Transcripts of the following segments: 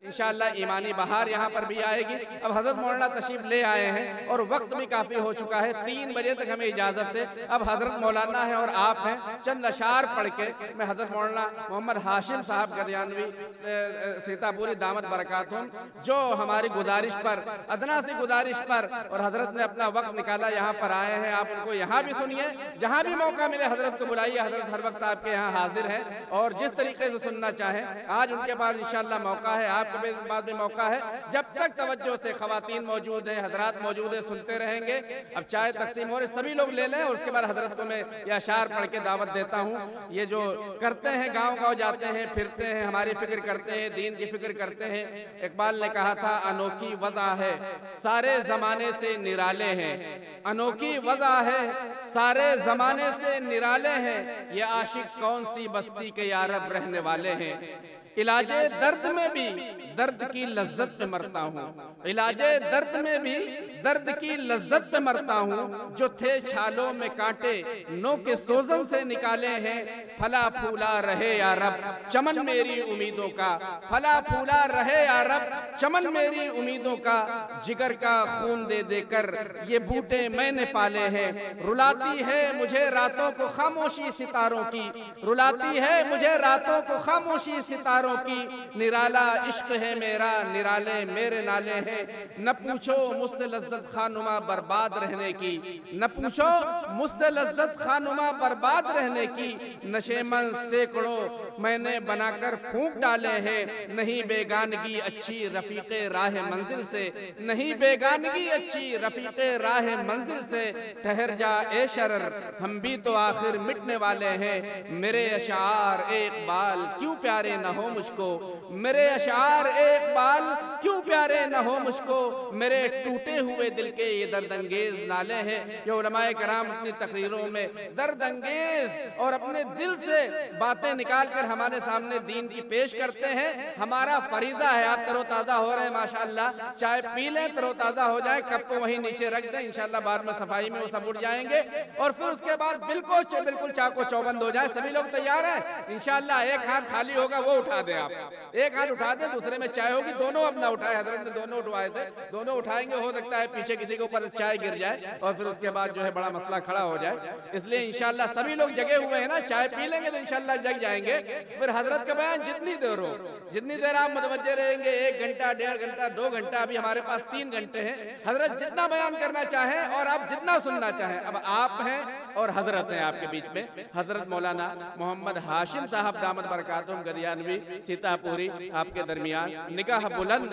इंशाअल्लाह ईमानी बहार यहाँ पर भी आएगी। अब हजरत मौलाना तशरीफ ले आए हैं और वक्त भी काफ़ी हो चुका है, 3 बजे तक हमें इजाज़त है। अब हजरत मौलाना है और आप हैं, चंद अशार पढ़ के मैं हजरत मौलाना मोहम्मद हाशिम साहब गदियानवी सीतापुरी दामत बरकातुहुम, जो हमारी गुजारिश पर, अदना सी गुजारिश पर, और हजरत ने अपना वक्त निकाला, यहाँ पर आए हैं। आप उनको यहाँ भी सुनिए, जहाँ भी मौका मिले हजरत को बुलाइए। हजरत हर वक्त आपके यहाँ हाजिर है और जिस तरीके से सुनना चाहें, आज उनके पास इंशाअल्लाह मौका है, आपके बाद भी मौका है। जब तक तवज्जो से खवातीन मौजूद हैं, हजरात मौजूद हैं, सुनते रहेंगे। अब चाय तकसीम हो रही, सभी लोग ले लें और उसके बाद हजरत को मैं ये अशार पढ़ के दावत देता हूँ। ये जो करते हैं, गाँव गाँव जाते हैं, फिरते हैं, हमारी फिक्र करते हैं, दीन की फिक्र करते हैं। इकबाल ने कहा था, अनोखी वज़ा है सारे जमाने से निराले हैं, अनोखी वज़ा है सारे जमाने से निराले हैं, ये आशिक कौन सी बस्ती के यारब रहने वाले हैं। इलाजे दर्द में भी दर्द की लज्जत पे मरता हूँ, इलाजे दर्द में भी दर्द की लज्जत पे मरता हूँ। जो थे छालों में कांटे नो के सोजन से निकाले हैं, फला फूला रहे या रब चमन मेरी उम्मीदों का, फला फूला रहे या रब चमन मेरी उम्मीदों का। जिगर का खून दे देकर ये बूटे मैंने पाले हैं, रुलाती है मुझे रातों को खामोशी सितारों की, रुलाती है मुझे रातों को खामोशी सितारों की। निराला इश्क है मेरा, निराले मेरे नाले हैं, न पूछो मुझसे लज्जत खानुमा बर्बाद रहने की, न पूछो मुझसे लज्जत खानुमा बर्बाद रहने की। नशेमन सैकड़ों मैंने बनाकर फूंक डाले हैं, नहीं बेगानगी अच्छी रफीके राह मंजिल से, नहीं बेगानगी अच्छी रफीके राह मंजिल से। ठहर जा ए शरर हम भी तो आखिर मिटने वाले हैं, मेरे अशार एक बाल क्यों प्यारे न हो मुझको, मेरे अशार एक बाल क्यों प्यारे न हो मुझको। मेरे टूटे हुए दिल के ये दर्दंगेज नाले हैं। ये उलमाए कराम अपनी तकरीरों में दर्दंगेज और अपने दिल से बातें निकाल कर हमारे सामने दीन की पेश करते हैं। हमारा फरीदा है, आप तरोताज़ा हो रहे हैं माशाअल्लाह, चाय पी लें, तरोताज़ा हो जाए, कप को वहीं नीचे रख दें, इंशाअल्लाह बाद में सफाई में वो सब उठ जाएंगे और फिर उसके बाद बिल्कुल चाको चौबंद हो जाए। सभी लोग तैयार हैं इंशाअल्लाह। एक हाथ खाली होगा वो उठा दें, आप एक हाथ उठा दें, दूसरे में चाय होगी, दोनों अब ना उठाए, हजरत ने दोनों उठवाए थे, दोनों उठाएंगे। हो सकता है पीछे किसी के ऊपर चाय गिर जाए और फिर उसके बाद जो है बड़ा मसला खड़ा हो जाए, इसलिए इंशाअल्लाह सभी लोग जगे हुए हैं ना, चाय पी लेंगे तो इंशाअल्लाह जग जाएंगे। फिर हजरत का बयान जितनी देर हो, जितनी देर आप मुतवज्जे रहेंगे, 1 घंटा 1.5 घंटा 2 घंटा, अभी हमारे पास 3 घंटे हैं। हजरत जितना बयान करना चाहें और आप जितना सुनना चाहें, अब आप हैं और हजरत हैं आपके बीच में। हजरत मौलाना मोहम्मद हाशिम साहब दामत बरकातुहुम गदियानवी सीतापुरी आपके दरमियान। निगाह बुलंद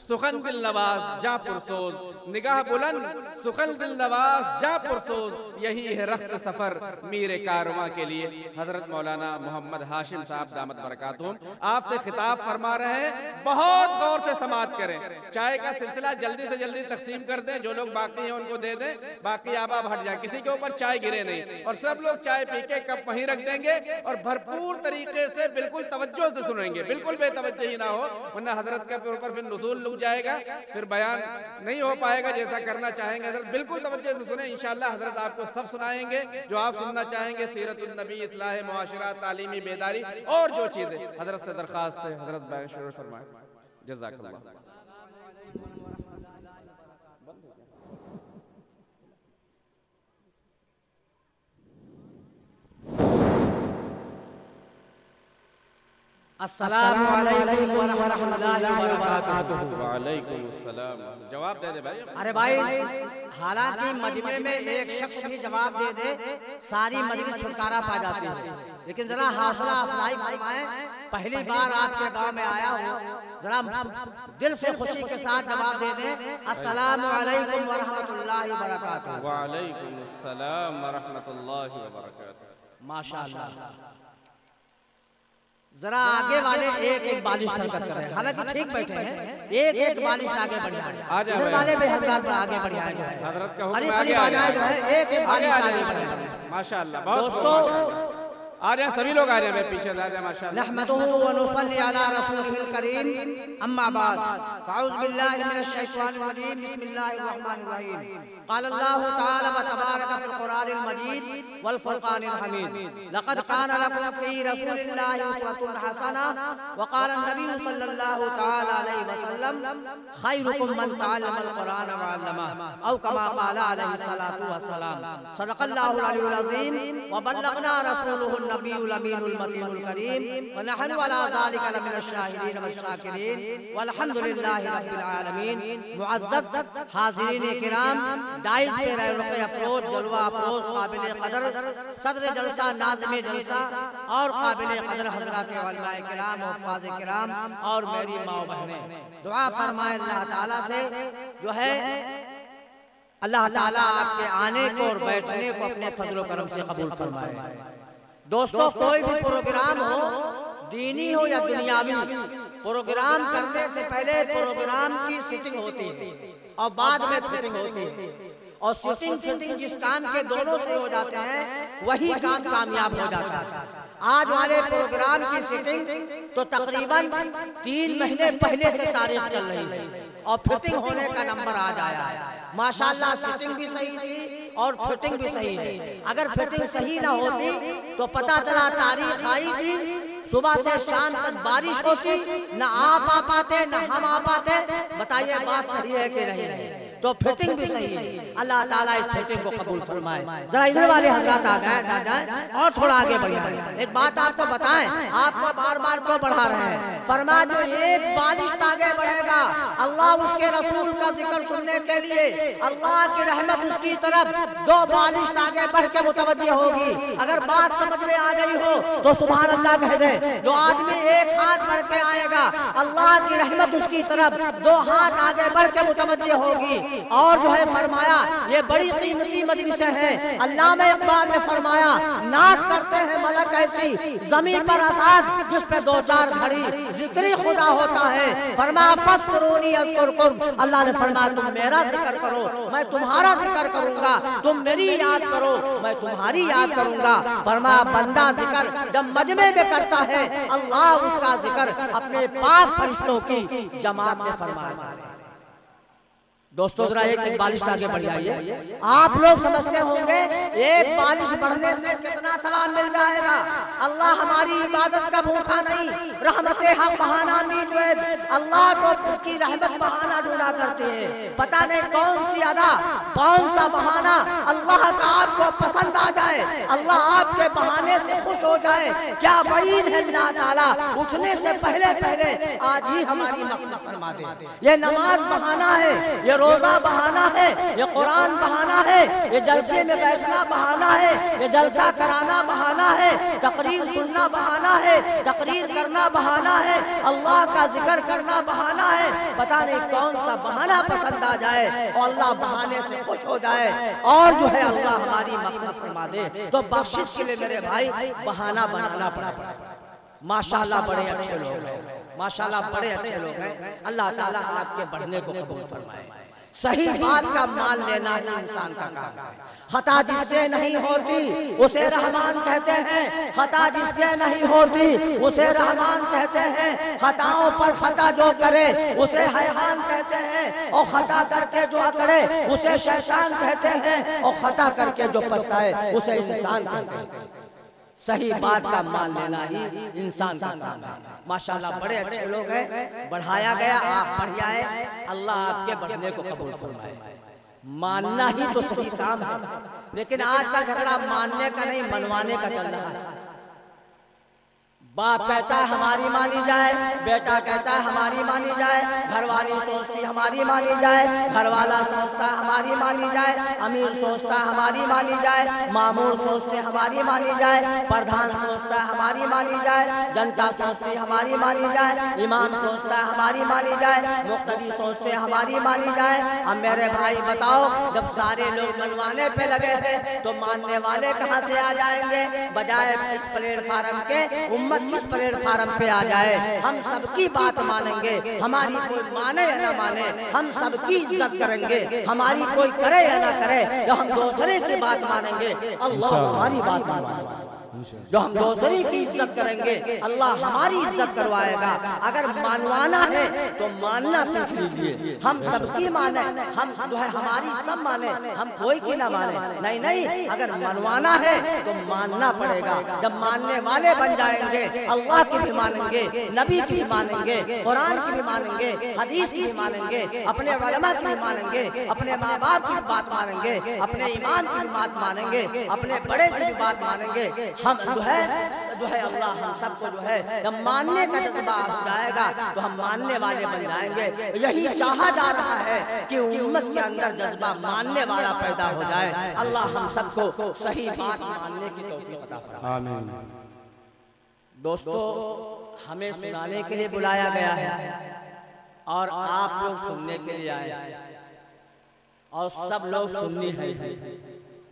सुखन दिल नवाज जा पुरसोज, निगाह बुलंद सुखन दिल नवाज जा पुरसोज, यही है रख्त सफर मीरे कारवां के लिए। हजरत मौलाना मोहम्मद हाशिम साहब दामत बरकातुहुम आपसे खिताब फरमा रहे हैं, बहुत गौर से समाअत करें। चाय का सिलसिला जल्दी से जल्दी तकसीम कर दें, जो लोग बाकी हैं उनको दे दें, बाकी आप हट जाए, किसी के ऊपर चाय गिरे नहीं, और सब लोग चाय पी के कप वहीं रख देंगे और भरपूर तरीके से बिल्कुल तवज्जो से सुनेंगे, बिल्कुल बेतवज्जो ही ना हो, वरना हजरत के ऊपर फिर नुज़ूल लुक जाएगा, फिर बयान नहीं हो पाएगा जैसा करना चाहेंगे। हजरत बिल्कुल तवज्जो से सुने, इंशाअल्लाह हजरत आपको सब सुनाएंगे जो आप सुनना चाहेंगे, सीरतुन नबी, इस्लाह मुआशरा, तालीमी बेदारी और जो चीजें। हजरत से दरखास्त है, हजरत बयान शुरू फरमाएं। जज़ाकल्लाह। अस्सलामु अलैकुम व रहमतुल्लाहि व बरकातुहू। वालेकुम अस्सलाम। जवाब दे दे भाई। अरे भाई, हालांकि मजमे में एक शख्स भी जवाब दे दे सारी मजलिस छुटकारा पा जाती है, लेकिन जरा हौसला अफजाई फरमाएं। पहली बार आपके गांव में आया हूँ, जरा दिल से खुशी के साथ जवाब दे दें। अस्सलामु अलैकुम व रहमतुल्लाहि व बरकातुहू। वालेकुम अस्सलाम व रहमतुल्लाहि व बरकातुहू। माशाअल्लाह। जरा आगे वाले एक बालिश हरकत कर रहे हैं, हालांकि ठीक बैठे हैं, एक बालिश आगे बढ़ जाए, इधर वाले भी हजरत आगे बढ़ जाए, हजरत का हुक्म आगे आ जाए, जो है एक बालिश आगे बढ़े। माशाअल्लाह। दोस्तों आ जाए सभी लोग, आ जाए, मैं पीछे आ जाए माशाअल्लाह। नहमदुहु व नुसल्ली अला रसूलिहिल करीम, अम्मा बाद, फ़अऊज़ु बिल्लाहि मिनश शैतानिर रजीम, बिस्मिल्लाहिर रहमानिर रहीम। क़ाल अल्लाहु तआला व तबारक फ़िल क़ुरआनिल मजीद वल फ़ुरक़ानिल हमीद, लक़द कान लकुम फ़ी रसूलिल्लाहि उस्वतुन हसना व क़ाल नबी सल्लल्लाहु तआला अलैहि वसल्लम खैरुकुम मन तअल्लमल क़ुरआन व अल्लमह औ कमा क़ाल अलैहि सलातु वस्सलाम। सदक़ल्लाहुल अलियुल अज़ीम व बल्लगना रसूलुहुन नबियुल अमीनुल मतीनुल करीम व नहनु अला ज़ालिका लमिनश शाहिदीन वश्शाकिरीन वल्हम्दुलिल्लाहि रब्बिल आलमीन। मुअज़्ज़ज़ हाज़िरीन किराम, डाइस पे रुक़े अफ़रोज़, जलवा अफ़रोज़, काबिल क़दर सदर जलसा, नाज़िम जलसा और काबिल क़दर हज़रात उलमाए किराम, हुफ़्फ़ाज़ किराम और मेरी माँ बहनें, दुआ फरमाए अल्लाह ताला से जो है अल्लाह ताला आपके आने को और बैठने को अपने फज़ल करम से कबूल फरमाए। दोस्तों, कोई भी प्रोग्राम हो, दीनी हो या दुनियावी, प्रोग्राम करने से पहले प्रोग्राम की सेटिंग होती है और बाद में फिटिंग होती है। और शूटिंग फिटिंग जिस काम के दोनों से हो जाते हैं वही काम कामयाब हो जाता है। आज वाले प्रोग्राम की सेटिंग तो तकरीबन 3 महीने पहले से तारीख चल रही है और फिटिंग होने का नंबर आज आया है। माशाल्लाह सेटिंग भी सही थी और फिटिंग भी सही है। अगर फिटिंग सही ना होती तो पता चला तारीख आई थी, सुबह से शाम तक बारिश होती, न आप आ पाते न हम आ पाते। बताइए बात सही है कि नहीं है? तो फिटिंग भी सही है। अल्लाह ताला इस फिटिंग को कबूल फरमाए। जरा इधर वाले हजरात आ जाए और थोड़ा आगे बढ़िए। एक बात आपको बताएं, आपको बार बार को बढ़ा रहे हैं, फरमा जो एक बालिश आगे बढ़ेगा अल्लाह उसके रसूल का जिक्र सुनने के लिए, अल्लाह की रहमत उसकी तरफ 2 बालिश आगे बढ़ के मुतवज्जह होगी। अगर बात समझ में आ गई हो तो सुभान अल्लाह कह दे। जो आदमी एक हाथ बढ़ के आएगा अल्लाह की रहमत उसकी तरफ 2 हाथ आगे बढ़ के मुतवज्जह होगी। और जो है फरमाया ये बड़ी कीमती मजलिसें हैं। अल्लामा इक़बाल ने फरमाया नाज करते हैं मलक ऐसी ज़मीन पर आसाद जिस पे 2-4 घड़ी जिक्र खुदा होता है। फरमाया फज़कुरूनी अज़कुरकुम, अल्लाह ने फरमाया तुम मेरा जिक्र करो मैं तुम्हारा जिक्र करूंगा, तुम मेरी याद करो मैं तुम्हारी याद करूंगा। फरमाया बंदा जिक्र जब मजमे में करता है अल्लाह उसका जिक्र अपने पाक फरिश्तों की जमात में फरमाया। दोस्तों जरा एक बालिश आगे बढ़ जाइए। आप लोग समझते होंगे एक बालिश बढ़ने से कितना सवाब मिल जाएगा। अल्लाह हमारी इबादत का भूखा नहीं, रहमत हक बहाना नीजुएद, अल्लाह को की रहमत बहाना ढूंढा करते हैं। पता नहीं कौन सी अदा, कौन सा बहाना अल्लाह का आपको पसंद आ जाए, अल्लाह आपके बहाने से खुश हो जाए। क्या वईद है अल्लाह ताला उठने से पहले पहले आज ही हमारी मग़फ़िरत फरमा दे। ये नमाज बहाना है, ये रोजा बहाना है, ये कुरान बहाना है, ये जलसे में बैठना बहाना है, ये जलसा कराना बहाना है, तकरीर सुनना बहाना है, तकरीर करना बहाना है, अल्लाह का जिक्र करना बहाना है। पता नहीं कौन सा बहाना पसंद आ जाए और अल्लाह बहाने से खुश हो जाए और जो है अल्लाह हमारी मग़फ़िरत फरमा दे। तो बख्शिश के लिए मेरे भाई बहाना बनाना पड़ेगा। माशाअल्लाह बड़े अच्छे लोग हैं, माशाअल्लाह बड़े अच्छे लोग हैं। अल्लाह ताला आपके बढ़ने को कबूल फरमाए। सही बात का मान लेना ही इंसान का काम है। खता जिससे नहीं होती उसे रहमान कहते हैं, खता जिससे नहीं होती उसे रहमान कहते हैं। खताओं पर खता जो करे उसे हैवान कहते हैं और खता करके जो अकड़े उसे शैतान कहते हैं और खता करके जो पछताए उसे इंसान कहते हैं। सही बात का मान लेना ही इंसान का काम है। माशाल्लाह बड़े अच्छे लोग हैं, बढ़ाया गया, आप बढ़िया है, अल्लाह आपके बढ़ने को कबूल फरमाए। मानना ही तो सही काम है, लेकिन आज का झगड़ा मानने का नहीं मनवाने का चल रहा है। बाप कहता है हमारी मानी जाए, बेटा कहता है हमारी मानी जाए, घरवाली सोचती हमारी मानी जाए, घरवाला सोचता हमारी मानी जाए, अमीर सोचता हमारी मानी जाए, मामूर सोचते हमारी मानी जाए, प्रधान सोचता हमारी मानी जाए, जनता सोचती हमारी मानी जाए, इमाम सोचता हमारी मानी जाए, मुक्तदी सोचते हमारी मानी जाए। अब मेरे भाई बताओ, जब सारे लोग मनवाने पे लगे हैं तो मानने वाले कहाँ से आ जाएंगे? बजाय इस प्लेटफार्म के उम्मत इस प्लेटफार्म पे आ जाए, हम सबकी बात मानेंगे, हमारी कोई माने या ना माने हम सबकी इज्जत करेंगे, हमारी कोई करे या ना करे या हम दूसरे की बात मानेंगे, अल्लाह हमारी बात मानेगा। जो हम दूसरे की इज्जत करेंगे अल्लाह हमारी इज्जत करवाएगा। अगर मानवाना है तो मानना सीख लीजिए। हम सबकी माने, हम जो है हमारी सब माने, हम कोई की ना माने। नहीं नहीं, अगर मनवाना है तो मानना पड़ेगा। जब मानने वाले बन जाएंगे अल्लाह की भी मानेंगे, नबी की भी मानेंगे, कुरान की भी मानेंगे, हदीस की भी मानेंगे, अपने उलमा की भी मानेंगे, अपने माँ बाप की बात मानेंगे, अपने इमाम की भी बात मानेंगे, अपने बड़े की भी बात मानेंगे। हम जो है अल्लाह हम सबको जो है जब मानने का जज्बा हो जाएगा तो हम मानने वाले बन जाएंगे। यही चाहा जा रहा है कि उम्मत के अंदर जज्बा मानने वाला पैदा हो जाए। अल्लाह हम सबको सही बात मानने की तौफीक अता फरमाए। आमीन। दोस्तों, हमें सुनाने के लिए बुलाया गया है और आप लोग सुनने के लिए आए और सब लोग सुन्नी है।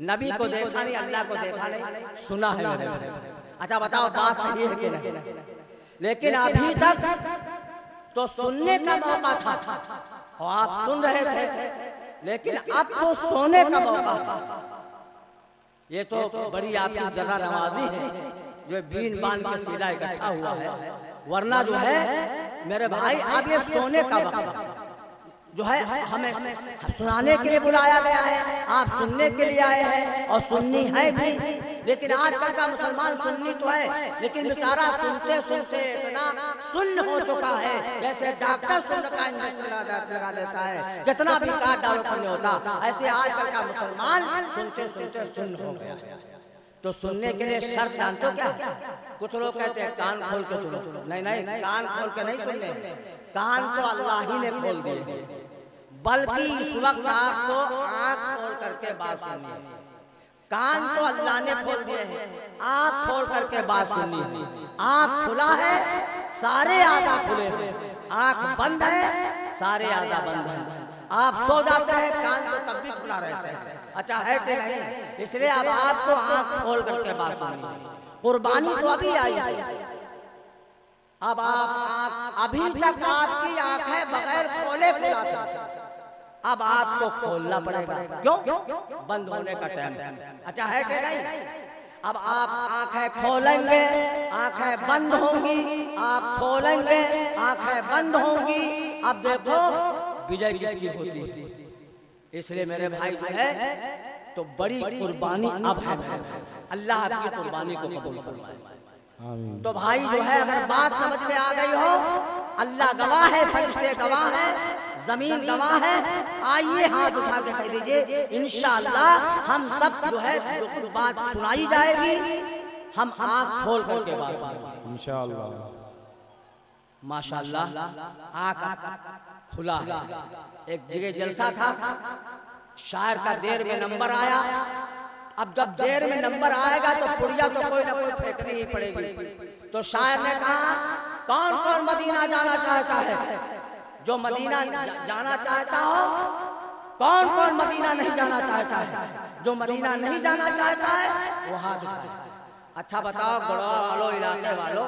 नबी को देखा नहीं, अल्लाह को देखा नहीं, सुना है मेरे भाई। अच्छा बताओ बात सही है कि नहीं? लेकिन अभी तक तो सुनने का मौका था और आप सुन रहे थे, लेकिन अब तो सोने का मौका था। ये तो बड़ी आपकी जरा नवाजी है जो बीन बान के सीधा इकट्ठा हुआ है, वरना जो है मेरे भाई अब ये सोने का वक्त जो है हमें सुनाने के लिए बुलाया गया है, आप सुनने के लिए आए हैं और सुन्नी है भी। लेकिन आजकल का मुसलमान सुन्नी तो है, लेकिन बेचारा सुनते सुनते इतना सुन्न हो चुका है जैसे डॉक्टर सुन्न का इंजेक्शन लगा देता है, कितना भी काट डालो नहीं होता। ऐसे आजकल का मुसलमान सुनते सुनते सुन्न हो गया। तो सुनने के लिए शर्त जानते हो क्या? कुछ लोग कहते हैं कान खोल के सुनो। नहीं नहीं, कान खोल के नहीं सुनने, कान तो अल्लाह ही ने खोल दिए, बल्कि इस वक्त आपको आंख खोल करके बात सुननी है। कान तो अल्लाह ने खोल दिए हैं, आंख खोल करके बात सुननी है। आंख खुला है, सारे आधा खुले हैं, आंख बंद है, सारे आधा बंद है। आप सो जाते हैं, कान तो तब भी खुला रहता है। अच्छा है कि नहीं? इसलिए अब आपको आंख खोल करके बात सुननी है। कुर्बानी तो अभी आई है, अब आप अभी तक आपकी आंखें बगैर खोले खुला था, अब आपको खोलना पड़ेगा। क्यों? बंद होने का टाइम। अच्छा है कि नहीं? अब आप आंखें खोलेंगे, आंखें बंद होंगी, आप खोलेंगे, आंखें बंद होंगी। अब देखो विजय किसकी होती है। इसलिए मेरे भाई जो है तो बड़ी कुर्बानी अब है। अल्लाह आपकी कुर्बानी को कबूल फरमाए। तो भाई जो है अगर बात समझ में आ गई हो, अल्लाह गवाह है, फरिश्ते गवाह है, जमीन गवाह है, आइए हाथ उठा के कह दीजिए इंशाअल्लाह हम सब जो है जो बात सुनाई जाएगी हम आँख खोल करके बात सुनेंगे इंशाअल्लाह। माशाअल्लाह आँख खुला है। एक जगह जलसा था, शायर का देर में नंबर आया। अब जब देर में नंबर आएगा तो पुड़िया तो कोई ना कोई फेंकनी ही पड़ेगी। तो शायर ने कहा कौन कौन मदीना जाना चाहता है? जो मदीना जाना चाहता हो, कौन कौन मदीना नहीं जाना चाहता है? जो मदीना नहीं जाना चाहता है वो हाथ उठाए। अच्छा बताओ गढ़वा वालों, इलाके वालों,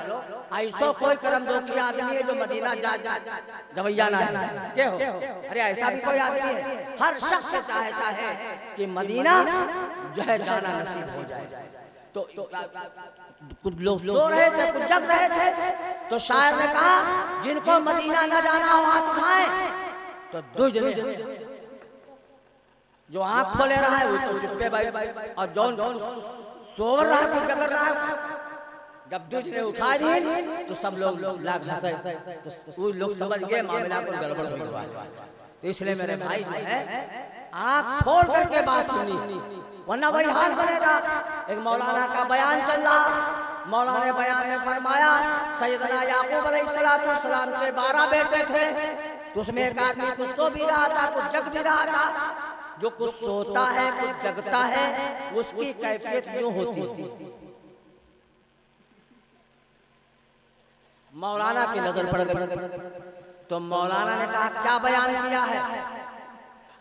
ऐसा कोई करम दोखी आदमी है जो मदीना जवैया ना है? क्या हो? अरे ऐसा भी कोई आदमी है? हर शख्स चाहता है कि मदीना जो है जाना नसीब हो जाए। तो कुछ लोग सो रहे थे, कुछ जग रहे थे। तो शायर ने कहा जिनको मदीना न जाना हो हाथ उठाए। तो दो जने जो आँख खोले रहा है वो तो चुप्पे भाई, और जौन सोवर रहा है, जग रहा है, जब दूज ने उठा दी तो सब लोग लाग हंसे। तो वो लोग समझ गए मामला को गड़बड़ हो गया। तो इसलिए मेरे भाई जो है आँख खोल करके बात सुनी, वरना वही हाल बनेगा। एक मौलाना का बयान चल रहा, मौलाना ने बयान में फरमाया सैयदना याकूब अलैहिस्सलाम के 12 बेटे थे। तो उसमें एक आदमी कुछ सो भी रहा था, कुछ जग भी रहा था। जो कुछ सोता है कुछ जगता है उसकी कैफियत यूं होती। मौलाना की नजर पड़ गई तो मौलाना ने कहा क्या बयान किया है?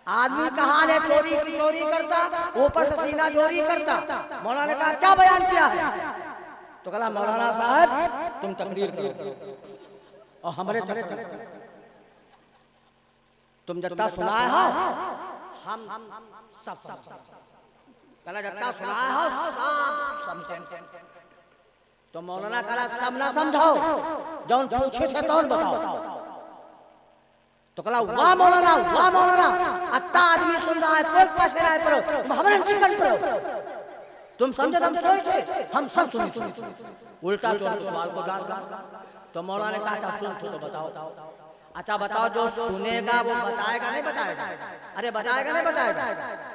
आदमी कहाँ ने चोरी की चोरी करता, ऊपर से सीना चोरी करता। मौलाना ने कहा क्या बयान किया है? तो कहा मौलाना साहब तुम तकरीर करो और हमारे तुम जत्ता सुनाए हो हम सब कला जत्ता सुनाए हो सब समझे। तो मौलाना कहा सब ना समझाओ, जौन पूछे थे तो बताओ। तो कहा वाह मौलाना, वाह मौलाना, अत्ता आदमी सुन रहा है, कोई पास में आए परो, तुम हमारे चिकन परो, तुम समझे, हम सोचे, हम सब सुनी। उल्टा चोर कुतवाल को डांट। तो मौलाना ने कहा सुन तो बताओ। अच्छा बताओ, जो सुनेगा वो बताएगा नहीं बताएगा? अरे बताएगा नहीं बताएगा?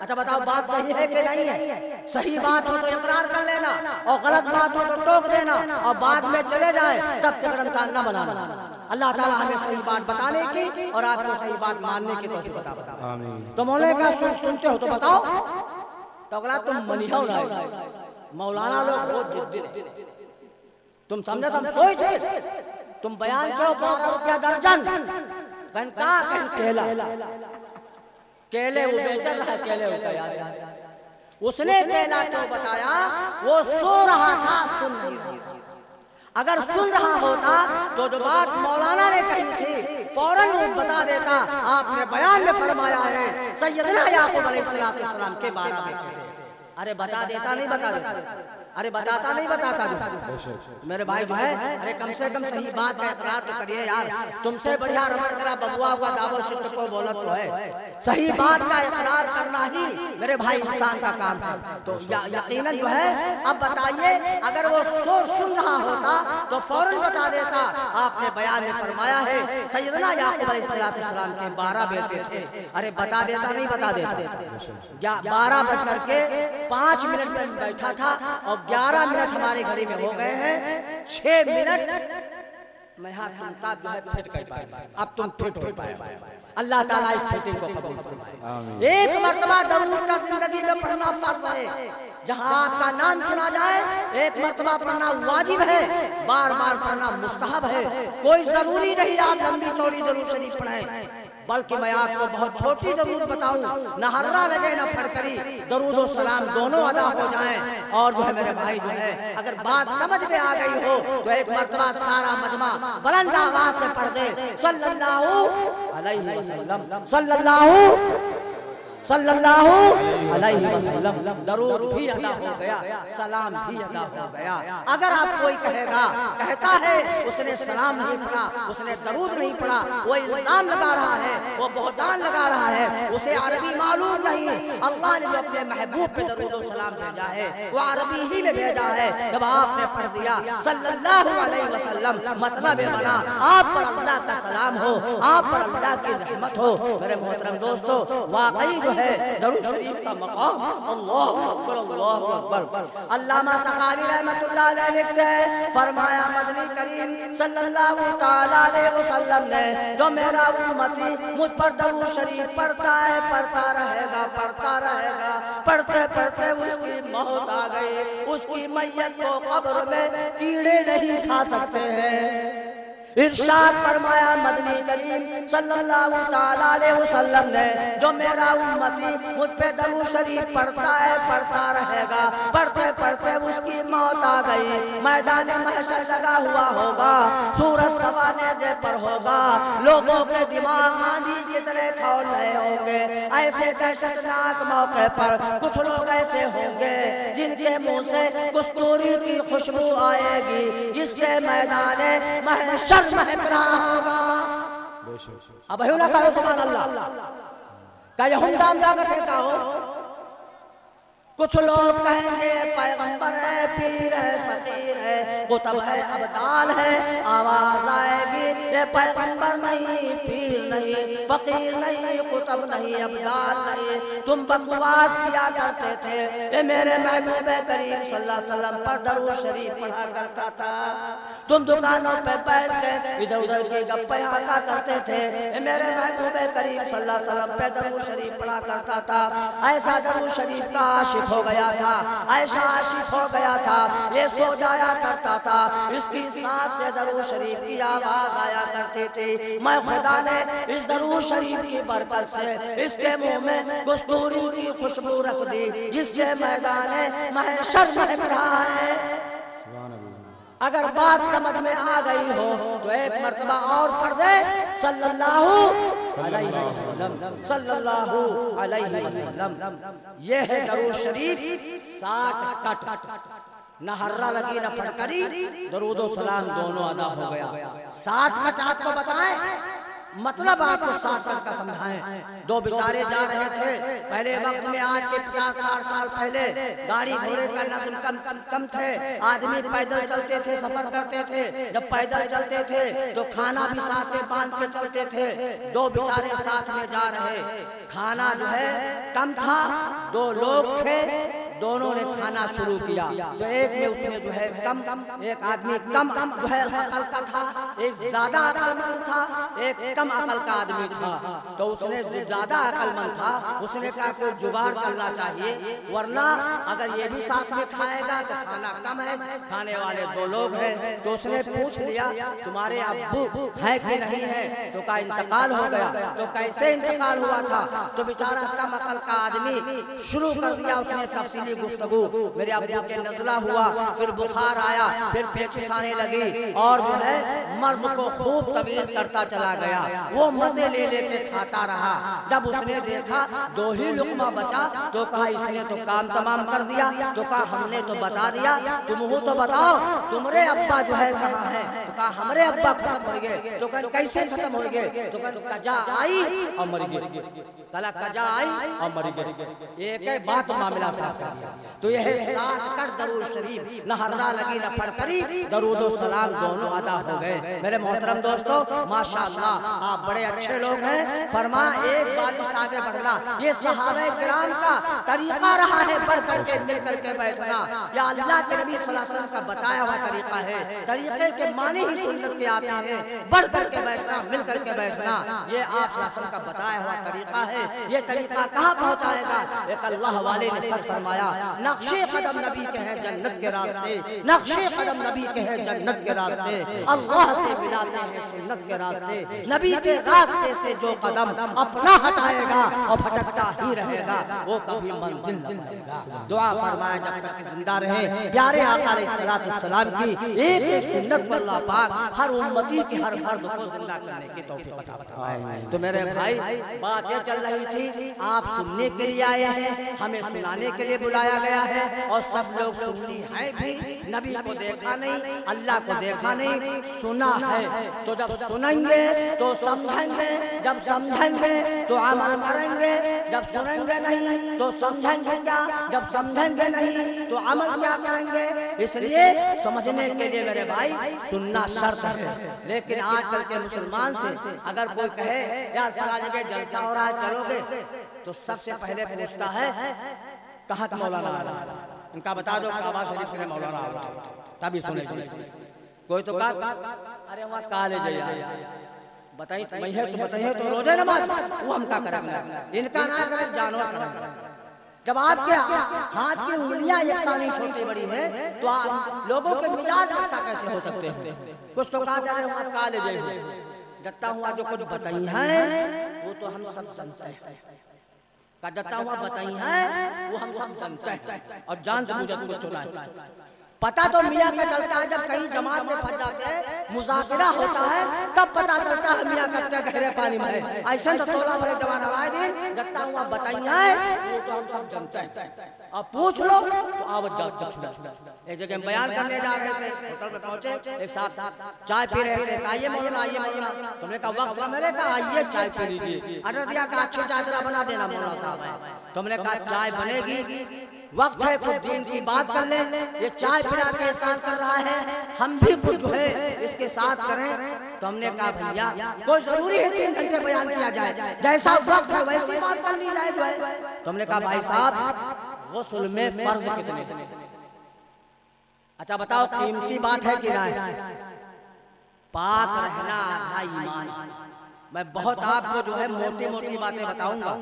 अच्छा बताओ बात सही है कि नहीं है? सही बात हो तो इकरार कर लेना, और गलत बात हो तो टोक देना, और बाद में चले जाए तब तिकड़मतान न बनाना। अल्लाह ताला हमें सही बात बताने की और आपको सही बात मानने की तौफीक अता फरमाए। तो मौलाना का सुनते हो तो बताओ। तो अगला तुम मनिहा ना, मौलाना लोग बहुत जिद्दी, तुम समझे, तुम सोचे, तुम बयान क्यों 12 रुपया दर्जन, कहीं का कहीं केला, केले वो बेच रहा है, केले वो याद उसने केला क्यों बताया? वो सो रहा था, सुन नहीं रहा। अगर सुन रहा होता तो जो बात मौलाना ने कही थी फौरन वो बता देता। आपने बयान में फरमाया है सैयदना याकूब अलैहिस्सलाम के 12 बेटे थे। अरे बता देता नहीं बता देता, अरे बताता नहीं बताता मेरे भाई जो है, अरे कम से कम सही बात का इकरार तो करिए यार। तुमसे बढ़िया रमण करा बबुआ हुआ दावो सिद्ध को बोलत तो है। सही बात का इकरार करना ही मेरे भाई इंसान का काम है। तो यकीनन जो है, अब बताइए अगर वो सुन रहा होता तो फौरन बता देता। आपने बयान में फरमाया है सैयदना याकूब अलैहिस्सलाम के 12 बेटे थे। अरे बता देता नहीं बता देता। 12:05 में बैठा था और 11 मिनट हमारी घड़ी में हो गए हैं। 6 मिनट मैं हाथ तुमका जो है फिट कर पाया, अब तुम फिट हो पाए। अल्लाह ताला इस फिटिंग को कबूल फरमाए। एक मर्तबा दरूद का जिंदगी में पढ़ना फर्ज है। जहाँ आपका नाम सुना जाए एक मर्तबा पढ़ना वाजिब है, बार बार पढ़ना मुस्तहब है। कोई जरूरी नहीं आप लंबी चौड़ी दरूद शरीफ पढ़ें, बल्कि मैं आपको बहुत छोटी दरूद बताऊं, न हर्रा लगे न फड़करी, दरूद और सलाम दोनों अदा हो जाएं। और जो है मेरे भाई जो है, अगर बात समझ में आ गई हो तो एक मर्तबा सारा मजमा बुलंद आवाज से पढ़ दे सल्लल्लाहु अलैहि वसल्लम, सल्लल्लाहु अलैहि वसल्लम। दरूद भी अदा हो गया, सलाम भी अदा हो गया। अगर आप कोई कहता है उसने सलाम नहीं पढ़ा, उसने दरूद नहीं पढ़ा, वो इल्जाम लगा रहा है, वो बहतान लगा रहा है, उसे अरबी मालूम नहीं। अल्लाह ने जो अपने महबूब पे दरूद और सलाम भेजा है वो अरबी ही में भेजा है। जब आपने पढ़ दिया सल्लल्लाहु अलैहि वसल्लम, मतलब बना आप पर अल्लाह का सलाम हो, आप पर अल्लाह की रहमत हो। मेरे मोहतरम दोस्तों, वाकई है दरूद शरीफ का मकाम अल्लाहु अकबर, अल्लाहु अकबर। अल्लामा सखावी रहमतुल्लाह अलैह लिखते हैं, फरमाया मदनी करीम सल्लल्लाहु ताला अलैहि वसल्लम ने जो मेरा उम्मती मुझ पर दरूद शरीफ पढ़ता है, पढ़ता रहेगा, पढ़ता रहेगा, पढ़ते पढ़ते उसकी मौत आ गई, उसकी मैयत को कब्र में कीड़े नहीं खा सकते हैं। इरशाद फरमाया मदनी करीम सल्लल्लाहु ताला अलैहि वसल्लम ने जो मेरा उम्मती मुझ पे दरूद शरीफ पढ़ता है, पढ़ता रहेगा, पढ़ते पढ़ते उसकी मौत आ गई, मैदान महशर लगा हुआ होगा, सूरज सवाने से पर होगा, लोगों के दिमाग आंधी की तरह खौल रहे होंगे। ऐसे दहशतनाक मौके पर कुछ लोग ऐसे होंगे जिनके मुंह से कस्तूरी की खुशबू आएगी, जिससे मैदान महशर महक रहा होगा। अब ना कहो सुभान अल्लाह, क्या यह हुंदाम लागत है? कहो कुछ लोग कहेंगे पैगंबर है, पीर है, फकीर है, कुतुब है, अब्दाल है। आवाज आएगी ये पैगंबर नहीं, पीर नहीं, फकीर नहीं, कुतुब नहीं, अब्दाल नहीं, तुम बकवास किया करते थे। ये मेरे महबूब करीम सल्लल्लाहु अलैहि वसल्लम पर दरूद शरीफ पढ़ा करता था। तुम दुकानों पे बैठ के इधर उधर की गप्पे हाका करते थे। ये मेरे महबूब करीम सल्लल्लाहु अलैहि वसल्लम पे दरूद शरीफ पढ़ा करता था। ऐसा दरूद शरीफ का आशिक हो गया था, ऐसा आशिक हो गया था, ये सो जाया करता था, इसकी सांस से दरूद शरीफ की आवाज आया करती थी। मैं खुदा ने इस दरूद शरीफ की बरकत से इसके मुंह में कस्तूरी की खुशबू रख दी, जिससे मैदान महशर महक रहा है। अगर बात समझ में आ गई हो तो एक मर्तबा और पढ़ दे सल्लल्लाहु अलैहि वसल्लम, सल्लल्लाहु अलैहि वसल्लम। ये है दरूद शरीफ 60 कट। न हर्रा लगी न फटकरी, दरूदो सलाम दोनों अदा हो गया। 60 मिनट आपको बताएं, मतलब आपको 60 मिनट का समझाएं। दो बेचारे जा रहे थे पहले वक्त में, आज के 50-60 साल पहले गाड़ी घोड़े का नज़म कम थे, आदमी पैदल चलते थे, सफर करते थे। जब पैदल चलते थे तो खाना भी साथ में बांध के चलते थे। दो बेचारे साथ में जा रहे, खाना जो है कम था, 2 लोग थे, दोनों ने खाना शुरू किया। तो एक में उसमें जो है कम, एक आदमी कम जो है अकल का था, एक ज्यादा अकलमंद था, एक कम अकल का आदमी था। तो उसने ज्यादा अकलमंद था, उसने कहा कोई जुगाड़ चलना चाहिए, वरना अगर ये भी साथ में खाएगा तो खाना कम है, खाने वाले 2 लोग हैं। तो उसने पूछ लिया तुम्हारे अब्बू है कि नहीं है? तो का इंतकाल हो गया। तो कैसे इंतकाल हुआ था? तो बेचारा कम अकल का आदमी शुरू कर दिया उसने तफसीली गुफ्तगू। मेरे अब्बू के नज़ला हुआ, फिर बुखार आया, फिर पेचिश आने लगी, और जो है मर्द को खूब तवील करता चला गया। वो मजे ले लेके खाता रहा। जब उसने देखा 2 ही लुकमा बचा तो कहा इसने तो काम तमाम कर दिया। तो कहा हमने तो बता दिया, तुम हो तो बताओ तुम्हारे अब्बा जो है कहाँ है? तो कहा हमारे अब्बा खत्म हो गए। तो कहा कैसे खत्म हो गए? तो कहा कजा आई और मर गई। कला कजा आई और मर गई, एक बात मामला साफ कर दिया। तो यह 60 कर दरूद शरीफ, न हर्रा लगी न फटकरी, दरूदो सलाम दोनों अदा हो गए। मेरे मोहतरम दोस्तों, माशाअल्लाह आप बड़े अच्छे लोग हैं। फरमा एक बारिश आगे बढ़ना, ये सहाबे किराम का तरीका रहा है, बढ़ करके मिल करके बैठना। या अल्लाह के नबी सल्लल्लाहु अलैहि वसल्लम का बताया हुआ तरीका है। तरीके के माने ही सुन्नत के आते हैं, बढ़ करके बैठना, मिल करके बैठना, ये आप सल्लल्लाहु अलैहि वसल्लम का बताया हुआ तरीका है। ये तरीका कहाँ पहुँचाएगा? एक अल्लाह वाले ने सच फरमाया, नक्शे कदम नबी के हैं जन्नत के रास्ते, नक्शे कदम नबी के हैं जन्नत के रास्ते, अल्लाह से मिलाते हैं सुन्नत के रास्ते। नबी के रास्ते से जो कदम अपना हटाएगा और भटकता ही रहेगा, वो कभी मंजिल न पाएगा। दुआ फरमाए जब तक जिंदा रहे प्यारे आका अलैहिस्सलाम की एक एक सुन्नत को अल्लाह पाक हर उम्मती की हर फर्द को जिंदा करने की तौफीक अता फरमाए। तो मेरे भाई, बातें चल रही थी, आप सुनने के लिए आए हैं, हमें सुनाने के लिए बुलाया गया है, और सब लोग सुन्नी हैं भी। नबी को देखा नहीं, अल्लाह को देखा नहीं, सुना है। तो जब सुनेंगे तो समझेंगे, जब समझेंगे तो अमल करेंगे, जब सुनेंगे नहीं तो समझेंगे क्या, जब समझेंगे नहीं तो अमल क्या करेंगे? इसलिए समझने के लिए मेरे भाई सुनना शर्त है। लेकिन आजकल के मुसलमान से अगर कोई कहे यार फला जगह जलसा हो रहा है चलोगे, तो सबसे पहले पूछता है कहाँ का मौलाना आ रहा है, इनका बता दो काबा शरीफ में मौलाना आ रहा है, तभी सुने। कोई तो कहा अरे वहाँ काले जाइए, बताइए तो बताइए तो रोजे नमाज, वो हम क्या करेंगे? इनका ना करें, जानवर करेंगे। जब आपके हाथ की उंगलियां एक सा नहीं छोटी बड़ी है तो आप लोगों के मिजाज ऐसा कैसे हो सकते हैं? कुछ तो कहा जा रहे काले जाइए, जता हुआ जो कुछ बताई है वो तो हम सब जानते हैं, का जता हुआ बताई है वो हम सब जानते हैं, और जानते मुझे कुछ चुना है। पता तो मियाँ का चलता है जब कहीं जमात में फंस जाते हैं, मुज़ाकिरा होता है, तब पता चलता है मियाँ कत्ते गहरे पानी में है। ऐसे तो तोला भरे जमाना आए दिन जगता हुआ बताई है वो तो हम सब जानते हैं। अब पूछ लो तो आवत जात। एक जगह बयान करने जा रहे थे, होटल में पहुंचे, एक साथ चाय पी रहे थे, आइए मौलाना आइए मौलाना, तुमने कहा वक्त था, मैंने कहा आइए चाय पी लीजिए। ऑर्डर दिया कहा अच्छी चाय जरा बना देना मौलाना साहब, तुमने कहा चाय बनेगी, वक्त है कुछ दिन की बात कर ले, ये चाय पिला के एहसान कर रहा है, हम भी कुछ जो है इसके साथ करें। तो हमने कहा भैया कोई जरूरी है 3 घंटे बयान किया जाए, जैसा वक्त है वैसी बात कर ली जाए जो है। तो हमने कहा भाई साहब गुस्ल में फर्ज कितने? अच्छा बताओ कीमती बात है कि नहीं? पाक रहना आधा ईमान। मैं बहुत आपको जो है मोटी मोटी बातें बताऊंगा।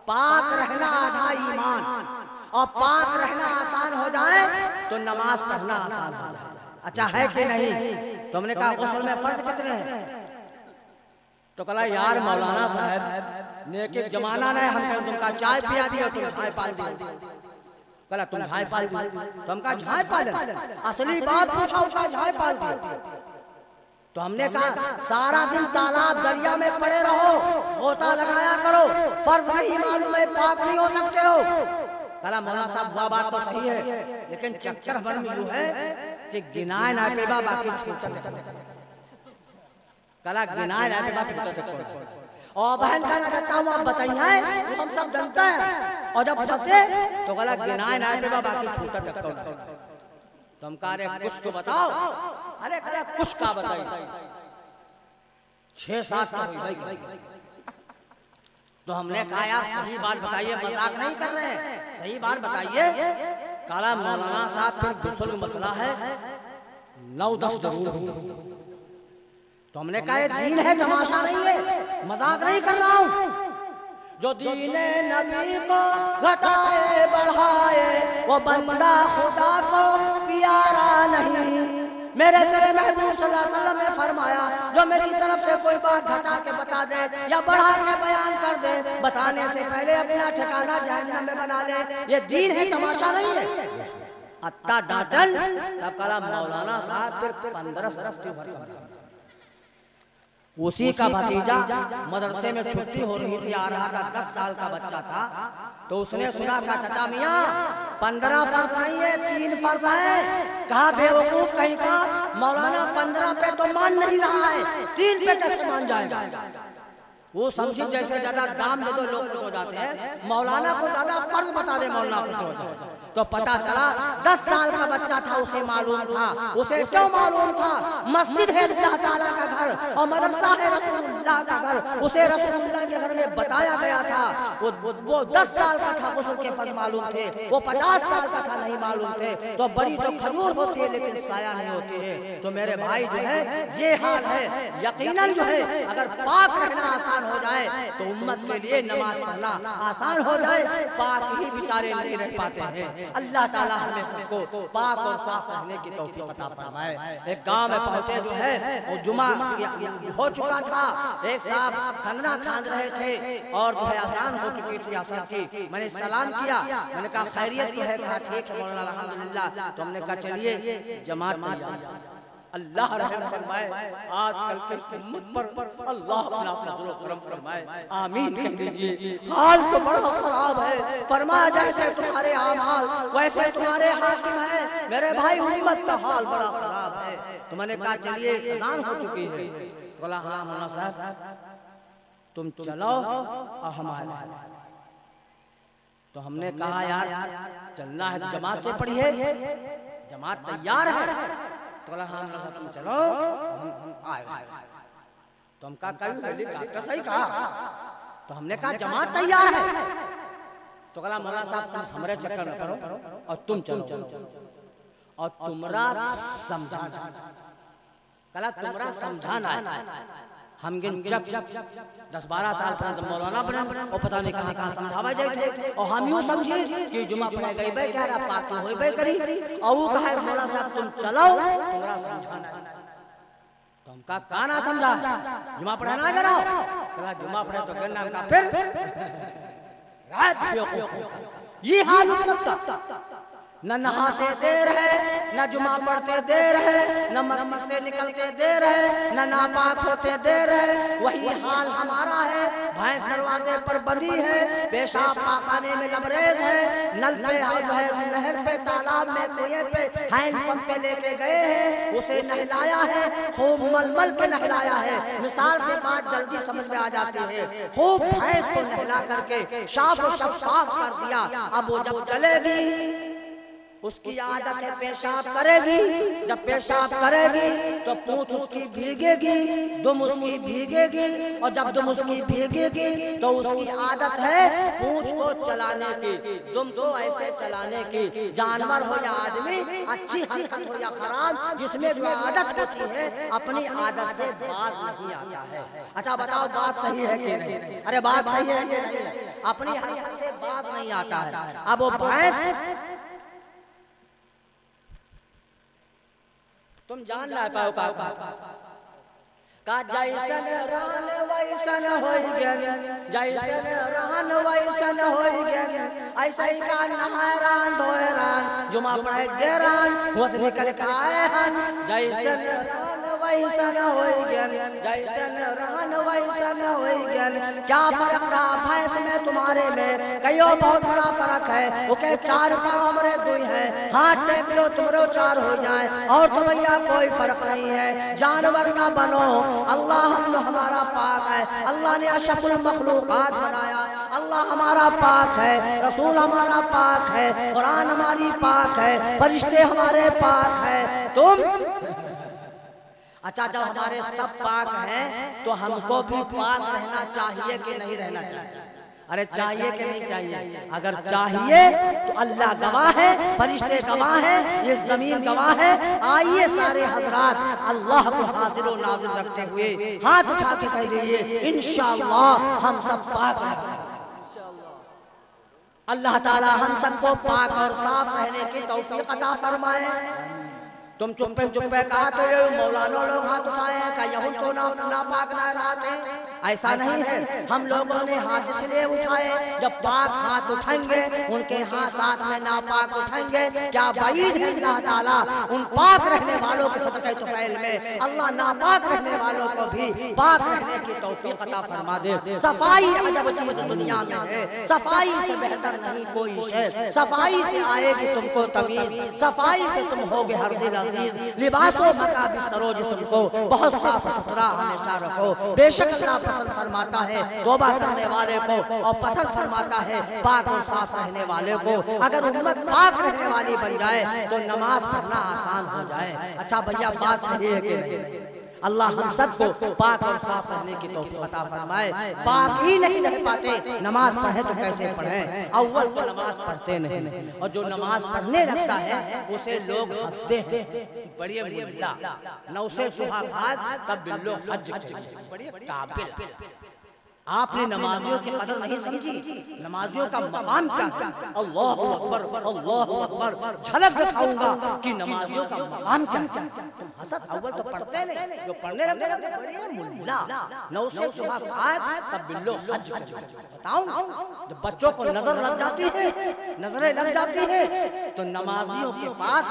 पाक रहना आधा ईमान, और पाक रहना आसान हो जाए तो नमाज पढ़ना आसान हो जाए। अच्छा है कि नहीं? तो हमने कहा गुस्ल में फर्ज कितने हैं? तो कहा यार मौलाना साहब नेक एक जमाना नहीं, हम कहें तुमका चाय पिया दिया तुम झाय पाल दिया, कहा तुम झाय पाल दी, तो हम कहा झाय पाल, असली बात पूछा उसका झाय पाल दिया। तो हमने कहा सारा दिन तालाब दरिया में पड़े रहो, गोता लगाया करो, फर्ज नहीं मालूम है पाक नहीं हो सकते हो। कला मौलाना साहब वह बात तो सही है, लेकिन चक्कर भर में यूं है कि गिनाए ना पेबा बाकी छूटा कला गिनाए ना पेबा छूटा। और बहन का कहता हूँ आप बताइए, हम सब जानते हैं, और जब फंसे तो कला गिनाए ना पेबा बाकी छूटा टक्कर। तुम कह रहे कुछ तो बताओ, अरे कला कुछ का बताइए, 6-7 भाई। तो हमने कहा यार सही बात बताइए, मजाक नहीं कर रहे हैं, सही बात बताइए। काला मौलाना साहब फिर बुजुर्ग मसला है, 9-10 जरूर। तो हमने कहा ये दीन है, तमाशा नहीं है, मजाक नहीं कर रहा हूँ। जो दीने नबी को घटाए बढ़ाए वो बंदा खुदा को प्यारा नहीं। मेरे तेरे महबूब सल्लल्लाहु अलैहि वसल्लम ने फरमाया, जो मेरी तरफ से कोई बात घटा के बता दे या बढ़ा के बयान कर दे, बताने से पहले अपना ठिकाना जहन्नम में बना ले। ये दीन है, तमाशा नहीं है। अत्ता डांटन तब कला मौलाना साहब फिर 15 उसी का भतीजा मदरसे में छुट्टी हो रही थी, आ रहा था, 10 साल का बच्चा था। तो उसने सुना का चाचा मियाँ 15 फर्ज नहीं है, 3 फर्ज है। कहा बेवकूफ कहीं का, मौलाना 15 पे तो मान नहीं रहा है, 3 पे कैसे मान जाएगा। वो समझी जैसे ज्यादा दाम दे दो लोग खुश हो जाते हैं, मौलाना को ज्यादा फर्ज बता दे मौलाना खुश हो जाए। तो पता चला 10 साल का बच्चा था, उसे मालूम था। उसे क्यों मालूम था? मस्जिद है अल्लाह ताला का घर और मदरसा है रसूलुल्लाह का घर, उसे रसूलुल्लाह के घर में बताया गया था। वो 10 साल का था, गुस्ल के फर्ज मालूम थे। वो 50 साल का था, नहीं मालूम थे। तो बड़ी तो खजूर होती है लेकिन साया नहीं होती है। तो मेरे भाई जो है ये हाल है। यकीनन जो है अगर पाक रहना आसान हो जाए तो उम्मत के लिए नमाज पढ़ना आसान हो जाए। पाक ही बेचारे नहीं रह पाते हैं। अल्लाह ताला हमें सबको पाक और साफ रहने की तौफीक अता फरमाए। एक गांव में पहुंचे जो है वो जुमा हो चुका था। एक साहब खंगना खान रहे थे और जो है अजान हो चुकी थी असर की। मैंने सलाम किया, मैंने कहा खैरियत तो है? कहा ठीक है मौलाना अल्हम्दुलिल्लाह। तो हमने कहा चलिए जमात में अल्लाह रहम फरमाए। आजकल के उम्मत पर अल्लाह अपना फजल और करम फरमाए, आमीन कह दीजिए। हाल तो बड़ा खराब है। फरमाया जैसे तुम्हारे आमाल वैसे तुम्हारे हाकिम है। मेरे भाई उम्मत का हाल बड़ा खराब है। तो मैंने कहा चलिए अज़ान हो चुकी है। बोला हाँ मौलाना साहब तुम चलो और हम आए। तो हमने कहा यार चलना है तो जमात से पढ़िए, जमात तैयार है। तो बोला हाँ मौलाना साहब तुम चलो हम आए। तो हम कहा कभी डॉक्टर सही कहा। तो हमने कहा जमात तैयार है। तो बोला मौलाना साहब तुम हमारे चक्कर में करो और तुम चलो और तुमरा समझाना। कला तुमरा समझाना है। हम गिन 10-12 साल से मौलाना बने और पता नहीं कहाँ कहाँ समझावा जाए थे। और हम यूँ समझे कि जुमा पढ़े गई बे कह रहा पाक हो बे करी और वो कहे मौलाना साहब तुम चलो तुम्हारा समझाना है। तो हम कहा ना समझा, जुमा पढ़े ना करो। कहा जुमा पढ़े तो करना का फिर रात ये हाल का न नहाते देर है, न जुमा पढ़ते देर है, न मस्जिद से निकलते देर है, न नापाक होते देर है। वही हाल हमारा है। भैंस दरवाजे पर बंधी है, पेशाब पाखाने में लबरेज है, नल पे है, नहर पे, तालाब में, कुएं पे, हैंडपंप पे लेके गए हैं, उसे नहलाया है, खूब मलमल के नहलाया है। मिसाल से बात जल्दी समझ में आ जाती है। खूब भैंस को नहला करके साफ और शफाफ कर दिया। अब वो जब चलेगी उसकी आदत है पेशाब करेगी। जब पेशाब करेगी तो पूंछ उसकी भीगेगी, दुम उसकी भीगेगी, और जब दुम उसकी भीगेगी तो उसकी आदत है पूंछ को चलाने की, दुम को ऐसे चलाने की। जानवर हो या आदमी, अच्छी हरकत हो या खराब, जिसमें जो आदत होती है अपनी आदत से बाज नहीं आता है। अच्छा बताओ बात सही है कि नहीं? अरे बात सही है कि नहीं? अपनी हरकत से बाज नहीं आता है। अब वो भैंस तुम जान ना पाओ का जैसन रान वैसन होई गेन, जैसन रान वैसन होई गेन। ऐसे ही का नहरान धोरान जुमा पढ़े गेरान वस निकल के आए हन। जैसन रान वैसन होई गेन, जैसन रान वैसन होई गेन। क्या फर्क रहा भैंस में तुम्हारे में? कहियो बहुत बड़ा फर्क है। वो कहे 4 पाँव हमरे 2 हैं, हाथ टेक लो तुमरो 4 हो जाए, और तो भैया कोई फर्क नहीं है। जानवर ना बनो, अल्लाह हमारा पाक है। अल्लाह ने अशरफुल मखलूकात बनाया, अल्लाह हमारा पाक है, रसूल हमारा पाक है, कुरान हमारी पाक है, फरिश्ते हमारे पाक है। तुम अच्छा, जब हमारे सब पाक हैं तो हमको भी पाक रहना चाहिए कि नहीं रहना चाहिए? अरे चाहिए कि नहीं चाहिए? अगर चाहिए तो अल्लाह गवाह है, फरिश्ते गवाह है, ये जमीन गवाह है। आइए सारे हजरात अल्लाह को हाजिर और नाजिर रखते हुए हाथ उठा के कह दीजिए इंशाअल्लाह हम सब पाक रहेंगे। अल्लाह ताला हम सबको पाक और साफ रहने की तौफीक अता फरमाए। तुम चुप्पे चुप्पे कहा तो ये मौलाना लोग हाथ उठाए हैं, क्या यहूद तो ना पाक ना रहते? ऐसा नहीं है। हम लोगों ने हाथ इसलिए उठाए, जब पाक हाथ उठाएंगे उनके हाथ साथ में नापाक उठाएंगे। क्या बाईद है अल्लाह ताला उन पाक रहने वालों के सदक़े तुफ़ैल में अल्लाह नापाक रहने वालों को भी पाक रहने की तौफीक अता फरमा दे। सफाई अजब चीज दुनिया में है, सफाई से बेहतर नहीं कोई शय। सफाई से आएगी तुमको तमीज, सफाई से तुम होगे हर दिल अजीज। लिबासो मका बिस्तरो जिस्म को बहुत साफ सुथरा हमेशा रखो। बेशक अल्लाह पसंद फरमाता है तौबा करने वाले को, और पसंद फरमाता है पाक और साफ रहने वाले को। अगर उम्मत पाक रहने वाली बन जाए तो नमाज पढ़ना आसान हो जाए। अच्छा भैया, बात सही है कि नहीं? अल्लाह हम सबको पाक और साफ रहने की तौफीक अता फरमाए। पाक ही नहीं रह पाते, नमाज पढ़े तो कैसे पढ़ें? अव्वल तो नमाज पढ़ते नहीं, और जो नमाज पढ़ने लगता है उसे लोग हंसते हैं, बड़े मुल्ला न उसे सुबह खाद तब बिल्लो हज चाहिए, बड़े काबिल। आपने नमाजियों की कदर नहीं समझी, नमाजियों का मकाम क्या है? अल्लाहु अकबर, अल्लाहु अकबर। झलक दिखाऊंगा कि नमाजियों का मकाम क्या है। तुम हसद अव्वल तो पढ़ते नहीं, जो पढ़ने लगे बड़े मुल्ला न उसे सुबह खाए तब बिल्लो हज। बताऊं, जब बच्चों को नजर लग जाती है, नजरें लग जाती है, तो नमाजियों के पास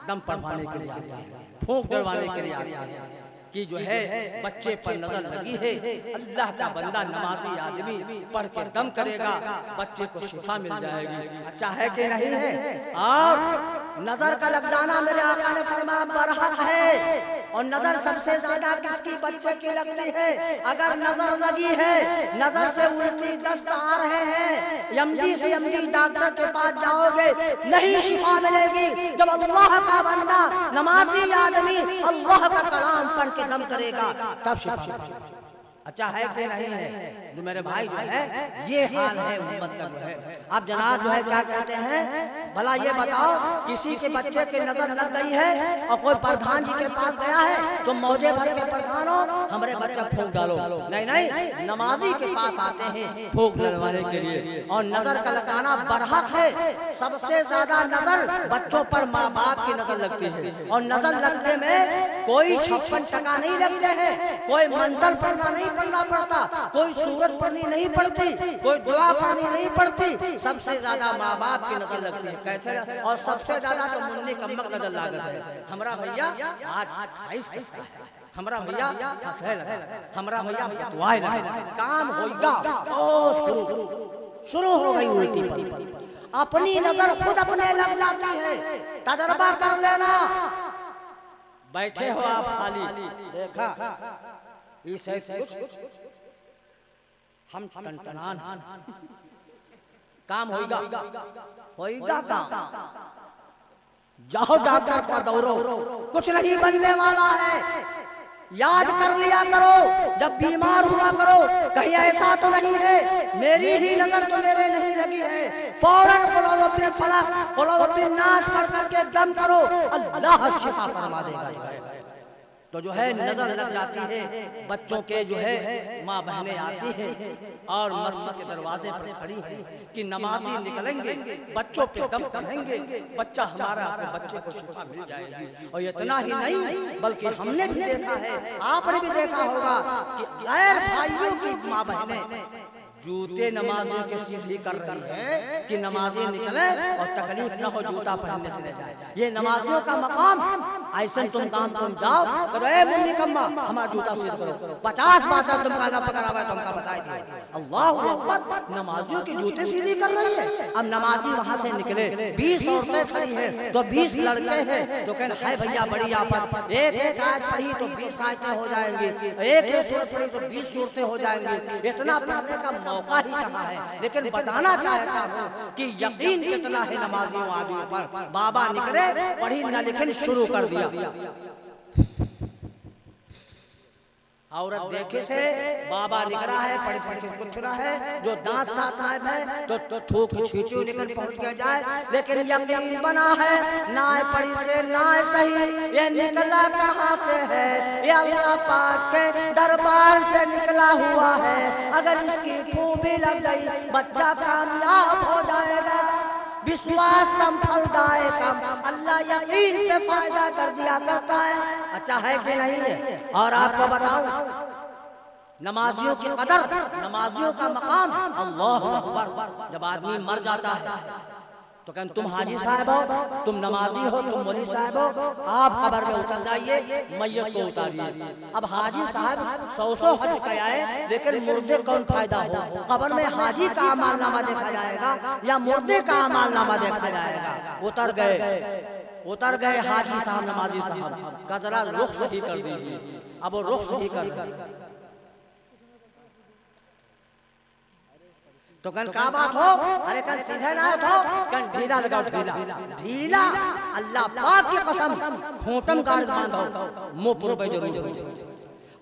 दम पढ़वाने के लिए आते हैं, फूंक डलवाने के लिए आते हैं कि जो है बच्चे पर नजर लगी है, अल्लाह का बंदा नमाजी आदमी पढ़ के दम करेगा, बच्चे को शिफा मिल जाएगी। अच्छा है कि नहीं है? और नजर का लग जाना मेरे आका ने फरमाया बरहक है। और नजर सबसे ज्यादा किसकी? बच्चे की लगती है। अगर नजर लगी है, नजर से उल्टी दस्त आ रहे हैं, एमडी से एमडी डॉक्टर के पास जाओगे नहीं शिफा मिलेगी। जब अल्लाह का बंदा नमाजी आदमी अल्लाह का कलाम पढ़ के दम करेगा तब शिफा। अच्छा है कि नहीं है? जो मेरे भाई जो है ये हाल है उम्मत का जो है। अब जनाब जो है क्या कहते हैं, भला ये बताओ किसी के बच्चे की नजर लग गई है और कोई प्रधान जी के पास गया है तो मौजे भर के प्रधान हो हमारे बच्चा फूंक डालो। नहीं नहीं, नमाजी के पास आते हैं फूंक डलवाने के लिए। और नजर का लगाना बरहक है। सबसे ज्यादा नजर बच्चों पर माँ बाप की नजर लगती है। और नजर लगने में कोई 56 टका नहीं लगते हैं, कोई मंत्र पढ़ना नहीं पढ़ना पड़ता, कोई सूरत पढ़नी नहीं पड़ती, कोई दुआ पढ़नी नहीं पड़ती। सबसे ज्यादा माँ बाप की नजर लगती है। कैसे? और सबसे ज्यादा तो मुन्नी कम्मक नजर लागत है। हमारा भैया आज हमारा भैया हंसे लगा, हमारा भैया बतवाए लगा, काम होगा शुरू हो गई उल्टी पर। अपनी नजर खुद अपने लग जाती है, तजर्बा कर लेना। बैठे हो आप खाली, देखा इस हम टनटनान काम होगा काम। जाओ डॉक्टर का दौरो, कुछ नहीं बनने वाला है। याद कर लिया करो जब बीमार हुआ करो, कहीं ऐसा तो नहीं है मेरी ही नजर तो मेरे नहीं लगी है। फौरन कुल औज़ु बिल फलक कुल औज़ु बिन नास पढ़ करके दम करो, अल्लाह शिफा फरमा देगा। तो जो है नजर लग जाती है। बच्चों के जो है माँ बहनें आती है और मस्जिद के दरवाजे पर खड़ी है कि नमाजी निकलेंगे, बच्चों पे दम पढ़ेंगे, बच्चा हमारा बच्चे को शिफा मिल जाएगी। और इतना ही नहीं बल्कि हमने भी देखा है, आपने भी देखा होगा कि गैर भाइयों की माँ बहनें जूते नमाजियों के सीधी कर रही है कि नमाजी निकले और तकलीफ न हो जूता पहनने चले जाए। ये नमाजियों का मकाम। ऐसे तुम काम तुम जाओ करो, ए मुन्नी कम्मा हमारा जूता सीध करो, 50 बात तुम खाना पकड़ा हुआ है तुमका बताई दिया। अल्लाह अकबर, नमाजियों की जूते सीधी कर रही है। अब नमाजी वहां से निकले, 20 औरतें खड़ी हैं तो 20 लड़के हैं, तो कहना है भैया बड़ी आफत, एक एक आयत पढ़ी तो 20 आयतें हो जाएंगी, एक एक सूरत पढ़ी तो 20 सूरतें हो जाएंगी, इतना पढ़ने का मौका ही कहाँ है। लेकिन बताना चाहता हूँ कि यकीन कितना है नमाजियों आदमियों पर। बाबा निकले, पढ़ी न लेकिन शुरू कर दिया। औरत देखे से बाबा निकला है, पढ़ी से कुछ रहा है, जो दांत साथ नायब है तो थूक छींचू निकल पहुंच गया जाए। लेकिन यकीन बना है नाय पढ़ी से नाय सही, ये निकला कहाँ से है, ये अल्लाह पाक के दरबार से निकला हुआ है। अगर इसकी फूं भी लग गई बच्चा कामयाब हो जाएगा। विश्वास कम फलदायक कम, अल्लाह यकीन पे फायदा कर दिया करता है। अच्छा है कि नहीं है? और आपको बताऊं नमाजियों की कदर, नमाजियों का मकाम, अल्लाह अकबर। जब आदमी मर जाता है तो कहते तुम हाजी साहब हो, तुम नमाजी हो, तुम मौलवी साहब हो, आप कब्र में उतर जाइए, मैयत को उतारिए। अब हाजी साहब 100 हज कराए, लेकिन मुर्दे कौन फायदा हो? कब्र में हाजी का अमालनामा देखा जाएगा या मुर्दे का अमालनामा देखा जाएगा? उतर गए हाजी साहब, नमाजी साहब का जरा रुख सही कर दीजिए। अब वो रुख सही कर दिया तो कल क्या बात हो? अरे कल सीधे ना हो, कल ढीला लगाओ, ढीला अल्लाह पाक की कसम, खूंटम गाड़ बांधो, मुंह पूर्व जरूर।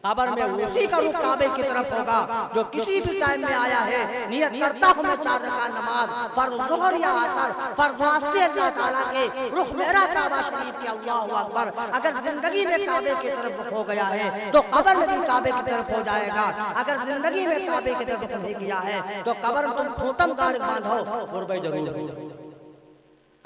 कब्र में उसी का रुख काबे की तरफ होगा जो किसी भी टाइम में आया है। नियत करता हूँ मैं 4 रकात नमाज, फर्ज ज़ोहर या असर, फर्ज वास्ते अल्लाह ताला के, रुख मेरा काबा शरीफ के, अल्लाहु अकबर। अगर जिंदगी में काबे की तरफ रुख हो गया है तो कब्र में भी काबे की तरफ हो जाएगा। अगर जिंदगी में काबे की तरफ रुख नहीं किया है तो कब्र में तुम खूंटम गाड़ बांधो, पूर्व जरूर।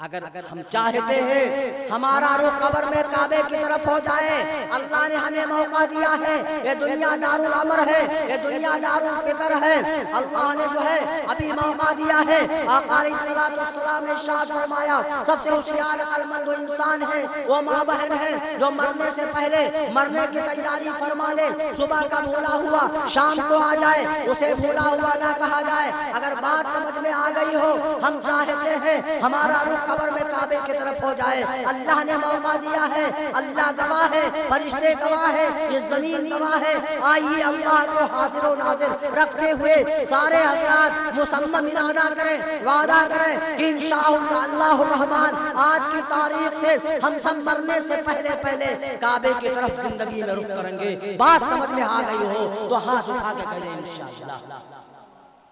अगर हम चाहते हैं हमारा रुख कब्र में काबे की तरफ हो जाए, अल्लाह ने हमें मौका दिया है। ये दुनिया दारुल अमर है, ये दुनिया दारुल फिक्र है। अल्लाह ने जो है अभी मौका दिया है। आका अलैहिस्सलाम ने इरशाद फरमाया, सबसे होशियार अक्लमंद इंसान है वो माँ बहन है जो मरने से पहले मरने की तैयारी फरमा ले। सुबह का भूला हुआ शाम को आ जाए, उसे भूला हुआ ना कहा जाए। अगर बात समझ में आ गई हो, हम चाहते हैं हमारा रुख कब्र में काबे की तरफ हो जाए। अल्लाह ने मौका दिया है, अल्लाह गवाह है, फरिश्ते गवाह है, ये जमीन गवाह है। आइए अल्लाह को हाजिर व नाजिर रखते हुए सारे हजरात मुसम्मम इरादा करें, वादा करें कि इंशाअल्लाह रहमान आज की तारीख से हम सब मरने से पहले पहले काबे की तरफ जिंदगी में रुख करेंगे। बात समझ में आ गई हो तो हाथ उठा के कहें इंशाअल्लाह।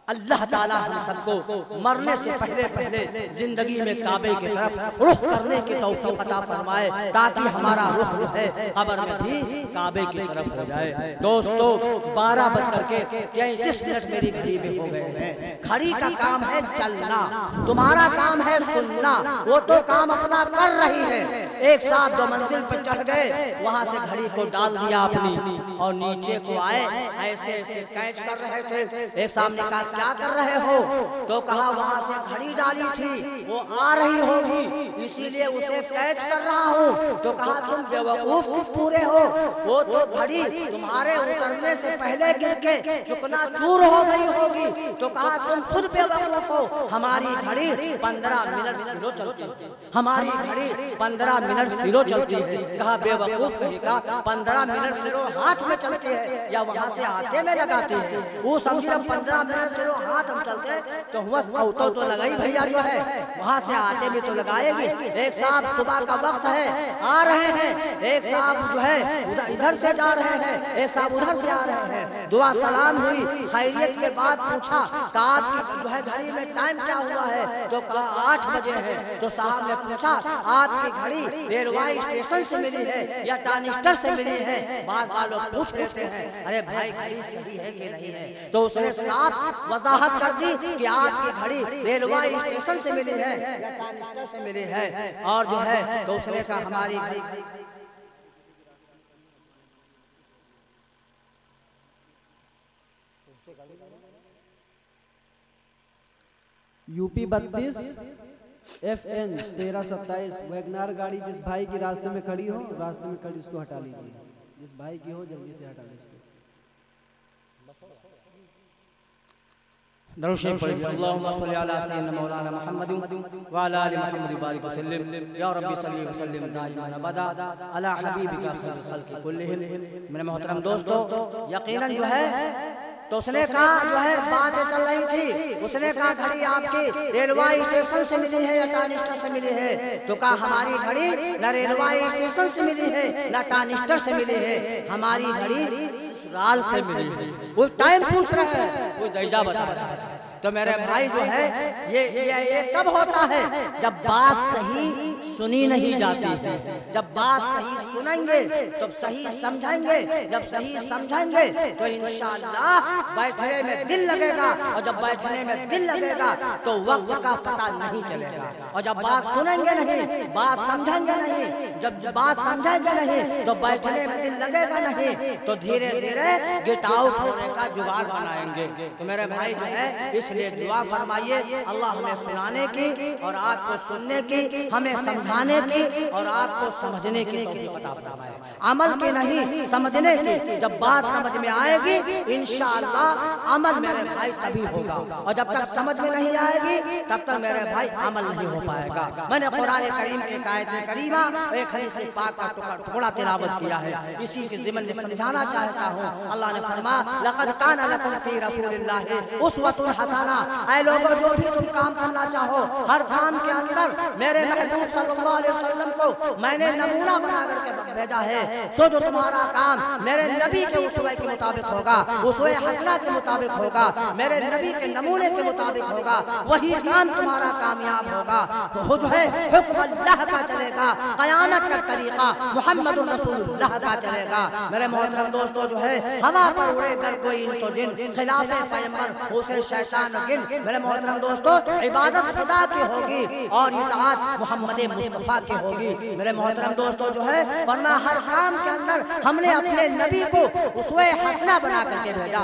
अल्लाह ताला हम सबको मरने से पहले पहले जिंदगी में काबे की तरफ रुख करने की तौफीक अता फरमाए, ताकि हमारा रुख जो है कब्र में भी काबे की तरफ हो जाए। दोस्तों 12:33 मेरी घड़ी में हो गए हैं। घड़ी का काम है चलना, तुम्हारा काम है सुनना। वो तो काम अपना कर रही है। एक साथ 2 मंजिल पर चढ़ गए, वहां से घड़ी को डाल दिया अपनी और नीचे को आए, ऐसे ऐसे कैच कर रहे थे। एक सामने का क्या कर रहे हो? तो कहा वहां से घड़ी डाली थी, वो आ रही होगी इसीलिए उसे कैच कर रहा हूँ। तो कहा तुम बेवकूफ पूरे हो, वो तो घड़ी तुम्हारे उतरने से पहले गिर के चुकना चूर हो गई होगी। तो कहा तुम खुद बेवकूफ हो, हमारी घड़ी 15 मिनट स्लो चलती है, हमारी घड़ी 15 मिनट स्लो चलती है। कहा बेवकूफ कहीं का 15 मिनट स्लो हाथ में चलती है या वहां से हाथे में लगाती है? वो समझी 15 मिनट स्लो हाथ हम चलते तो हुआ तो लगाई भैया जो है वहां से आते भी तो लगाएगी। एक साहब सुबह का वक्त है आ रहे हैं, एक साहब जो है इधर से जा रहे हैं, एक साहब उधर से आ रहे हैं। दुआ सलाम हुई, खैरियत के बाद पूछा कि आपकी जो है घड़ी में टाइम क्या हुआ है? तो कहा 8 बजे है। तो साहब ने पूछा आपकी घड़ी रेलवे स्टेशन से मिली है या टानिस्टर से मिली है? बास वालों पूछ लेते हैं अरे भाई घड़ी सही है कि नहीं है? तो उसने साफ वजाहत कर दी कि आपकी घड़ी रेलवे स्टेशन से मिली है या टानिस्टर से मिली है। और जो है तो उसने कहा हमारी घड़ी यूपी 32 FN 1327 वैगनार गाड़ी जिस भाई की रास्ते में खड़ी हो, रास्ते में खड़ी उसको हटा लीजिए। जिस भाई की हो जल्दी से हटा लीजिए। दरूद शरीफ पढ़िए। अल्लाहुम्मा सल्लि अला सय्यिदना मौलाना मुहम्मद व अला आलि मुहम्मद व बारिक वसल्लिम या रब्बी सल्लि व सल्लिम दाइमन अबदा अला हबीबिका खैरुल खल्क़ि कुल्लिहिम। मेरे मोहतरम दोस्तों, यकीनन जो है तो उसने कहा जो है बातें चल रही थी, उसने कहा घड़ी आपकी रेलवे स्टेशन से मिली है या टानिस्टर से मिली है? तो कहा हमारी घड़ी न रेलवे स्टेशन से मिली है न टानिस्टर से मिली है, हमारी घड़ी ससुराल से मिली है। वो टाइम पूछ रहे हैं, वो दर्जा बता रहा है। तो मेरे भाई जो है ये कब होता है? जब बात सही सुनी नहीं जाती है। जब बात सही सुनेंगे तो सही समझेंगे, जब सही समझेंगे तो इंशाअल्लाह बैठने में दिल लगेगा, और जब बैठने में दिल लगेगा तो वक्त का पता नहीं चलेगा। और जब बात सुनेंगे नहीं, बात समझेंगे नहीं, जब बात समझेंगे नहीं तो बैठने में दिल लगेगा नहीं, तो धीरे धीरे गेट आउट होने का जुगाड़ बनाएंगे। तो मेरे भाई जो है इसलिए दुआ फरमाइए अल्लाह हमें सुनाने की और आपको सुनने की, हमें समझाने की और आपको समझने की तौफीक अता फरमाए। अमल की नहीं, समझने की। जब बात समझ में आएगी इंशाअल्लाह अमल मेरे भाई तभी होगा, और जब तक समझ में नहीं आएगी तब तक मेरे भाई अमल नहीं हो पाएगा। मैंने कुरान करीम के आयत करीमा एक हदीस पाक का टुकड़ा तिलावत किया है, इसी के ज़िमन में समझाना चाहता हूँ। अल्लाह ने फरमाया लक़द काना लकुम फ़ी रसूलिल्लाहि उस्वतुन हसना। ऐ लोगों, जो भी तुम काम करना चाहो, हर काम के अंदर मेरे महबूब सल्लल्लाहु अलैहि वसल्लम को मैंने नमूना बना करके भेजा है। सो जो तुम्हारा काम मेरे नबी के उस्वे के मुताबिक होगा, उस्वे हसना के मुताबिक होगा, मेरे नबी के नमूने के मुताबिक होगा, वही काम तुम्हारा कामयाब होगा। वो जो है हुक्म अल्लाह का चलेगा, क़यामत तक तरीका मुहम्मदुर रसूलुल्लाह का चलेगा। मेरे मोहतरम दोस्तों, जो है हवा पर उड़े कर कोई इंसो जिन, खिलाफे पैगंबर उसे शैतान गिन। मेरे मोहतरम दोस्तों, इबादत खुदा की होगी और इताअत मुहम्मद मुस्तफा की होगी। मेरे मोहतरम दोस्तों, जो है वरना हर काम के अंदर हमने अपने नबी को उस्वे हसना बना करके भेजा,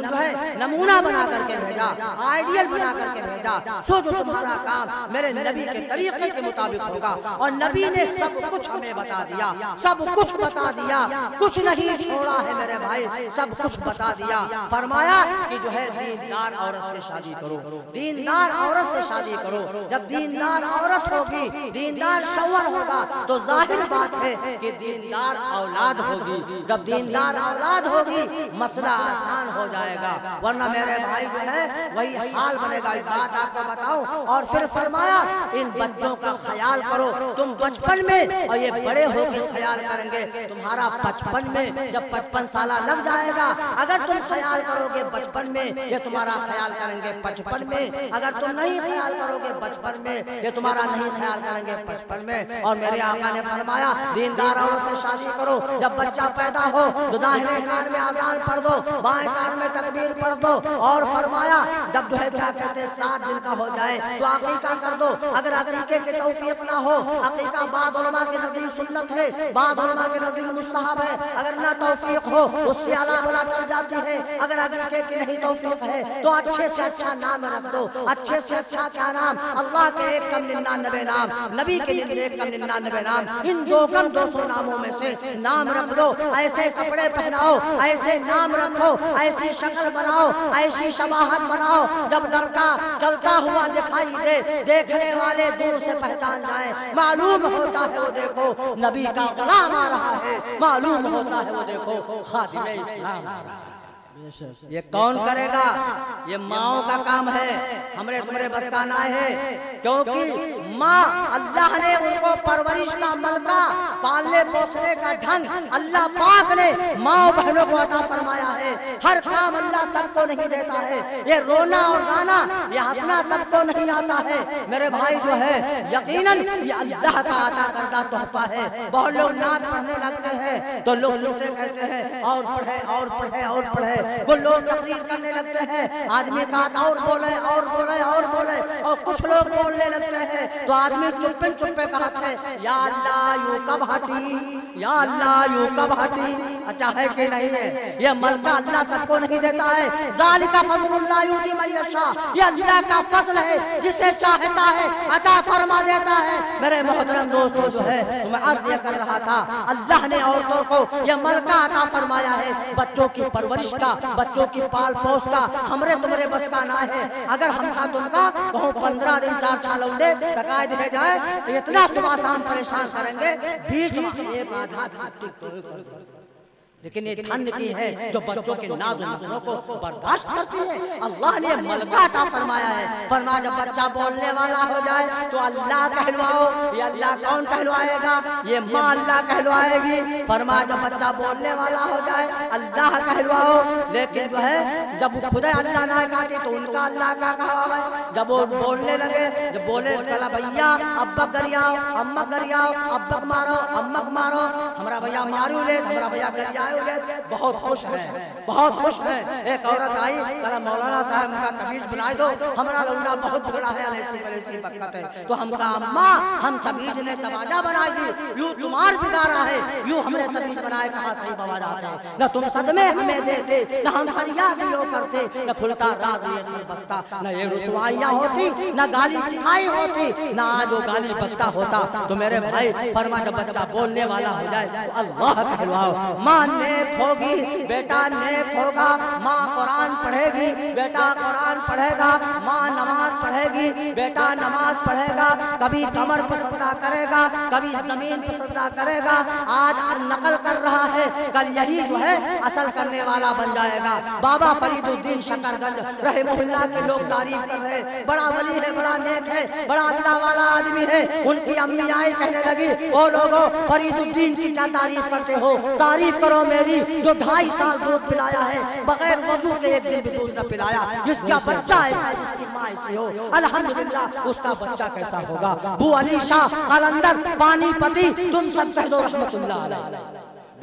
जो है नमूना बना करके भेजा, आइडियल बना करके भेजा। सो जो तुम्हारा काम मेरे नबी के तरीके के मुताबिक होगा, और नबी ने सब कुछ हमें बता दिया, सब कुछ बता दिया, कुछ नहीं छोड़ा है मेरे भाई, सब कुछ बता दिया। फरमाया कि जो है दीनदार औरत से शादी करो, दीनदार औरत से शादी करो। जब दीनदार औरत होगी, दीनदार शौहर होगा, तो जाहिर बात है कि दीनदार औलाद होगी। जब दीनदार औलाद होगी मसला आसान हो जाएगा, वरना मेरे भाई जो है वही हाल बनेगा। इस बात आपको बताऊं, और फिर फरमाया इन बच्चों का ख्याल करो तुम बचपन में, और ये बड़े होकर ख्याल करेंगे तुम्हारा बचपन में। जब 55 साल लग जाएगा, अगर तुम ख्याल करोगे बचपन में, ये तुम्हारा ख्याल करेंगे बचपन में। अगर तुम नहीं ख्याल करोगे बचपन में, ये तुम्हारा नहीं ख्याल करेंगे बचपन में। और मेरे आका ने फरमाया दीनदार औरत से शादी करो। जब बच्चा पैदा हो तो दाहिने कान में आज़ान पढ़ दो, बाएं कान में तकबीर पढ़ दो। और फरमाया जब जो है क्या कहते हैं 7 दिन का हो जाए तो अकीका कर दो। अगर अकीके की तौफीक ना हो, अकीका बाद उलमा के नज़दीक सुन्नत है, बाद उलमा के नज़दीक मुस्तहब है। अगर ना तौफीक हो उससे अला बला टल जाती है। अगर अकीके की नहीं तौफीक है तो अच्छे से अच्छा नाम रख दो। अच्छे से अच्छा क्या नाम? अल्लाह के 1 कम 99 नाम, नबी के 1 कम 99 नाम, इन 2 कम 200 नामों में से नाम रख दो। ऐसे कपड़े पहनाओ, ऐसे नाम रखो, ऐसी शक्ल बनाओ, ऐसी शबाहत बनाओ, जब लड़का चलता हुआ दिखाई दे, देखने वाले दूर से पहचान जाए, मालूम होता है वो देखो नबी का गुलाम आ रहा है, मालूम होता है वो देखो खादिम इस्लाम आ रहा है। ये कौन करेगा? ये माओ का काम है, हमरे तुम्हारे बस का ना है। क्योंकि माँ अल्लाह ने उनको परवरिश का मलका, पालने पोसने का ढंग अल्लाह पाक ने माँ बहनों को अता फरमाया है। हर काम अल्लाह सबको नहीं देता है। ये रोना और गाना, ये हंसना सबको नहीं आता है मेरे भाई। जो है यकीनन ये अल्लाह का अता करदा तोहफा है। बहुत लोग नात पढ़ने लगते हैं तो लोग सुनते कहते हैं और पढ़े और पढ़े और पढ़े, वो लोग तकरीर करने लगते हैं, आदमी का और बोले और बोले और बोले, और कुछ लोग बोलने लगते हैं तो आदमी चुप्पे चुप्पे कहते हैं या अल्लाह यू कब हटी, या अल्लाह यू कब हटी। अच्छा है कि नहीं है? ये मलका अल्लाह सबको नहीं देता है। ज़ालिका फ़ज़्लुल्लाह युती मन यशा, ये अल्लाह का फजल है, जिसे चाहता है अता फरमा देता है। मेरे मोहतरम दोस्तों, जो है तो मैं अर्ज़ कर रहा था, अल्लाह ने औरतों को ये मलका अता फरमाया है, बच्चों की परवरिश का, बच्चों की पाल पोस का हमरे तुम्हारे बस का ना है। अगर हमका तुमका कहूँ 15 दिन 4 छालौंडे टकाए दिए जाए तो इतना सुबह शाम परेशान करेंगे, बीच में एक आधा लेकिन ये धन्य की है जो बच्चों के नाज़ नखरों को बर्दाश्त करती है। अल्लाह ने मलका अता फरमाया है। फरमाया जब बच्चा बोलने वाला हो जाए तो अल्लाह कहलवाओ। ये अल्लाह कौन कहलवाएगा? ये माँ अल्लाह कहलवाएगी। फरमाया जब बच्चा बोलने वाला हो जाए अल्लाह कहलवाओ। लेकिन जो है जब खुदा अल्लाह ना कहती तो उनका अल्लाह का कहवाए। जब वो बोलने लगे, जब बोले कला भैया अब्बा गरियाओ, अम्मा गरियाओ, अब्बक मारो, अम्मक मारो, हमारा भैया मारू ले, हमारा भैया गरिया बहुत खुश है, बहुत खुश है। एक औरत आई, कहा मौलाना साहब का तबीज बना दो, हमारा लौंडा बहुत बिगड़ा है, ऐसी बरकत है। तो हम कहा अम्मा हम तबीज ने तबाजा बनाई दी, यूं तुम्हार बिगाड़ा है, यूं हमने तबीज बनाए, कहा सही बवाजा है। न तुम सदमे हमें देते, न हम फरियाद लो करते, न खुलता राज ये सब बसता, न ये रुसवाइयाँ होती, न गाली सिखाई होती, न आज वो गाली बकता होता। तो मेरे भाई फरमा जब बच्चा बोलने वाला हो जाए तो अल्लाह कहलवाओ। माँ नेक होगी, बेटा नेक होगा, माँ कुरान पढ़ेगी, बेटा कुरान पढ़ेगा, माँ नमाज पढ़ेगी, बेटा नमाज पढ़ेगा। कभी कमर पर सजदा करेगा, कभी जमीन पर सजदा करेगा। आज नकल कर रहा है, कल यही जो है असल करने वाला बन जाएगा। बाबा फरीदुद्दीन शकरगंज रहमहुल्लाह के लोग तारीफ कर रहे, बड़ा वली है, बड़ा नेक है, बड़ा अल्लाह वाला आदमी है। उनकी अम्मी आई कहने लगी, ओ लोगों फरीदुद्दीन की क्या तारीफ करते हो? तारीफ करो मेरी जो 2.5 साल दूध पिलाया है, बगैर वजू के एक दिन भी दूध न पिलाया, जिसका बच्चा ऐसा जिसकी माँ ऐसी हो, अल्हम्दुलिल्लाह उसका बच्चा कैसा होगा। बू अली शाह कलंदर पानीपति, तुम सब कह दो रहमतुल्लाह अलैह,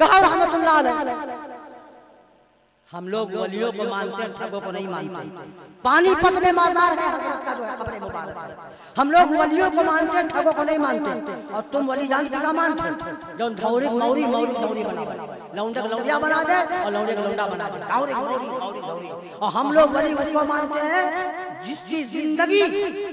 कहो रहमतुल्लाह अलैह। हम लोग वलियों को मानते हैं, ठगों को नहीं मानते। पानीपत में माजार है हजरत का जो है कब्र मुबारक है। हम लोग वलियों को मानते हैं, ठगों को नहीं मानते। और तुम वली जान क्या मानते हो? जो धौरी मौरी मौरी धौरी बना दे, लौंडे का लौंडिया बना दे और लौंडे का लौंडा बना दे, धौरी मौरी मौरी धौरी। और हम लोग वली उसको मानते हैं जिसकी जिंदगी,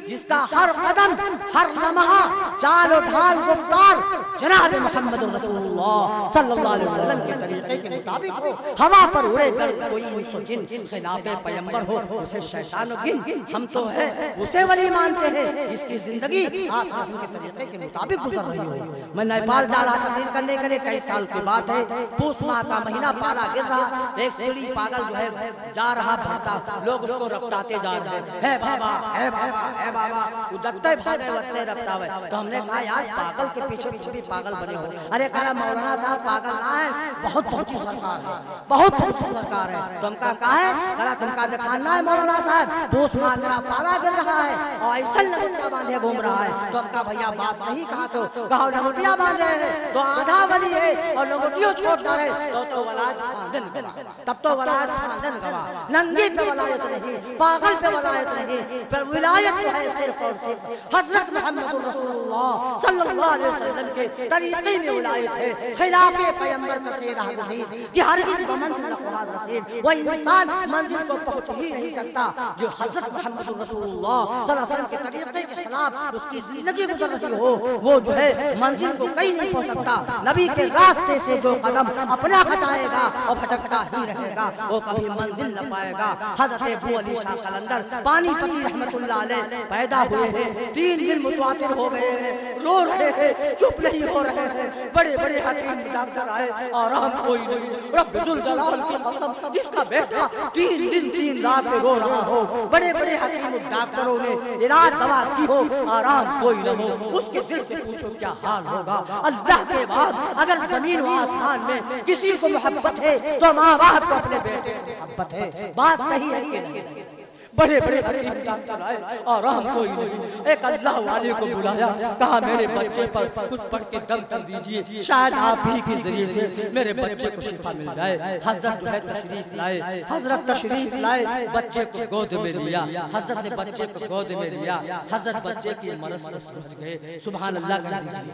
जिसका हर कदम हर लम्हा चाल और ढाल गुफ्तार जनाब मोहम्मद रसूलुल्लाह सल्लल्लाहु अलैहि वसल्लम के तरीके के मुताबिक हो। हवा पर उड़े कर कोई इंस जिन, खिलाफे पैगंबर हो उसे शैतान और जिन। हम तो है उसे वली मानते हैं जिसकी जिंदगी आसमान के तरीके के मुताबिक गुजर रही हो। मैं नेपाल जा रहा तकरीर करने के लिए, कई साल की बात है, पूस माह का महीना, पारा गिर रहा, एक सीढ़ी पागल जो है जा रहा भरता, लोग उसको रपटाते जा रहे हैं, है बाबा है बाबा है बाबा, उदत्ते भागे वत्ते रपटावे। तो हमने कहा यार पागल के पीछे कुछ भी पागल बने हो। अरे कहा मौलाना साहब पागल ना है, बहुत ऊंची सरकार है, बहुत ऊंची सरकार है। तुमका कहा है, कहा तुमका दिखाना है मौलाना साहब, पूस माह का पारा गिर रहा है और ऐसा लंगोटिया बांधे घूम रहा है। तो हमका भैया बात सही कहा, तो कहा लंगोटिया बांधे तो आधा वली है और लंगोटियों छोड़ रहे तो वलायत फांदन गवा, तब तो वलायत फांदन गवा। नंगी पे वलायत नहीं, पागल पे वलायत नहीं, पर विलायत तो है सिर्फ और सिर्फ हजरत मोहम्मद रसूलुल्लाह सल्लल्लाहु अलैहि वसल्लम के तरीके में विलायत है। खिलाफे पैगंबर का से राह गुज़ीर कि हरगिज़ मंजिल लखवाद रसीद, वो इंसान मंजिल को पहुंच ही नहीं सकता जो हजरत मोहम्मद रसूलुल्लाह सल्लल्लाहु अलैहि वसल्लम के तरीके के खिलाफ उसकी जिंदगी गुजर रही हो, वो जो है मंजिल को कहीं नहीं पहुंच सकता। नबी के रास्ते से जो कदम अपना हटाएगा और भटकता ही रहेगा, वो कभी मंजिल न पाएगा। हजरत अबू अली शाह कलंदर पानीपति रहमतुल्लाह अलैह पैदा हुए हैं, 3 दिन मुतवातिर हो गए हैं, रो रहे हैं, चुप नहीं हो रहे हैं। बड़े बड़े हकीम डॉक्टर आए और हम कोई नहीं, रब्बुल जलाल की कसम जिसका बेटा 3 दिन 3 रात से रो रहा हो, बड़े बड़े हकीम डॉक्टरों ने इलाज दवा की हो, आराम कोई न हो, उसके दिल से पूछो क्या हाल होगा। अल्लाह के बाद अगर जमीन व आसमान में किसी को मोहब्बत है तो माँ बाप को अपने बेटे से मोहब्बत है। बात सही है कि नहीं? बड़े बड़े हकीम डॉक्टर आए और हम कोई नहीं। एक अल्लाह वाले को बुलाया, कहा मेरे बच्चे पर कुछ पढ़ के दम कर दीजिए, शायद आप ही के जरिए से मेरे बच्चे को शिफा मिल जाए। हजरत जो है तशरीफ लाए, हजरत तशरीफ लाए, बच्चे को गोद में लिया, हजरत ने बच्चे को गोद में लिया, हजरत बच्चे की मरज को समझ गए। सुभान अल्लाह कह दीजिए।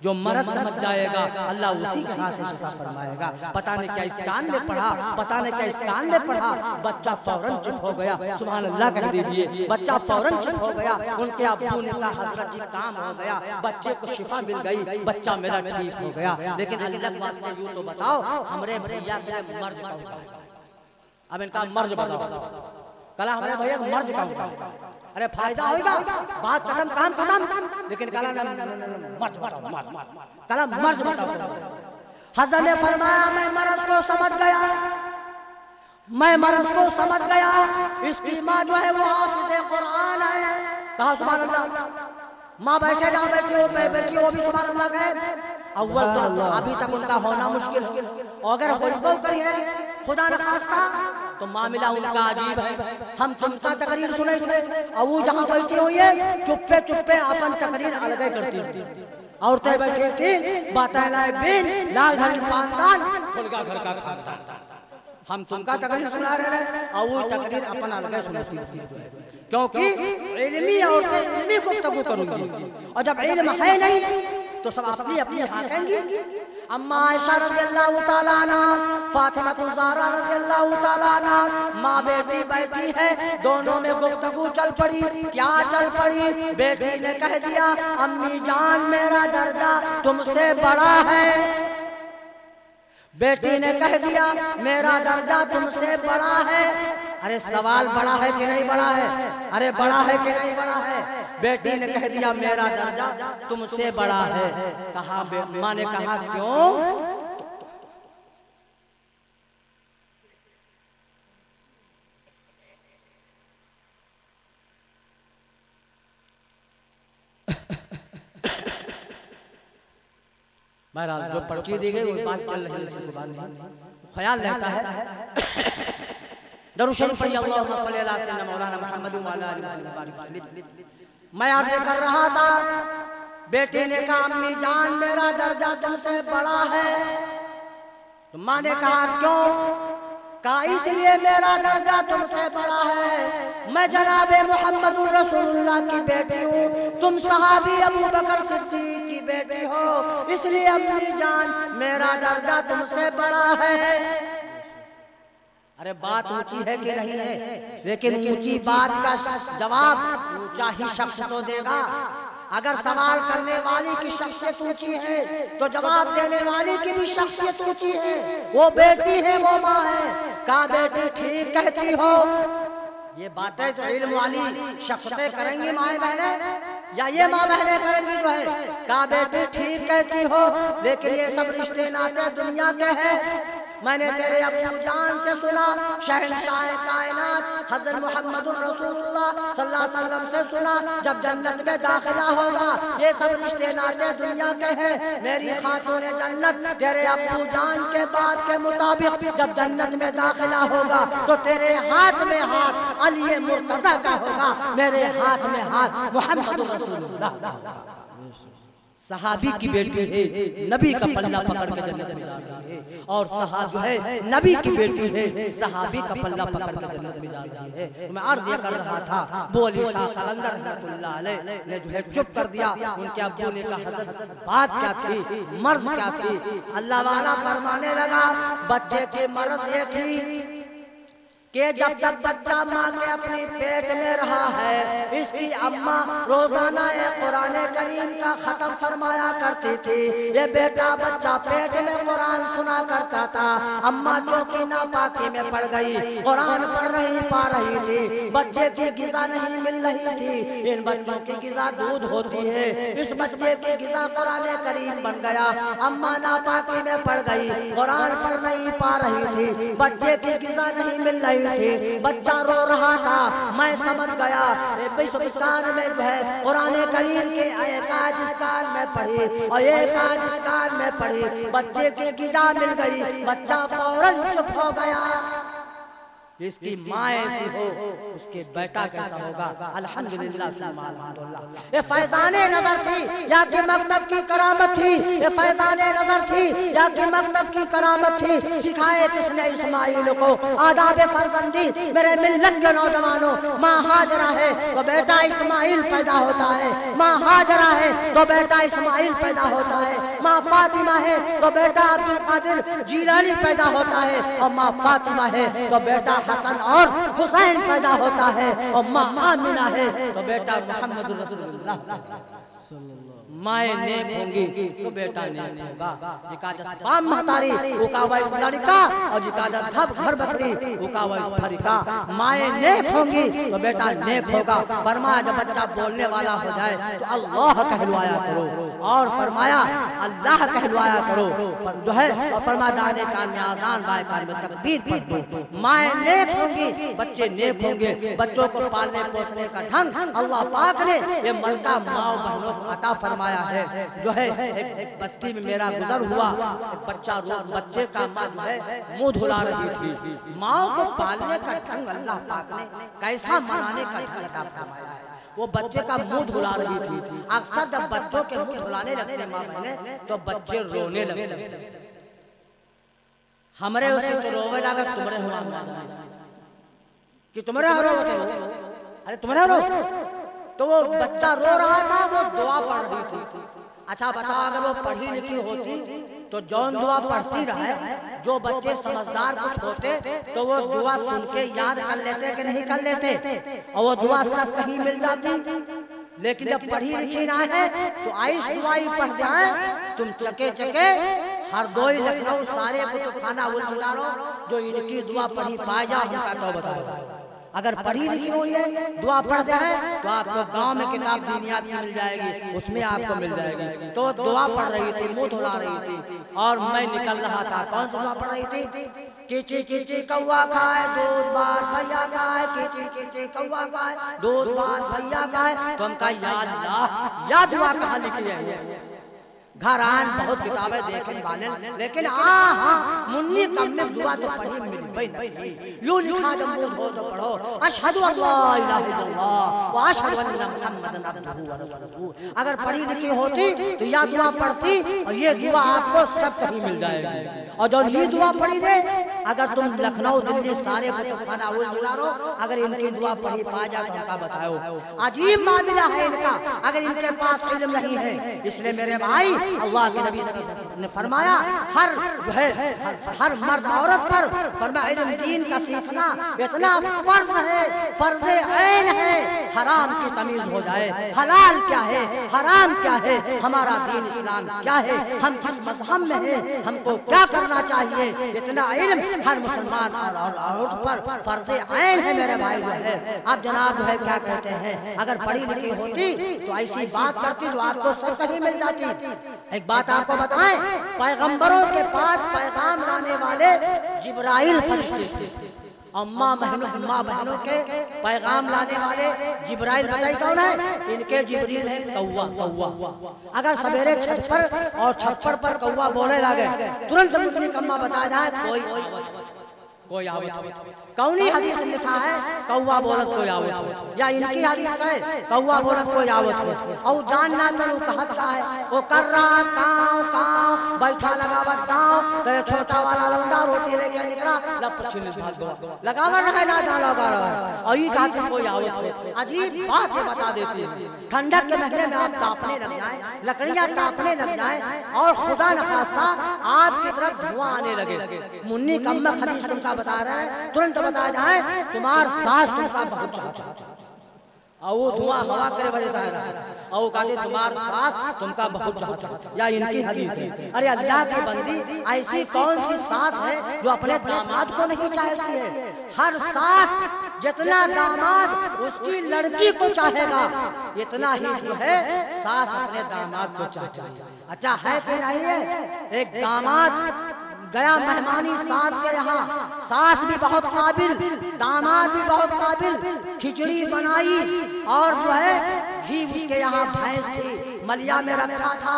जो मरज समझ जाएगा अल्लाह उसी के हाथ से शिफा फरमाएगा। पता नहीं क्या इस कान में पढ़ा, पता नहीं क्या इस कान में पढ़ा, बच्चा फौरन चुप हो गया। सुभान अल्लाह कह दीजिए, बच्चा फौरन चुप हो गया। उनके अब्बू ने कहा हजरत जी काम हो गया, बच्चे को शिफा मिल गई, बच्चा मेरा ठीक हो गया। लेकिन अल्लाह के वास्ते यूं तो बताओ हमारे भैया के मर्ज का होगा, अब इनका मर्ज बताओ, कला हमारे भैया मर्ज का होगा, अरे फायदा होगा, बात खत्म काम खत्म। लेकिन कला मर्ज बताओ, कला मर्ज बताओ। हसन ने फरमाया मैं मर्ज को समझ गया, मैं मर्ज को समझ गया, इसकी माँ जो है वो हाफिज़े कुरान है। कहा सुभान अल्लाह। माँ बैठे जहाँ बैठी हो बैठी वो भी सुभान अल्लाह कहे। अव्वल तो अभी तक उनका होना मुश्किल, अगर हो करी है खुदा न खास्ता तो मामला उनका अजीब है। हम तुमका तकरीर सुने थे और वो जहाँ बैठी हुई है चुप्पे चुप्पे अपन तकरीर अलग करती थी। औरतें बैठी थी बातें लाए बिन लाल धन पानदान खुद का घर का खानदान। हम तुमका तकरीर सुना रहे हैं और वो तकरीर अपन अलग सुनाती थी, क्योंकि इल्मी औरतें इल्मी गुफ्तगू करूंगी और जब इल्म है नहीं तो सब अपनी अपनी हाकेंगी। अम्मा आयशा रज़ियल्लाहु ताला अन्हा, फातिमा ज़हरा रज़ियल्लाहु ताला अन्हा, माँ बेटी बैठी है, दोनों में गुफ्तगू चल पड़ी। क्या चल पड़ी? बेटी ने कह दिया अम्मी जान मेरा दर्जा तुमसे बड़ा है। बेटी ने कह दिया मेरा दर्जा तुमसे बड़ा है। अरे सवाल बड़ा है कि नहीं बड़ा है? अरे बड़ा है कि नहीं बड़ा है? बेटी ने कह दिया मेरा दर्जा तुमसे बड़ा है। कहा माँ ने कहा क्यों? बहरहाल जो पर्ची दी गई वो बात चल रही है, बात नहीं ख्याल रहता है। दरूद शरीफ पढ़िए अल्लाहुम्मा सल्ली अला सय्यिदना मौलाना मुहम्मद व अला आलिहि वसल्लम। मैं अर्ज़ कर रहा था बेटी ने कहा अम्मी जान मेरा दर्जा तुमसे बड़ा है। तो माँ ने कहा क्यों? कहा इसलिए मेरा दर्जा तुमसे बड़ा है, मैं जनाबे मुहम्मदुर रसूलुल्लाह की बेटी हूँ, तुम सहाबी अबू बकर सिद्दीक की बेटी हो, इसलिए अम्मी जान मेरा दर्जा तुमसे बड़ा है। अरे बात ऊंची है कि नहीं है? लेकिन ऊंची बात का जवाब ऊंचा ही शख्स तो देगा। अगर सवाल करने वाली की शख्सियत ऊंची है तो जवाब देने वाली की भी शख्सियत ऊंची है। वो बेटी है, वो माँ है। का बेटी ठीक कहती हो? ये बातें तो इल्म वाली शख्सियतें करेंगी माँ बहनें, या ये माँ बहनें करेंगी जो है का बेटी ठीक कहती हो। लेकिन ये सब रिश्ते नाते दुनिया के हैं। मैंने तेरे अब्बू जान से सुना, शहंशाह कायनात हज़रत मुहम्मदुर रसूलुल्लाह सल्लल्लाहु अलैहि वसल्लम से सुना, जब जन्नत में दाखिला होगा। ये सब रिश्ते नाते दुनिया के हैं। मेरी खातून जन्नत तेरे अब्बू जान के बात के मुताबिक जब जन्नत में दाखिला होगा तो तेरे हाथ में हाथ अली मुर्तज़ा का होगा, मेरे हाथ में हाथ मुहम्मदुर रसूलुल्लाह। सहाबी की बेटी है, नबी का पल्ला पकड़ के जन्नत में जा रही है, और सहाब जो है नबी की बेटी है, सहाबी का पल्ला पकड़ के जन्नत में जा रही है। मैं अर्ज़ ये कर रहा था, वो अली शाह कलंदर रहमतुल्लाह अलैह ने जो है चुप कर दिया। उनके अब्बू ने कहा हज़रत बात क्या थी, मर्ज़ क्या थी? अल्लाह वाला फरमाने लगा बच्चे की मर्ज़ ये थी कि जब तक बच्चा माँ के अपने पेट में रहा है, इसकी अम्मा रोजाना कुरान करीम का खत्म फरमाया करती थी। ये बेटा बच्चा पेट में कुरान सुना करता था। अम्मा चौकी नापाकी में पड़ गई, कुरान पढ़ नहीं पा रही थी, बच्चे की गिज़ा नहीं मिल रही थी। इन बच्चों की गिज़ा दूध होती है, इस बच्चे की गिज़ा कुरान करीम बन गया। अम्मा नापाकी में पड़ गई, कुरान पढ़ नहीं पा रही थी, बच्चे की गिज़ा नहीं मिल रही थी, बच्चा रो रहा था। मैं समझ गया विश्वविस्तार में जो है कुरान करीम के एक आयत में पढ़ी और एक आयत में पढ़ी, बच्चे की गिज़ा मिल गई, बच्चा फौरन चुप हो गया। इसकी माँ ऐसी हो उसके बेटा कैसा होगा। अल्हम्दुलिल्लाह सुम्मा अल्हम्दुलिल्लाह। ये फैज़ाने नजर थी या कि मकतब की करामत थी, ये फैज़ाने नजर थी या कि मकतब की करामत थी। सिखाए किसने इस्माइल को आदाब फर्जंदी। मेरे मिल्लत के नौजवानों, माँ हाजरा है तो बेटा इस्माइल पैदा होता है, माँ हाजरा है तो बेटा इस्माइल पैदा होता है, माँ फातिमा है तो बेटा अब्दुल कादिर जीलानी पैदा होता है, और माँ फातिमा है तो बेटा हसन और हुसैन पैदा होता है, और माँ आमिना है तो बेटा मोहम्मद रसूलुल्लाह। माए नेक होंगी तो बेटा नेक होगा। जिका जसपाम महतारी उकावा इस लड़का, और जिका जब घर बकरी उकावा इस फरिका। माए नेक होंगी तो बेटा नेक होगा। फरमाया जब बच्चा बोलने वाला हो जाए तो अल्लाह कहलवाया करो, और फरमाया अल्लाह कहलवाया करो जो है, और फरमाया दाने कान में आजान, बाएं कान में तकबीर पढ़ दो। माए नेक होंगी बच्चे नेक होंगे। बच्चों को पालने पोसने का ढंग अल्लाह पाक ने ये मलका माँ बहनों को अता फरमाया है। जो है एक बस्ती में मेरा गुजर हुआ, एक बच्चे का माँ जो है मुंह धुला रही थी। माँ को पालने का ढंग अल्लाह पाक ने कैसा मनाने का ढंग अता फरमाया है। वो बच्चे का मुंह धुला रही थी। अक्सर जब बच्चों के मुंह धुलाने लगते माँ बहने तो बच्चे रोने लगते। हमारे उसे तो रोवे लगा तुम्हारे हुआ कि तुम्हारे रो, अरे तुम्हारे रो। तो वो बच्चा रो रहा था, वो दुआ पढ़ रही थी। अच्छा बताओ, अगर वो पढ़ी लिखी होती तो जौन दुआ पढ़ती रहे, जो बच्चे समझदार कुछ होते तो वो दुआ सुन के याद कर लेते कि नहीं कर लेते, और वो दुआ सब कहीं मिल जाती। लेकिन जब पढ़ी लिखी ना है तो आइस दुआई पढ़ जाए, तुम चके चके हरदोई लखनऊ सारे को तो खाना उल्टा लो जो इनकी दुआ पढ़ी पाए जाओ, उनका तो बताओ। अगर पढ़ी लिखी हुई है दुआ पढ़ दे है तो आपको गांव में किताब दीनियात की मिल जाएगी, उसमें आपको मिल जाएगी। तो दुआ पढ़ रही थी, मुंह धुला रही थी, और मैं निकल रहा था। कौन सी दुआ पढ़ रही थी? कीची कीची कौवा खाए दूध भात भैया खाए, कीची कीची कौवा खाए दूध भात भैया खाए। तो हम कहा या दुआ कहाँ लिखी है? घर आन बहुत किताबें देखे वाले, लेकिन हाँ मुन्नी कम में दुआ तो पढ़ी मिल नहीं। यूं लिखा जब मुंह धो तो पढ़ो अशहदु अल्ला इलाहा इल्लल्लाह व अशहदु अन्ना मुहम्मदन अब्दुहु व रसूलुहु। अगर पढ़ी लिखी होती तो यह दुआ पढ़ती, और ये दुआ आपको सब कहीं मिल जाएगी। और जो ये दुआ पढ़ी दे, अगर तुम लखनऊ दिल्ली सारे को तो खाना उल्टा रो, अगर इनकी दुआ पढ़ी पा जाए तो हमका बताओ। अजीब मामला है इनका, अगर इनके पास इल्म नहीं है। इसलिए मेरे भाई, अल्लाह के नबी ने फरमाया हर मर्द औरत पर फरमाया इल्म दीन का सीखना इतना फर्ज है, फर्ज ऐन है। हराम की तमीज हो जाए, हलाल क्या है, हराम क्या है, हमारा दीन इस्लाम क्या है, हम किस मजहब में हैं, हमको क्या करना चाहिए, इतना इल्म हर मुसलमान और औरत पर फर्ज ऐन है मेरे भाई। जो है अब जनाब जो है क्या कहते हैं, अगर पढ़ी लिखी होती तो ऐसी बात करती जो आपको सब कहीं मिल जाती। एक बात आपको बताएं, पैगंबरों के पास पैगाम लाने वाले जिब्राइल फरिश्ते थे, और माँ बहनों के पैगाम लाने वाले जिब्राइल बताइए कौन है? इनके जिब्रील है कौवा। अगर सवेरे छत पर और छप्पर पर कौवा बोले लगे, तुरंत मुझे कम्मा बताया जाए कोई आवत। कौनी हदीस लिखा है कौवा बोलत कोई आवत, या इनकी हदीस है कौवा बोलत कोई आवत। और जानना तो कहत का है, वो कर रहा काव काव बैठा लगावत दाव, तेरे छोटा वाला लौंडा रोटी लेके निकला लपछिल लगावा रहा ना दाल लगा रहा, और ये कहते कोई आवत। अजीब बात ये बता देती है। ठंडक के महीने में आप तापने लग जाए, लकड़ियां तापने लग जाए, और खुदा न खास्ता आपकी तरफ धुआं आने लगे, मुन्नी कम्मा हदीस तुमका बता रहा है, तुरंत बताया जाए तुम्हार सास तुमका बहुत चाहता, और वो धुआं हवा करे वजह से आएगा, और वो कहते तुम्हार सास तुमका बहुत चाहता, या इनकी हदीस है। अरे अल्लाह की बंदी, ऐसी कौन सी सास है जो अपने दामाद को नहीं चाहती है? हर सास जितना दामाद उसकी लड़की को चाहेगा, इतना ही जो है सास अपने दामाद को चाहती है। अच्छा है कि नहीं है? एक दामाद गया मेहमानी सास के यहाँ, सास भी बहुत काबिल, दामाद भी बहुत काबिल, खिचड़ी बनाई, और जो है घी उसके यहाँ भैंस थी मलिया में रखा था,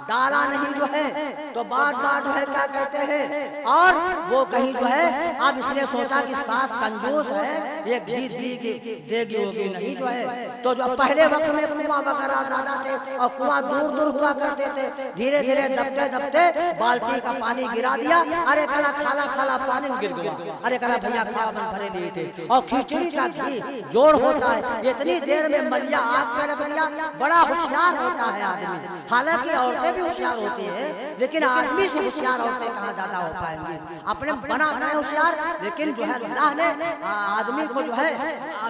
डाला नहीं जो है तो बार बार जो है क्या कहते हैं, और वो कहीं जो है अब इसने सोचा कि सास कंजूस है, ये घी देगी होगी नहीं जो है। तो जो पहले वक्त में कुआं वगैरह ज्यादा थे और कुआं दूर दूर हुआ करते थे, धीरे धीरे दबते दबते बाल्टी का पानी गिरा दिया। अरे कला खाला खाला पानी गिर गया, अरे कला भैया खा बन भरे लिए थे। और खिचड़ी का घी जोड़ होता है, इतनी देर में मलिया आग पे रख दिया। बड़ा होशियार होता है आदमी, हालांकि औरतें भी होशियार होती है, लेकिन आदमी से होशियार औरतें कहाँ ज्यादा हो पाएंगी। अपने बना रहे होशियार, लेकिन जो है अल्लाह ने आदमी को जो है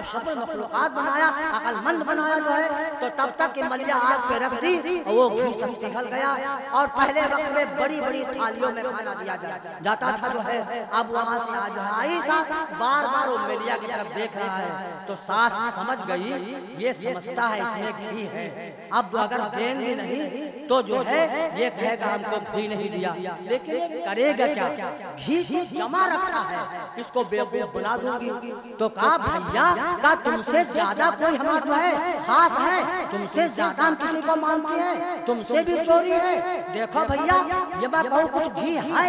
शक्ल मखलूकात बनाया, अकलमंद बनाया जो है। तो तब तक कि मलिया आग पे रख दी और वो घी सब पिघल गया। और पहले वक्त में बड़ी बड़ी थालियों में खाना दिया जाता था जो है। अब वहाँ से आज आई सास बार बार वो मलिया की तरफ देख रहा है, तो सास समझ गई ये समझता है इसमें घी है, अब अगर देंगे नहीं तो जो है ये कहेगा हमको घी नहीं दिया। लेकिन ये करेगा क्या, घी को जमा रखा है, इसको बेवकूफ बना दूंगी। तो कहा भैया का तुमसे ज्यादा कोई हमारा जो है खास है, तुमसे ज्यादा हम किसी को मानते हैं, तुमसे भी चोरी है। देखो भैया ये मैं कहूँ कुछ घी है,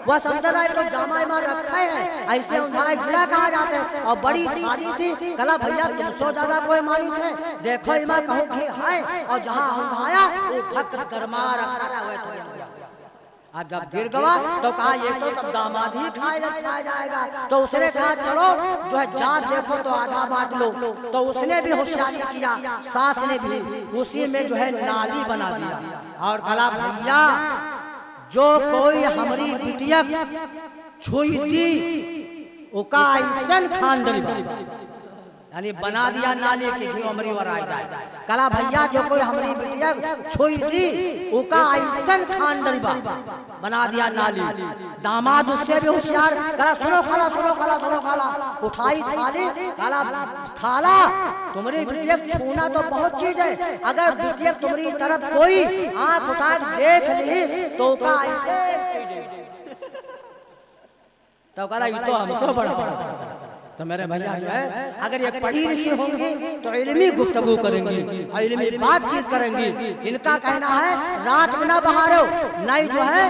वह समझ रहा है तो जमा इमा रखा है, ऐसे उन्हें गिरा कहा जाते हैं। और बड़ी थाली थी, कला भैया तुमसे ज्यादा कोई मानी थे, देखो इमा कहूँ घी है। और जहाँ उठाया वो फक्र गरमा रखा हुआ था। अब जब गिर गया तो कहा ये तो सब दामाद ही खाया जाएगा। तो उसने कहा चलो जो है जात देखो तो आधा बांट लो। तो उसने भी होशियारी किया, सास ने भी उसी में जो है नाली बना दिया। और कहा भैया जो कोई हमारी बिटिया छुई दी उका ऐसन खान डली, यानी बना दिया नाली की घी हमारी वर आ जाए। कला भैया जो कोई हमारी बिटिया छुई दी उका ऐसन खान डलबा, बना दिया नाली। दामाद उससे भी होशियार, कला सुनो खाला सुनो खाला सुनो खाला, उठाई थाली, कला खाला तुम्हारी बिटिया छूना तो बहुत चीज है, अगर बिटिया तुम्हारी तरफ कोई आंख उठा देख ली तो उका ऐसे तो कला ये तो हमसे बड़ा। तो मेरे भैया जो है अगर ये पढ़ी लिखी होंगी तो इल्मी गुफ्तगू करेंगी, इल्मी बातचीत करेंगी। इनका कहना है रात में ना बहारो, नहीं जो है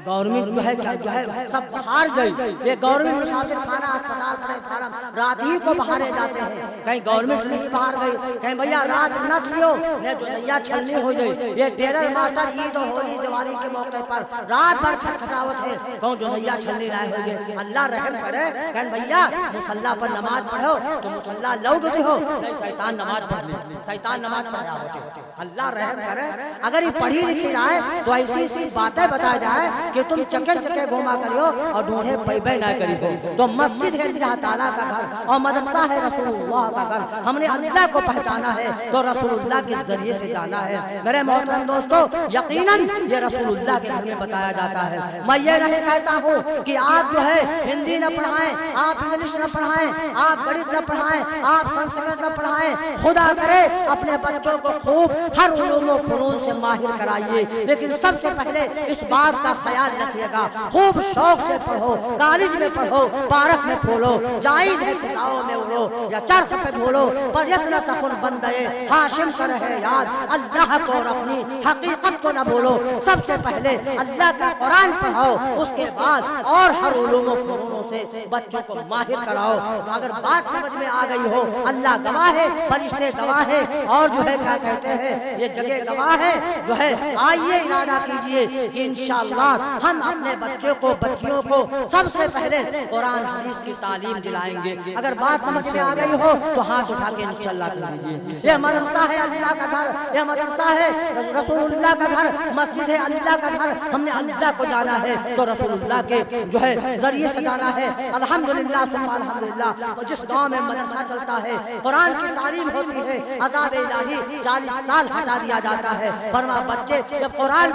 गवर्नमेंट जो है क्या जो है सब बाहर जाए। ये गवर्नमेंट मुसाफिर खाना अस्पताल पड़े फार्म रात ही को बाहर जाते हैं, कहीं गवर्नमेंट नहीं बाहर गई, कहीं भैया रात न सियो ने जो नैया छलनी हो जाए। ये टेलर मास्टर ईद और होली दिवाली के मौके पर रात भर खटखटावत है, कौन जो नैया छलनी लाए होंगे। अल्लाह रहम करे, कहीं भैया मुसल्ला पर नमाज पढ़ो तो मुसल्ला लौट दे हो, नहीं शैतान नमाज पढ़ ले, शैतान नमाज पढ़ा होते। अल्लाह रहम करे, अगर ये पढ़ी लिखी रहा तो ऐसी ऐसी बातें बताया जाए कि तुम चक्के चक्के घुमा करियो और ढूंढे पैबे ना करियो। तो मस्जिद है अल्लाह ताला का घर और मदरसा है रसूलुल्लाह का घर। हमने अल्लाह को पहचाना है तो रसूलुल्लाह के जरिए से जाना है। मेरे मोहतरम दोस्तों यकीनन ये रसूलुल्लाह के घर में बताया जाता है। मैं ये नहीं कहता हूँ कि आप जो है हिंदी न पढ़ाएं, आप इंग्लिश न पढ़ाएं, आप गणित न पढ़ाएं, आप संस्कृत न पढ़ाएं। खुदा करे अपने बच्चों को खूब हर उलूम व फनून से माहिर कराइए, लेकिन सबसे पहले इस बात का ख्याल रखिएगा खूब शौक से पढ़ो, कॉलेज में पढ़ो, पार्क में खोलो, जायज है फिजाओं में उड़ो या चरख पे झूलो, पर यत्न सकुन बंदे हाशिम कर है याद अल्लाह को और अपनी हकीकत को न भूलो। सबसे पहले अल्लाह का कुरान पढ़ाओ, उसके बाद और हर उलूम व फनूनों से बच्चों को माहिर कराओ। अगर बात समझ में आ गई हो, अल्लाह गवाह है, फरिश्ते गवाह है, और जो है क्या कहते हैं ये जगह गवाह है जो है। आइए इरादा कीजिए कि इंशाअल्लाह हम अपने बच्चों को बच्चियों को सबसे पहले कुरान हदीस की तालीम दिलाएंगे। अगर बात समझ में आ गई हो तो हाथ उठा के इंशाअल्लाह कर लीजिए। ये मदरसा है अल्लाह का घर, ये मदरसा है रसूलुल्लाह का घर, मस्जिद है अल्लाह का घर। हमने अल्लाह को जाना है तो रसूलुल्लाह के जो है जरिए से जाना है। अल्हम्दुलिल्लाह सुब्हान अल्हम्दुलिल्लाह। तो जिस गाँव में मदरसा चलता है, कुरान की तालीम होती है, अज़ाब इलाही 40 साल हटा दिया जाता है। फरमा बच्चे जब कुरान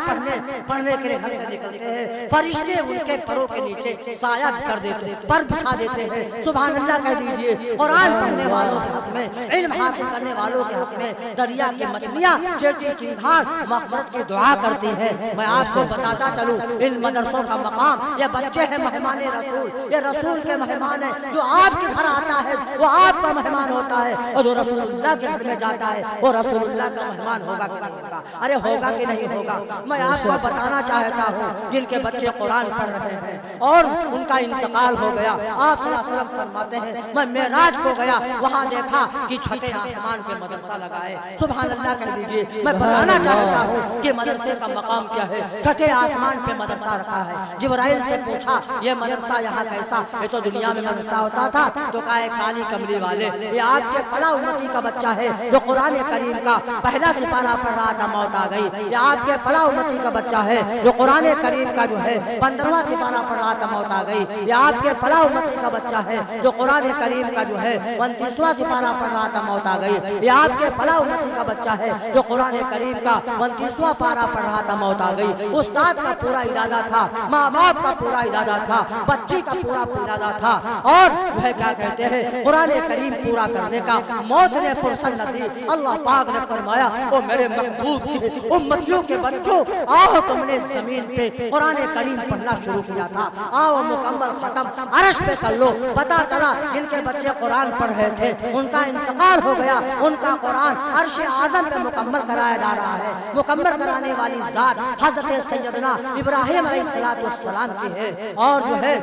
पढ़ने के लिए घर से निकलते हैं, फरिश्ते उनके पैरों के नीचे साया कर देते हैं, पर बिछा देते हैं। सुबह सुभान अल्लाह कह दीजिए। कुरान पढ़ने वालों के हक में, इल्म हासिल करने वालों के हक में दरिया की मछलियाँ चेटी चिंगार मग़फ़िरत की दुआ करती है। मैं आपको बताता चलूँ इन मदरसों का मकाम, ये बच्चे हैं मेहमान रसूल, ये रसूल के मेहमान है। जो आपके घर आता है वो आपका मेहमान होता है, और जो रसूलुल्लाह के घर में जाता है वो रसूलुल्लाह का मेहमान होगा कि नहीं होगा? अरे होगा कि नहीं होगा? मैं आपको बताना चाहता हूँ जिनके बच्चे कुरान पढ़ रहे हैं और उनका इंतकाल हो गया, आप सल्लल्लाहु अलैहि वसल्लम फरमाते हैं मैं मेराज को गया, वहाँ देखा कि छठे आसमान पे मदरसा लगा है। सुभान अल्लाह कह दीजिए। मैं बताना चाहता हूँ कि मदरसे का मकाम क्या है। छठे आसमान पे मदरसा रखा है। जिब्राइल से पूछा ये मदरसा यहाँ कैसा? ये तो दुनिया में मदरसा होता था। तो कहा काली कमली वाले, ये आपके फला उम्मती का बच्चा है जो कुरान करीम का पहला सिपारा पढ़ रहा था, मौत आ गई। ये आपके फला उम्मती का बच्चा है जो कुरान करीम का जो है 15वां सिपारा पढ़ रहा था, मौत आ गई। ये आपके फला उम्मती का बच्चा है जो कुरान करीम का जो है 29वां सिपारा पढ़ रहा था, मौत आ गई। ये आपके फला उम्मती का बच्चा है जो कुरान करीम का 29वां पारा पढ़ रहा था, मौत आ गई। उस्ताद का पूरा इरादा था, माँ बाप का पूरा इरादा था, बच्ची का पूरा इरादा था, और जो है क्या कहते हैं कुरान करीम पूरा करने का मौत ने फुर्सत न दी। अल्लाह पाक ने फरमाया ओ मेरे महबूब के उम्मतियों के बच्चों, आओ तुमने जमीन पे कुरान करीम पढ़ना शुरू किया था, आओ मुकम्मल खत्म अर्श पे कर लो। पता चला जिनके बच्चे कुरान पढ़ रहे थे उनका इंतकाल हो गया, उनका कुरान अर्श आज़म पे मुकम्मल कराया जा रहा है। मुकम्मल कराने वाली जात हज़रत सैयदना इब्राहिम अलैहिस्सलाम की है। और जो है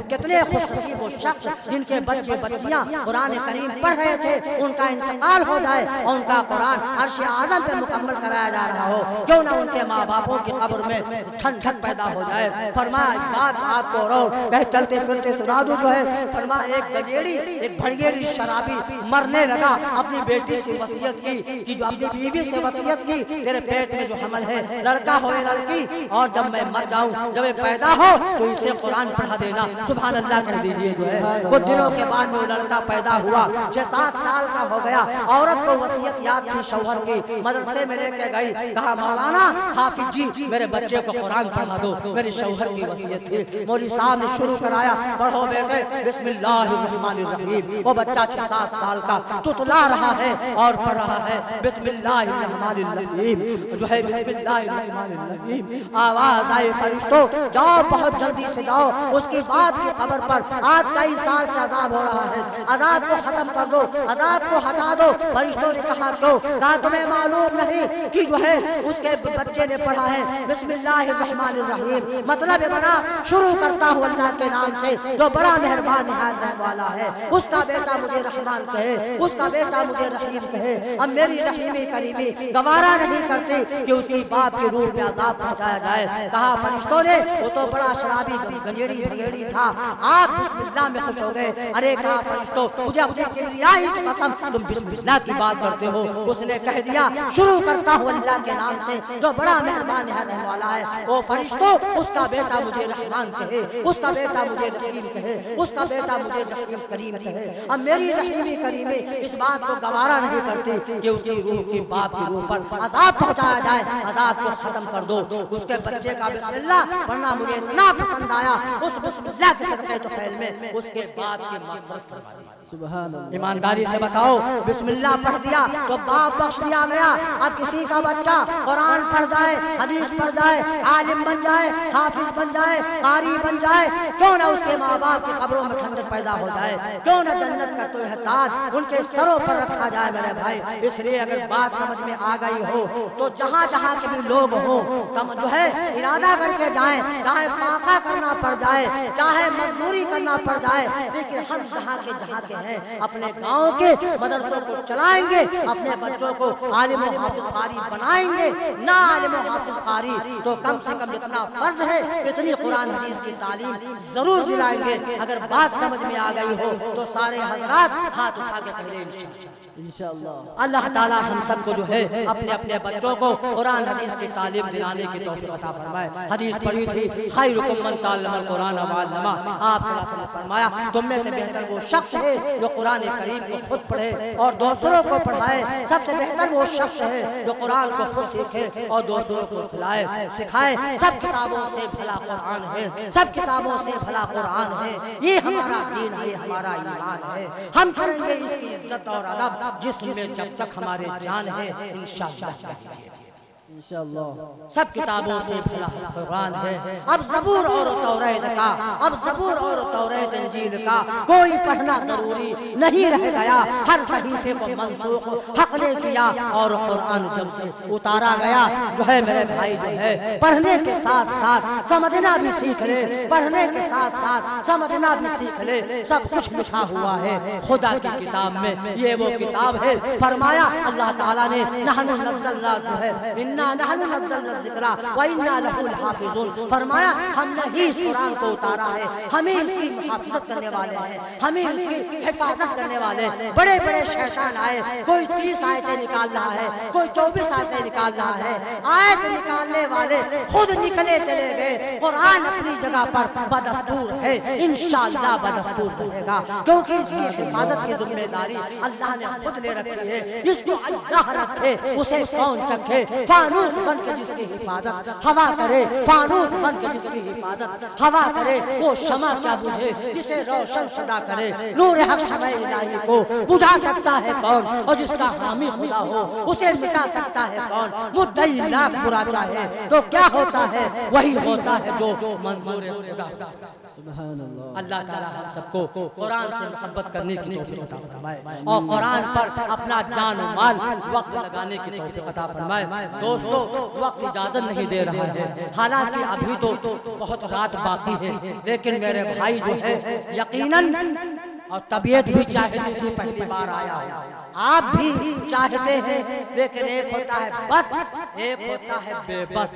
कितने खुशनसीब वो शख्स जिनके बच्चे बच्चियां कुरान करीम पढ़ रहे थे, उनका इंतकाल हो जाए और उनका कुरान अर्श आज़म पे मुकम्मल कराया जा रहा हो। क्यों ना उनके माँ बापों की कब्र में ठंडक पैदा हो जाए। फरमाया बात आपको और कहे चलते फिरते सुना दूं। जो है फरमाया एक गजेड़ी, एक भड़गेड़ी शराबी मरने लगा, अपनी बेटी से वसीयत की कि जो अपनी बीवी से वसीयत की तेरे पेट में जो हमल है लड़का हो या लड़की, और जब मैं मर जाऊं, जब मैं पैदा हो तो इसे कुरान पढ़ा देना। सुभान अल्लाह कह दीजिए। जो है कुछ दिनों के बाद में वो लड़का पैदा हुआ, 6-7 साल का हो गया। औरत को वसीयत याद थी शौहर की, मदरसे में लेके गई, कहा मौलाना हाफिज जी मेरे बच्चे को कुरान पढ़ा दो, मेरी शौहर की वसीयत थी। मौलवी साहब ने शुरू कराया, पढ़ो बेटे बिस्मिल्लाहिर्रहमानिर्रहीम। वो बच्चा 6-7 साल का तुतला रहा है और पढ़ रहा है बिस्मिल्लाहिर्रहमानिर्रहीम। जो है बिस्मिल्लाहिर्रहमानिर्रहीम। आवाज आई फरिश्तों जाओ, बहुत जल्दी से जाओ, उसकी बाप की कब्र पर आज कई साल से अजाब हो रहा है, अजाब को खत्म कर दो, अजाब को हटा दो। फरिश्तों ने कहा क्यों? कहा तुम्हें मालूम नहीं कि जो है उसके बच्चे ने पढ़ा है बिस्मिल्लाहिर्रहमानिर्रहीम, मतलब ये बना शुरू करता हूँ अल्लाह के नाम से जो बड़ा मेहरबान निहायत रहने वाला है। उसका बेटा मुझे रहमान कहे, उसका बेटा मुझे रहीम कहे। अब मेरी रहीमी करीमी गवारा नहीं करती कि उसकी बाप के रूह में अजाब पहुंचाया जाए। कहा फरिश्तों ने वो तो बड़ा शराबी गंजेड़ी था, आप बिस्मिल्लाह में खुश हो गए। अरे कहा फरिश्तों मुझे अपनी किबरियाई की कसम तुम बिस्मिल्लाह की बात करते हो। उसने कह दिया शुरू करता हूँ अल्लाह के नाम से जो बड़ा मेहरबान रहने वाला है। वो फरिश्तों उसका बेटा मुझे रहमान कहे, उसका बेटा मुझे रहीम कहे, उसका बेटा मुझे रहीम करीम कहे। अब मेरी रहीमी करीमी इस बात को गवारा नहीं करती कि उसकी रूह की बाप की रूह पर अजाब पहुंचाया जाए, अजाब को खत्म कर दो। उसके बच्चे का बिस्मिल्लाह पढ़ना मुझे इतना पसंद आया, उस बिस्मिल्लाह के सदक़े तो फैल में उसके बाप की मग़फ़िरत फरमा दी। ईमानदारी से बताओ, बिस्मिल्लाह पढ़ दिया तो बाप बख्श दिया गया। अब किसी का बच्चा कुरान पढ़ जाए, हदीस पढ़ जाए, आलिम बन जाए, हाफिज बन जाए, कारी बन जाए, क्यों ना उसके माँ बाप की कब्रों में ठंडक पैदा हो जाए, क्यों ना जन्नत का कोई ताज उनके सरों पर रखा जाए मेरे भाई। इसलिए अगर बात समझ में आ गई हो तो जहाँ जहाँ के भी लोग हो तम जो है इरादा करके जाए, चाहे फाका करना पड़ जाए, चाहे मजदूरी करना पड़ जाए, लेकिन हम जहाँ के हैं अपने गांव के मदरसों को चलाएंगे, अपने बच्चों को आलिम व हाफिज कारी बनाएंगे। ना आलिम व हाफिज कारी तो कम से कम जितना फर्ज है इतनी कुरान हदीस की तालीम जरूर दिलाएंगे। अगर बात समझ में आ गई हो तो सारे हजरात हाथ उठा के कहें इंशाअल्लाह। अल्लाह ताला हम सबको जो है अपने अपने बच्चों को कुरान हदीस की तालीम दिलाने की तौफीक अता फरमाए। हदीस पढ़ी थी खैरुकुम मन तअल्लमल कुरान व अल्लमा। आप सल्लल्लाहु अलैहि वसल्लम ने फरमाया तुम में से बेहतर वो शख्स है जो कुरान करीम को खुद पढ़े और दूसरों को पढ़ाए। सबसे बेहतर वो शख्स है जो कुरान को खुद सीखे और दूसरों को खिलाए सिखाए। सब किताबों से भला कुरान है, सब किताबों से भला कुरान है। ये हमारा दीन है, हमारा ईमान है। हम करेंगे इसकी इज्जत और अदब जिसमें जब तक हमारे जान है इंशाअल्लाह। सब किताबों से भला कुरान है। अब ज़बूर और तौरात का, अब ज़बूर और तौरात इंजील का कोई पढ़ना जरूरी नहीं रह गया। हर सहीफे को मंसूख हक ने किया और कुरान जब से उतारा गया जो है मेरे भाई जो है पढ़ने के साथ साथ समझना भी सीख ले, पढ़ने के साथ साथ समझना भी सीख ले। सब कुछ लिखा हुआ है खुदा की किताब में। ये वो किताब है, फरमाया अल्लाह ताला ने नहनु नज़्ज़लना जो है फरमाया हमने ही इस कुरान को उतारा है, हमें इसकी हिफाजत करने वाले हैं, हमें इसकी हिफाजत करने वाले। बड़े बड़े शैतान आए, कोई 30 आयतें निकाल रहा है, कोई 24 आयतें निकाल रहा है। आयत निकालने वाले खुद निकले चले गए। कुरान अपनी जगह पर बदस्तूर है, इंशाअल्लाह बदस्तूर रहेगा, क्योंकि इसकी हिफाजत की जिम्मेदारी अल्लाह ने खुद ले रखी है। इसको अल्लाह रखे उसे कौन चखे। फानूस बन के जिसकी हिफाजत हवा करे, फानूस बन के जिसकी हिफाजत हवा करे, वो शमा क्या बुझे जिसे रोशन सदा करे। नूर हक शमा इलाही को बुझा सकता है कौन, और जिसका हामी खुदा हो उसे मिटा सकता है कौन। मुद्दई लाख बुरा चाहे तो क्या होता है, वही होता है जो मंजूर खुदा। अल्लाह ताला हम सबको कुरान से मोहब्बत करने की तौफीक अता फरमाए और कुरान पर अपना जान और माल वक्त लगाने की तौफीक अता फरमाए। दोस्तों वक्त इजाजत नहीं दे रहा है, हालांकि अभी तो बहुत रात बाकी है, लेकिन मेरे भाई जो है यकीनन और तबीयत भी चाहती थी पहली बार आया हो, आप भी चाहते हैं, लेकिन एक होता है बस, एक होता है बेबस।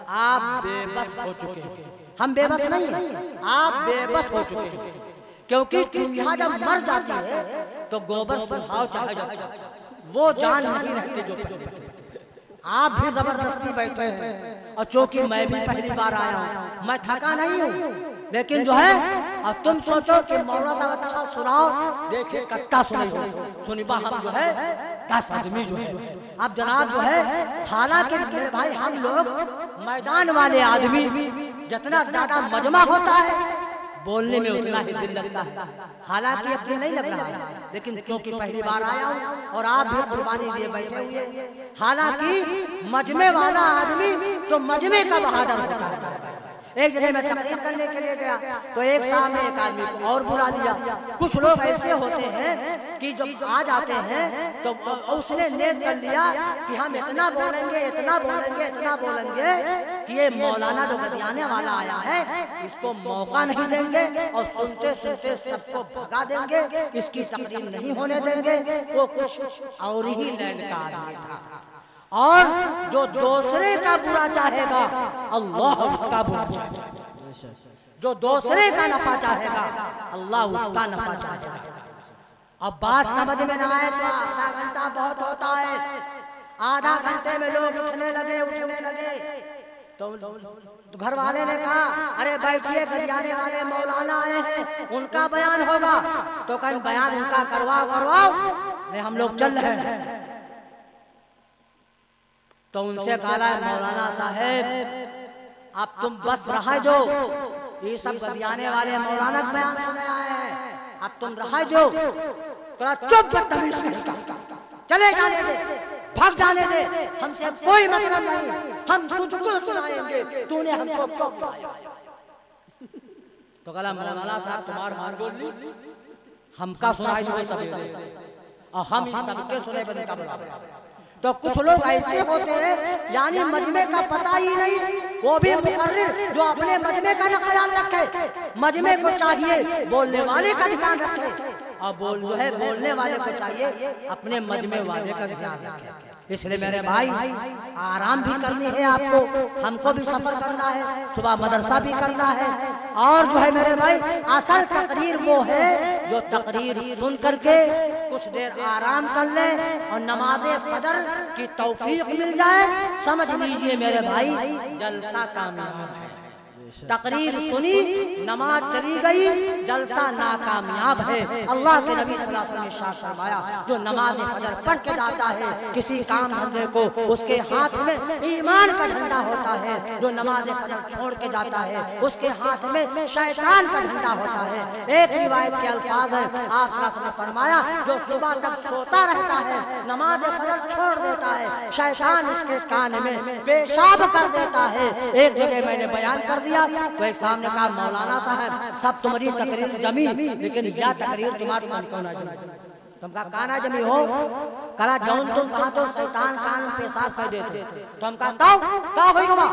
आप बेबस हो चुके हैं, हम बेबस नहीं हैं, आप बेबस हो चुके हैं। क्योंकि चूहा जब मर जाती है तो गोबर सुहाव चाहे जाता है, वो जान नहीं रहती जो पहले। आप भी जबरदस्ती बैठे हैं, और चूंकि मैं भी पहली बार आया हूँ, मैं थका नहीं हूँ, लेकिन जो है अब तुम सोचो कि मौलाना साहब अच्छा सुनाओ, देखिए कत्ता सुनिबा हम जो है 10 आदमी जो है। अब जनाब जो है, हालांकि मेरे भाई हम लोग मैदान वाले आदमी, जितना ज्यादा मजमा होता है बोलने में उतना ही दिल लगता है। हालांकि अब दिल नहीं लग रहा है, लेकिन क्योंकि पहली बार आया हूँ और आप भी कुर्बानी लिए बैठे हुए। हालांकि मजमे वाला आदमी तो मजमे का बहादुर होता है। एक जगह मैं तकरीर करने के लिए गया तो एक सामने एक आदमी को और बुला लिया। कुछ लोग ऐसे होते हैं कि जब आ जाते हैं तो उसने नेत कर लिया कि हम इतना बोलेंगे, इतना बोलेंगे, इतना बोलेंगे कि ये मौलाना जो बतियाने वाला आया है इसको मौका नहीं देंगे और सुनते सुनते सबको भगा देंगे, इसकी तकरीर नहीं होने देंगे। वो कुछ और ही लाइन का आदमी था, और जो दूसरे का बुरा चाहेगा अल्लाह उसका बुरा चाहेगा, जो दूसरे का नफा चाहेगा अल्लाह उसका नफा चाहेगा। अब बात समझ में ना आए तो आधा घंटा बहुत होता है, आधा घंटे में लोग उठने लगे तो घर वाले ने कहा अरे बैठिए, गरियाने वाले मौलाना आए हैं, उनका बयान होगा। तो कहीं बयान उनका करवाओ, हम लोग चल रहे हैं। तो उनसे कहा मौलाना साहेब आप तुम बस रहा दो, ये सब गरियाने वाले मौलाना का बयान सुने आए हैं, अब तुम रहा दो। तो चुप बदतमीज कहेगा, चले जाने दे, भाग जाने दे, हमसे कोई मतलब नहीं, हम तुझको सुनाएंगे, तूने हमको क्यों बुलाया। तो कहा मौलाना साहब तुम्हार मान बोली हमका सुनाई दो सवेरे, और हम इस सबके सुने बने का बुलाया। तो कुछ लोग ऐसे होते हैं यानी मजमे का पता ही नहीं, वो भी मुकर्रिर जो अपने मजमे का न ख्याल रखे। मजमे को चाहिए बोलने वाले का ध्यान रखे, और बोलने वाले को चाहिए अपने मजमे वाले का ध्यान रखे। इसलिए मेरे भाई आराम भी करनी है आपको, हमको भी सफर करना है, सुबह मदरसा भी करना है। और जो है मेरे भाई असल तकरीर वो है जो तकरीर सुन करके कुछ देर आराम कर ले और नमाज़े फजर की तौफीक मिल जाए, समझ लीजिए मेरे भाई जलसा कामयाब है। तकरीर सुनी, नमाज चली गई, जलसा नाकामयाब है। अल्लाह के नबी सल्लल्लाहु अलैहि वसल्लम ने इरशाद फरमाया, जो नमाज फजर पढ़ के जाता है किसी काम धंधे को, उसके हाथ में ईमान का झंडा होता है। जो नमाज फजर छोड़ के जाता है उसके हाथ में शैतान का झंडा होता है। एक रिवायत के अल्फाज है, आप सल्लल्लाहु अलैहि वसल्लम ने फरमाया, जो सुबह तक सोता रहता है, नमाज फजर छोड़ देता है, शैतान उसके कान में पेशाब कर देता है। एक जगह मैंने बयान कर दिया तो एक सामने कहा, मौलाना साहब सब तुम्हारी तकरीर जमी, लेकिन यह तकरीर तुम्हारी कौन जमी? तुमका काना जमी हो? करा जौन तुम कहा तो शैतान कान में पेशाब कर देते, तुम का होई गवा?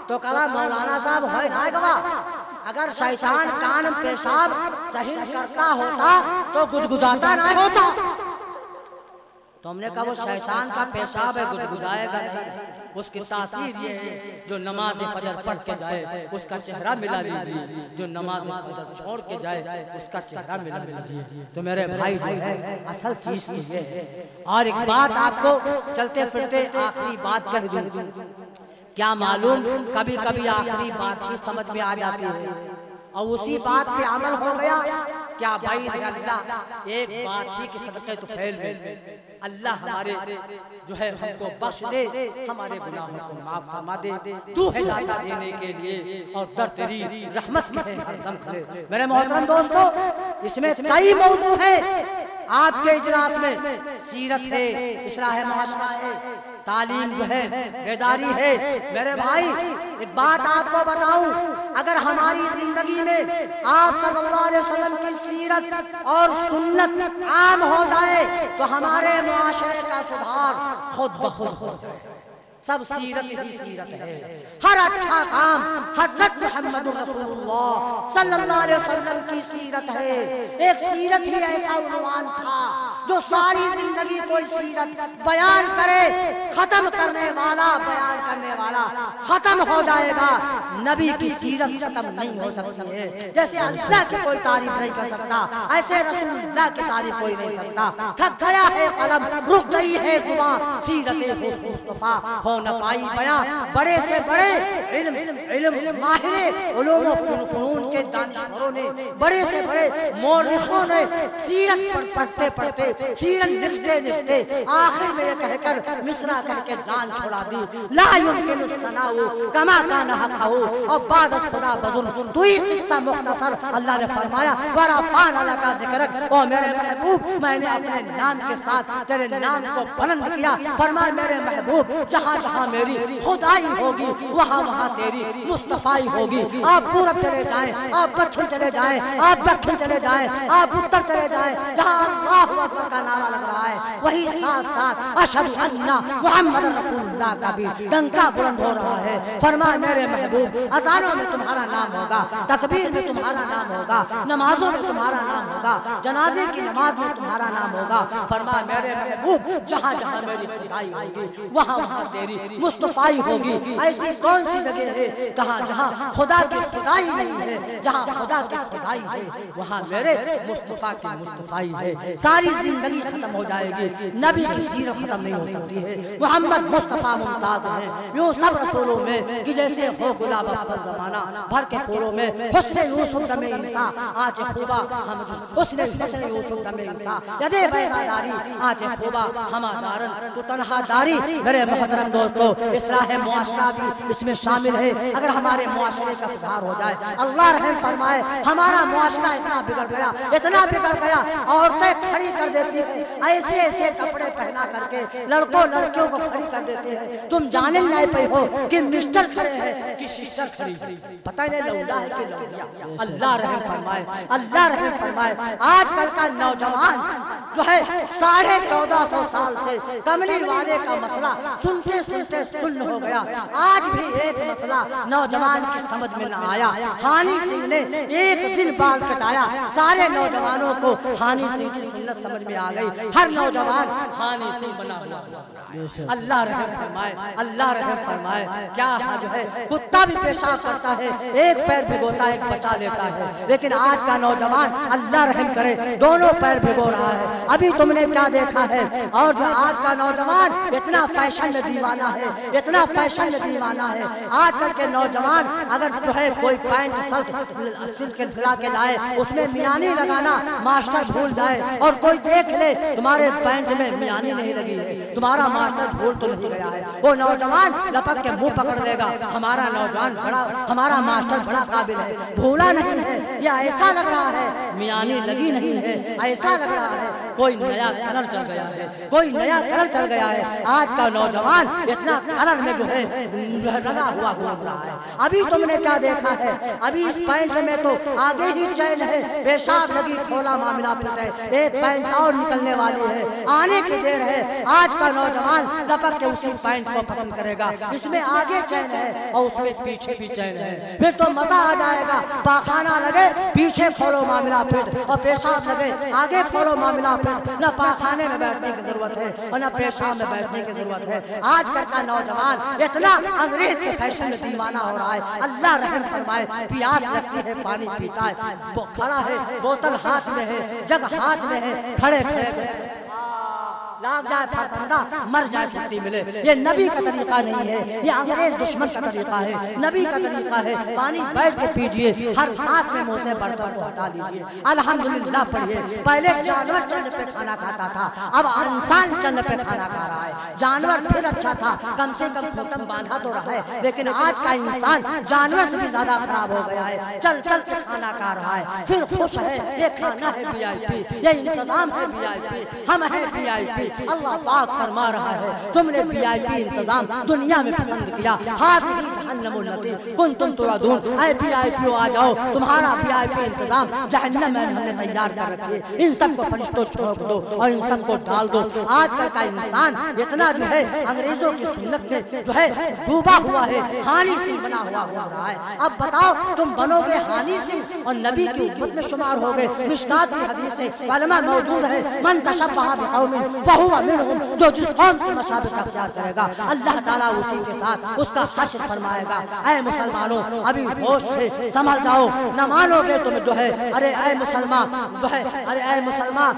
तो कहा मौलाना साहब होय ना गवा, अगर शैतान कान में पेशाब सही करता होता तो गुदगुदाता ना होता। तुमने कहा वो शैतान का पेशाब है, गुदगुदाएगा नहीं। उसकी तासीर ये है, जो नमाज फजर पढ़ के जाए उसका चेहरा मिला लीजिए, जो नमाज फजर छोड़ के जाए उसका चेहरा मिला लीजिए। तो मेरे भाई जो है असल चीज तो ये है। और एक बात आपको चलते फिरते आखिरी बात कह दूं, क्या मालूम कभी कभी आखिरी बात ही समझ में आ जाती है और उसी बात पे अमल हो गया। क्या भाई अल्लाह एक बात ही के सदक़े तो फैल में अल्लाह हमारे जो है हमको बख्श दे, हमारे गुनाहों को माफ फरमा दे। तू है दाता देने के लिए और दर तेरी रहमत के हरदम खड़े। मेरे मोहतरम दोस्तों, इसमें कई मौजू है। आपके इजलास में सीरत है, इस्लाह मुआशरा है, तालीम जो है, बेदारी है। मेरे भाई एक बात आपको बताऊं, अगर हमारी जिंदगी में आप सल्लल्लाहु अलैहि वसल्लम की सीरत और सुन्नत आम हो जाए तो हमारे मुआशरे का सुधार खुद ब खुद हो जाए। सब सीरत ही सीरत है। हर अच्छा काम हज़रत मुहम्मद रसूलुल्लाह सल्लल्लाहु अलैहि वसल्लम की सीरत है। एक सीरत ही ऐसा उन्वान था जो सारी जिंदगी कोई सीरत बयान करे, खत्म करने वाला बयान करने वाला खत्म हो जाएगा। नबी की सीरत खत्म नहीं हो सकती है। जैसे अल्लाह की कोई तारीफ नहीं कर सकता, ऐसे रसूलुल्लाह की तारीफ कोई नहीं सकता। थक गया है कलम, रुक गई है जुबान, सीरत मुस्तफा हो न पाई बयां। बड़े से बड़े इल्म माहिरे उलूम व फनून के दानिशवरों ने, बड़े से बड़े मौलिकों ने सीरत पढ़ते पढ़ते, सीरत लिखते लिखते आखिर में ये कहकर मिसरा करके जान छोड़ा दी, ला युमकिनु सनाउ कमा काना हक़हु। और बाद खुदा बजुल तू ही किस्सा मुख्तसर अल्लाह ने फरमाया, वरफ़अन लका ज़िक्रक। ओ मेरे महबूब, मैंने अपने नाम के साथ तेरे नाम को बुलंद किया। फरमाया मेरे महबूब, जहाँ जहाँ मेरी खुदाई होगी वहाँ वहाँ तेरी मुस्तफाई होगी। आप पूरब चले जाएं, आप पश्चिम चले जाएं, आप दक्षिण चले जाएं, आप उत्तर चले जाएं, जहाँ अल्लाहु अकबर का नारा लग रहा है वही साथ साथ अशहदु अन्ना मुहम्मद रसूलुल्लाह का भी डंका बुलंद हो रहा है। फरमाया मेरे महबूब, अज़ानों में तुम्हारा नाम होगा, तकबीर में तुम्हारा नाम होगा, नमाजों में तुम्हारा नाम होगा, जनाजे की नमाज में तुम्हारा नाम होगा। फरमाया मेरे महबूब, जहाँ जहाँ मेरी खुदाई होगी वहाँ वहाँ तेरी मुस्तफाई होगी। ऐसी कौन सी जगह है कहाँ जहाँ खुदा की खुदाई नहीं है? जहाँ खुदा की खुदाई है वहाँ मेरे मुस्तफा की मुस्तफाई है। सारी जिंदगी खत्म हो जाएगी, नबी की सीरत खत्म नहीं हो सकती है। मोहम्मद मुस्तफा मुमताज है यूं सब रसूलों में कि जैसे हो गुलाब अफजल जमाना भर के फूलों में हुस्न यूसुफ दमे ईसा आज खूबा हम हुस्न यूसुफ दमे ईसा यदे बैसादारी आज खूबा हमादारन तो तन्हादारी। मेरे मोहतरम दोस्तों, इस्लाह मुआशरा भी इसमें शामिल है। अगर हमारे मुआशरे का सुधार हो जाए, अल्लाह रहम फरमाए, हमारा मुआशरा इतना बिगड़ गया, इतना बिगड़ गया, औरतें खड़ी कर देती है ऐसे ऐसे कपड़े पहना करके, लड़कों लड़कियों को खड़ी कर देते हैं। तुम जाने नहीं पाए हो कि मिस्टर खड़े हैं कि सिस्टर खड़ी, पता नहीं लौंडा है कि लौंडिया। अल्लाह रहम फरमाए, अल्लाह रहम फरमाए। आजकल का नौजवान जो है 1450 साल से कमली वाले का मसला सुनते सुनते सुन्न हो गया। आज भी एक मसला नौजवान की समझ में न आया। हानी सिंह ने एक दिन बाल कटाया, सारे नौजवानों को हानी सिंह की सुन्नत समझ में आ गई। हर नौजवान हानि सिंह बना हुआ है। अल्लाह रहम फरमाए, अल्लाह रहम फरमाए। क्या जो है कुत्ता भी पेशाब करता है, एक पैर भिगोता है, एक बचा लेता है, लेकिन आज का नौजवान अल्लाह रहम करे दोनों पैर भिगो रहा है। अभी तुमने क्या देखा है? और जो आज का नौजवान इतना फैशन में दीवाना है, इतना फैशन में दीवाना है। आजकल के नौजवान अगर जो है कोई पैंट शर्ट सिल के सिला के लाए, उसमें मियानी लगाना मास्टर भूल जाए, और कोई देख ले तुम्हारे पैंट में मियानी नहीं लगी है, तुम्हारा मास्टर भूल तो नहीं गया है, वो नौजवान लपक के मुंह पकड़ लेगा, हमारा नौजवान बड़ा, हमारा मास्टर बड़ा काबिल है, भूला नहीं है। या ऐसा लग रहा है मियानी लगी नहीं है, ऐसा लग रहा है कोई नया कलर चल गया है, कोई नया कलर चल गया है। आज का नौजवान इतना कलर में जो है लगा हुआ घूम रहा है। अभी तुमने क्या देखा है? अभी इस पैंट में तो आगे ही चैन है, पेशाब लगी खोला मामला फिर है, एक पैंट और निकलने वाली है, आने की देर है। आज का नौजवान लपक के उसी पैंट को पसंद करेगा, इसमें आगे चैन है और उसमें पीछे भी चैन है, फिर तो मजा आ जाएगा। पाखाना लगे पीछे खोलो मामला फिर, और पेशाब लगे आगे खोलो मामला फिर। न पाखाने में बैठने की जरूरत है और न पेशाब में बैठने की जरूरत है। आजकल का नौजवान इतना अंग्रेज के फैशन में दीवाना हो रहा है। अल्लाह रहम फरमाए। प्यास लगती है पानी पीता है, खड़ा है, बोतल हाथ में है, जग हाथ में है, खड़े खड़े लाग जाए फरसंदा, मर जाए छुट्टी मिले। ये नबी का तरीका नहीं है, ये अंग्रेज दुश्मन का तरीका है। नबी का तरीका है पानी बैठ के पीजिए, हर सांस में मुंह से बर्तन को हटा लीजिए, अल्हम्दुलिल्लाह पढ़िए। पहले जानवर चंद पे खाना खाता था, अब इंसान चंद पे खाना खा रहा है। जानवर फिर अच्छा था, कम से कम खोटम बांधा तो रहा है, लेकिन आज का इंसान जानवर से भी ज्यादा खराब हो गया है। चल चल के खाना खा रहा है, फिर खुश है, ये खाना है VIP, ये इंतजाम है VIP, हम है VIP। अल्लाह पाक फरमा रहा है तुमने VIP इंतजाम दुनिया में पसंद किया, हाज़िही जहन्नमुल लती कुंतुम तुअदून। ऐ VIP आ जाओ, तुम्हारा VIP इंतजाम जहन्नम में हमने तैयार कर रखी है, इन सबको फरिश्तों छोड़ दो और इन सबको डाल दो। आजकल का इंसान इतना जो है अंग्रेजों की सुन्नत में जो है डूबा हुआ है, हानि सिंह बना हुआ घूम रहा है। अब बताओ तुम बनोगे हानि सिंह और नबी की उम्मत में शुमार हो गए। मिशकात की हदीस है, उलमा मौजूद है, मन तशब्बह बिकौमिन फहुवा मिनहुम, जो जिस कौम की मशाबत अख्तियार करेगा अल्लाह ताला उसी के साथ उसका हश्र फरमाएगा। ऐ मुसलमानों अभी होश से संभल जाओ, न मानोगे तुम जो है, अरे ऐ मुसलमान जो है, अरे ऐ मुसलमान,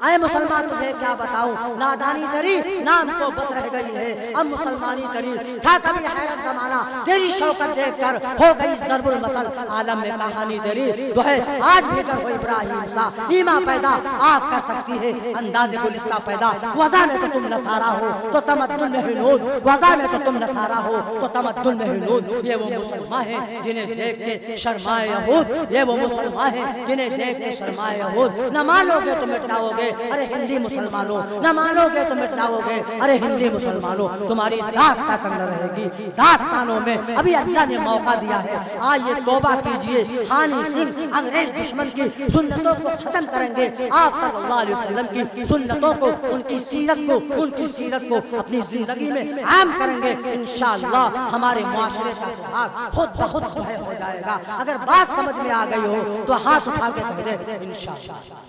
ऐ मुसलमान तुझे क्या बताऊं, नादानी तेरी नाम को बस रह गई है, अब मुसलमानी तेरी था कभी हैरत जमाना, तेरी शौकत देखकर हो गई ज़रबुल मसल, आलम में कहानी तेरी जो है आज भी कर हो इब्राहिम सा, ईमा पैदा आग कर सकती है अंदाज़े गुलिस्ता पैदा। वज़ा में तो तुम नसारा हो तो तमद्दुन में हिनूद, वज़ा में तो तुम नसारा हो तो तमद्दुन में हिनूद। ये वो मुसलमान हैं जिन्हें देख के शर्माए यहूद, ये वो मुसलमान हैं जिन्हें देख के शर्माए यहूद। न मानोगे तो मिटाओगे, अरे हिंदी मुसलमानों, न मानोगे तो मिटाओगे, अरे हिंदी मुसलमानों। तुम्हारी दास्तां करना रहेगी, दास्तानों में अभी अल्लाह ने मौका दिया है, आइए तौबा कीजिए। हानि सिंह अंग्रेज दुश्मन की सुन्नतों को खत्म करेंगे, आप सल्लल्लाहु अलैहि वसल्लम की सुन्नतों को, उनकी सीरत को अपनी जिंदगी में आम करेंगे। इंशाअल्लाह हमारे मुआशरे का सुधार खुद ब खुद जो है हो जाएगा। अगर बात समझ में आ गई हो तो हाथ उठा के कह दे इंशाअल्लाह।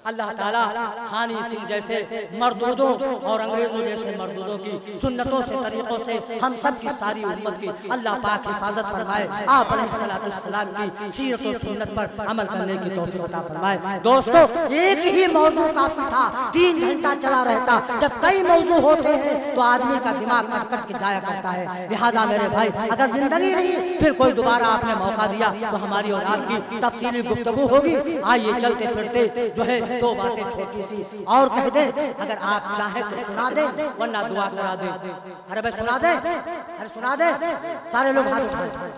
अल्लाह ताला हानि सिंह जैसे मर्दूदों और अंग्रेजों जैसे मर्दूदों की सुन्नतों से, तरीकों से हम सब की सारी उम्मत की अल्लाह पाक हिफाजत फरमाए। आप अलैहिस्सलाम की सीरत और सुन्नत पर अमल करने की तौफीक अता फरमाए। दोस्तों एक ही मौजू काफी था, 3 घंटा चला रहता। जब कई मौजू होते हैं तो आदमी का दिमाग कट के जाया करता है। लिहाजा मेरे भाई अगर जिंदगी रही फिर कोई दोबारा आपने मौका दिया तो हमारी और आपकी तफसीली गुफ्तगू होगी। आइए चलते फिरते जो है 2 बातें छोटी सी और कह दे, अगर आप चाहे तो सुना दे वरना दुआ करा दे। अरे भाई सुना दे, अरे सुना दे, सारे लोग हाथ उठाए।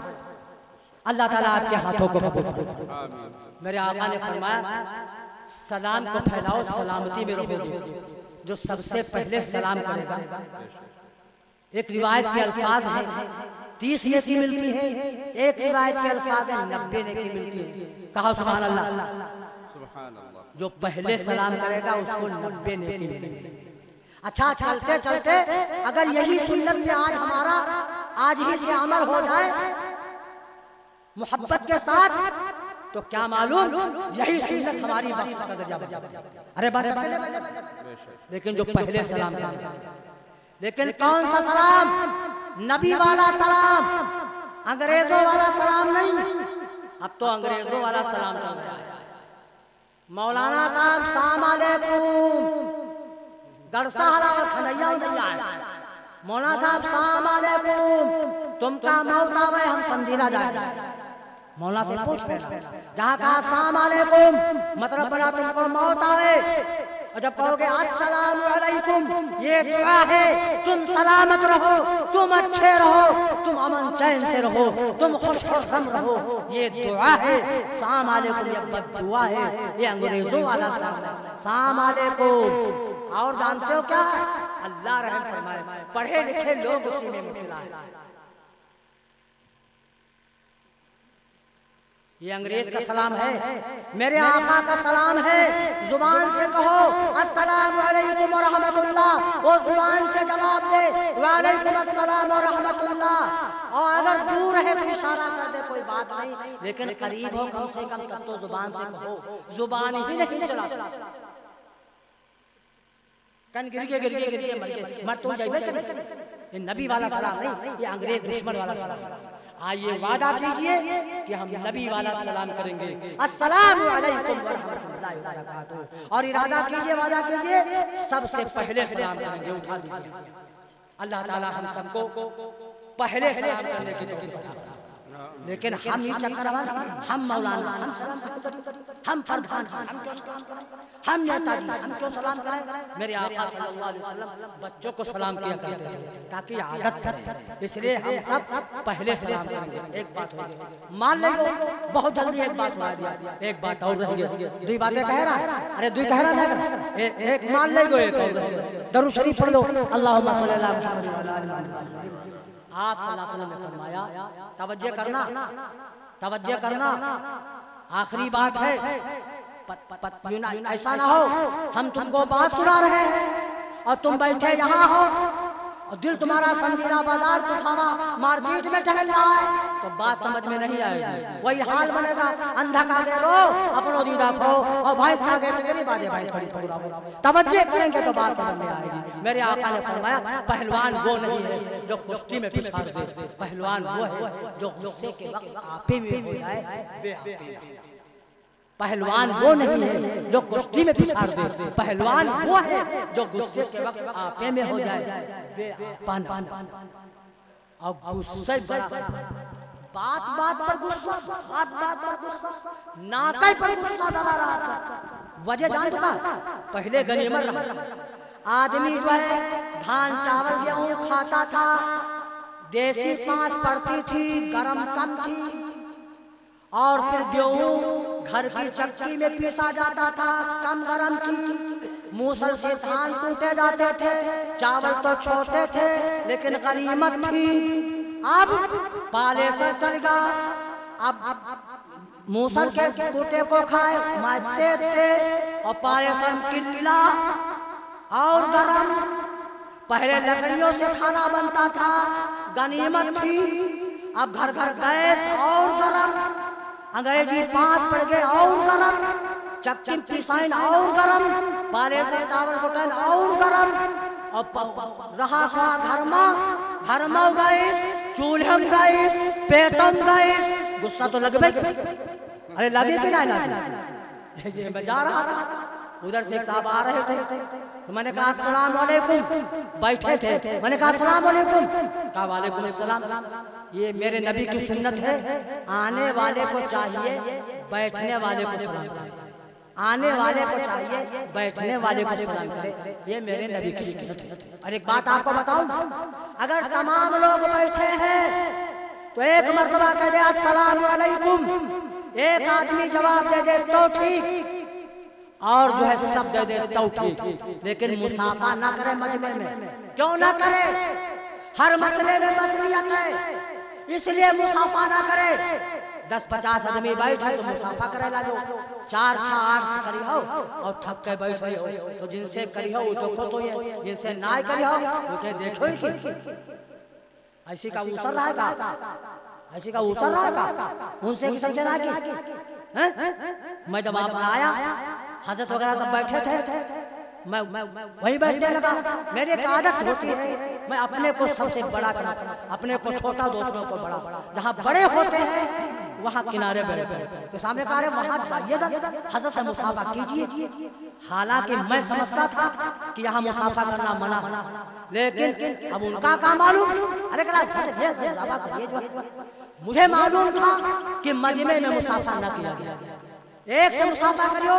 अल्लाह ताला आपके हाथों को कबूल करे। मेरे आका ने फरमाया सलाम को फैलाओ, सलामती में रहोगे। जो सबसे पहले सलाम करेगा, एक रिवायत के अल्फाज है 30 नेकी मिलती है, एक रिवायत के अल्फाज है 90 नेकी मिलती है। कहा सुभान अल्लाह। जो पहले सलाम करेगा उसको 90 नेकी मिलेंगे। अच्छा चलते चलते अगर यही सुन्नत पे आज हमारा आज ही से अमल हो जाए मोहब्बत के साथ तो क्या मालूम यही सुन्नत हमारी बख्शिश का जरिया बन जाए। अरे बात, लेकिन जो पहले सलाम करेगा, लेकिन कौन सा सलाम? नबी वाला सलाम, अंग्रेजों वाला सलाम नहीं। अब तो अंग्रेजों वाला सलाम चल रहा है। मौलाना साहब सलाम अलैकुम, गड़सा हला और खनैया उदैया। मौलाना साहब सलाम अलैकुम, तुमका मौत आवे हम संदीला जाए। मौला से पूछ लेना, जहाँ कहा सलाम अलैकुम मतलब बना तुमको मौत आवे, और जब कहोगे अस्सलाम अलैकुम ये दुआ है, तुम सलामत रहो, तुम अच्छे रहो, तुम अमन चैन से रहो, तुम खुश खुर्रम रहो, ये दुआ है। सलाम अलैकुम ये बद्दुआ है, ये अंग्रेजों वाला सलाम अलैकुम। और जानते हो क्या? अल्लाह रहम फरमाए, पढ़े लिखे लोग उसी में मुब्तला है। ये अंग्रेज का सलाम है, मेरे आका का सलाम है। जुबान से कहो अस्सलामु अलैकुम व रहमतुल्लाह, वो जुबान से जवाब दे वालेकुम अस्सलाम व रहमतुल्लाह। और अगर दूर है तो इशारा कर दे, कोई बात नहीं, लेकिन करीब हो कम से कम तब तो जुबान से कहो। जुबान ही नहीं चला, कन गिर के मर तो जाइबे करे। ये नबी वाला सलाम नहीं, ये अंग्रेज दुश्मन वाला सलाम। आइए वादा कीजिए कि हम नबी वाला सलाम करेंगे, अस्सलामु अलैकुम व रहमतुल्लाहि व बरकातुहू। और इरादा कीजिए, वादा कीजिए, सबसे पहले सलाम करेंगे। उठा दीजिए। अल्लाह ताला हम सबको पहले सलाम करने की तौफीक अता फरमाए। लेकिन हम ही चक्कर, हम मौलाना, हम सलाम करें, हम प्रधान, हम क्यों सलाम करें, हम नेताजी, हम क्यों सलाम करें? मेरे आका सल्लल्लाहु अलैहि वसल्लम बच्चों को सलाम किया करते थे ताकि आदत पड़े, इसलिए हम सब पहले सलाम करेंगे। एक बात हो गई, मान लो बहुत जल्दी एक बात सुना दिया, एक बात और रह गई। दुई बातें कह रहा, अरे दुई कह रहा ना, एक मान ले, एक और रह गई। दरूद शरीफ पढ़ लो, अल्लाहुम्मा सल्ली अला मुहम्मद व अला आलि मुहम्मद। आप सल्लल्लाहु अलैहि वसल्लम ने फरमाया, तवज्जो करना, तवज्जो करना, आखिरी बात है, ऐसा ना हो हम तुमको बात सुना रहे हैं और तुम बैठे यहाँ हो और दिल तुम्हारा संजीरा बाजार तुफावा मार्केट में टहल रहा है, तो बात समझ में नहीं आएगी। वही हाल बनेगा, अंधा का आगे रो अपनो दीदा खो और भैंस का आगे मेरी बाजे भैंस खड़ी पकड़ा। तवज्जो करेंगे तो बात समझ में आएगी। मेरे आका ने फरमाया, पहलवान वो नहीं है जो कुश्ती में पिछाड़ दे, पहलवान वो है जो गुस्से के वक्त आपे में हो जाए। पहलवान वो नहीं है जो कुश्ती में पिछाड़ दे, पहलवान वो है जो गुस्से के वक्त आपे में हो जाए। और गुस्से बात बात पर गुस्सा, बात बात पर गुस्सा, नाके पर गुस्सा दबा रहा था। वजह जान चुका, पहले गनीमत रहा, आदमी जो है धान चावल गेहूं खाता था, देसी पांच पड़ती थी, गरम कम थी, और फिर गेहूं घर की चक्की में पीसा जाता था, कम गरम की, मूसल से धान कूटे जाते थे, चावल तो छोटे थे लेकिन गनीमत थी। अब पालेसर चल गया, अब मूसल के कूटे को खाए मारते थे और पालेसर किल्ला और गरम। पहले लकड़ियों से खाना बनता था, गनीमत थी। अब घर घर गैस और गरम, अंग्रेजी पांच पड़ गए और गरम, चक्की पिसाइन और गरम, पाले से चावल कुटन और गरम, और रहा खा घर में गैस, चूल्हम गैस, पेटम गैस। गुस्सा तो लगे, अरे लगे कि नहीं लगे? मैं जा रहा था, उधर से एक साहब आ रहे थे, तो मैंने कहा अस्सलाम वालेकुम, बैठे थे, मैंने कहा अस्सलाम वालेकुम, कहा वालेकुम अस्सलाम। ये मेरे नबी की सुन्नत है, आने वाले को चाहिए बैठने वाले को सलाम करें, आने वाले को चाहिए बैठने वाले को सलाम करें, ये मेरे नबी की सुन्नत है। और एक बात आपको बताऊं, अगर तमाम लोग बैठे हैं तो एक मर्तबा कह दे अस्सलाम वालेकुम, एक आदमी जवाब दे दे तो ठीक, और जो है सब दे दे तो ठीक, लेकिन मुसाफा ना करे मजमे में। क्यों ना करे? हर मसले में मसलियत है, इसलिए मुसाफा ना करे। 10-50 आदमी बैठे तो मुसाफा करे लागो, 4-6-8 करी हो और थक के बैठ रही हो, तो जिनसे करी हो वो तो खुद हो, जिनसे ना करी हो वो के देखो ही कि ऐसी का उसर रहेगा, ऐसी का उसर रहेगा, उनसे की समझे ना कि मैं जब आप आया, हजरत वगैरह सब बैठे थे, मैं वही बैठने लगा। मेरी एक आदत होती है, मैं अपने को सबसे बड़ा करना, अपने को छोटा, दूसरों को बड़ा। जहाँ बड़े होते हैं वहाँ किनारे बैठे, तो सामने कहा रहे वहाँ जाइए, हजरत से मुसाफा कीजिए। हालांकि मैं समझता था कि यहाँ मुसाफा करना मना, लेकिन अब उनका काम मालूम। अरे मुझे मालूम था कि मजमे में मुसाफा न किया गया, एक से मुसाफा करियो,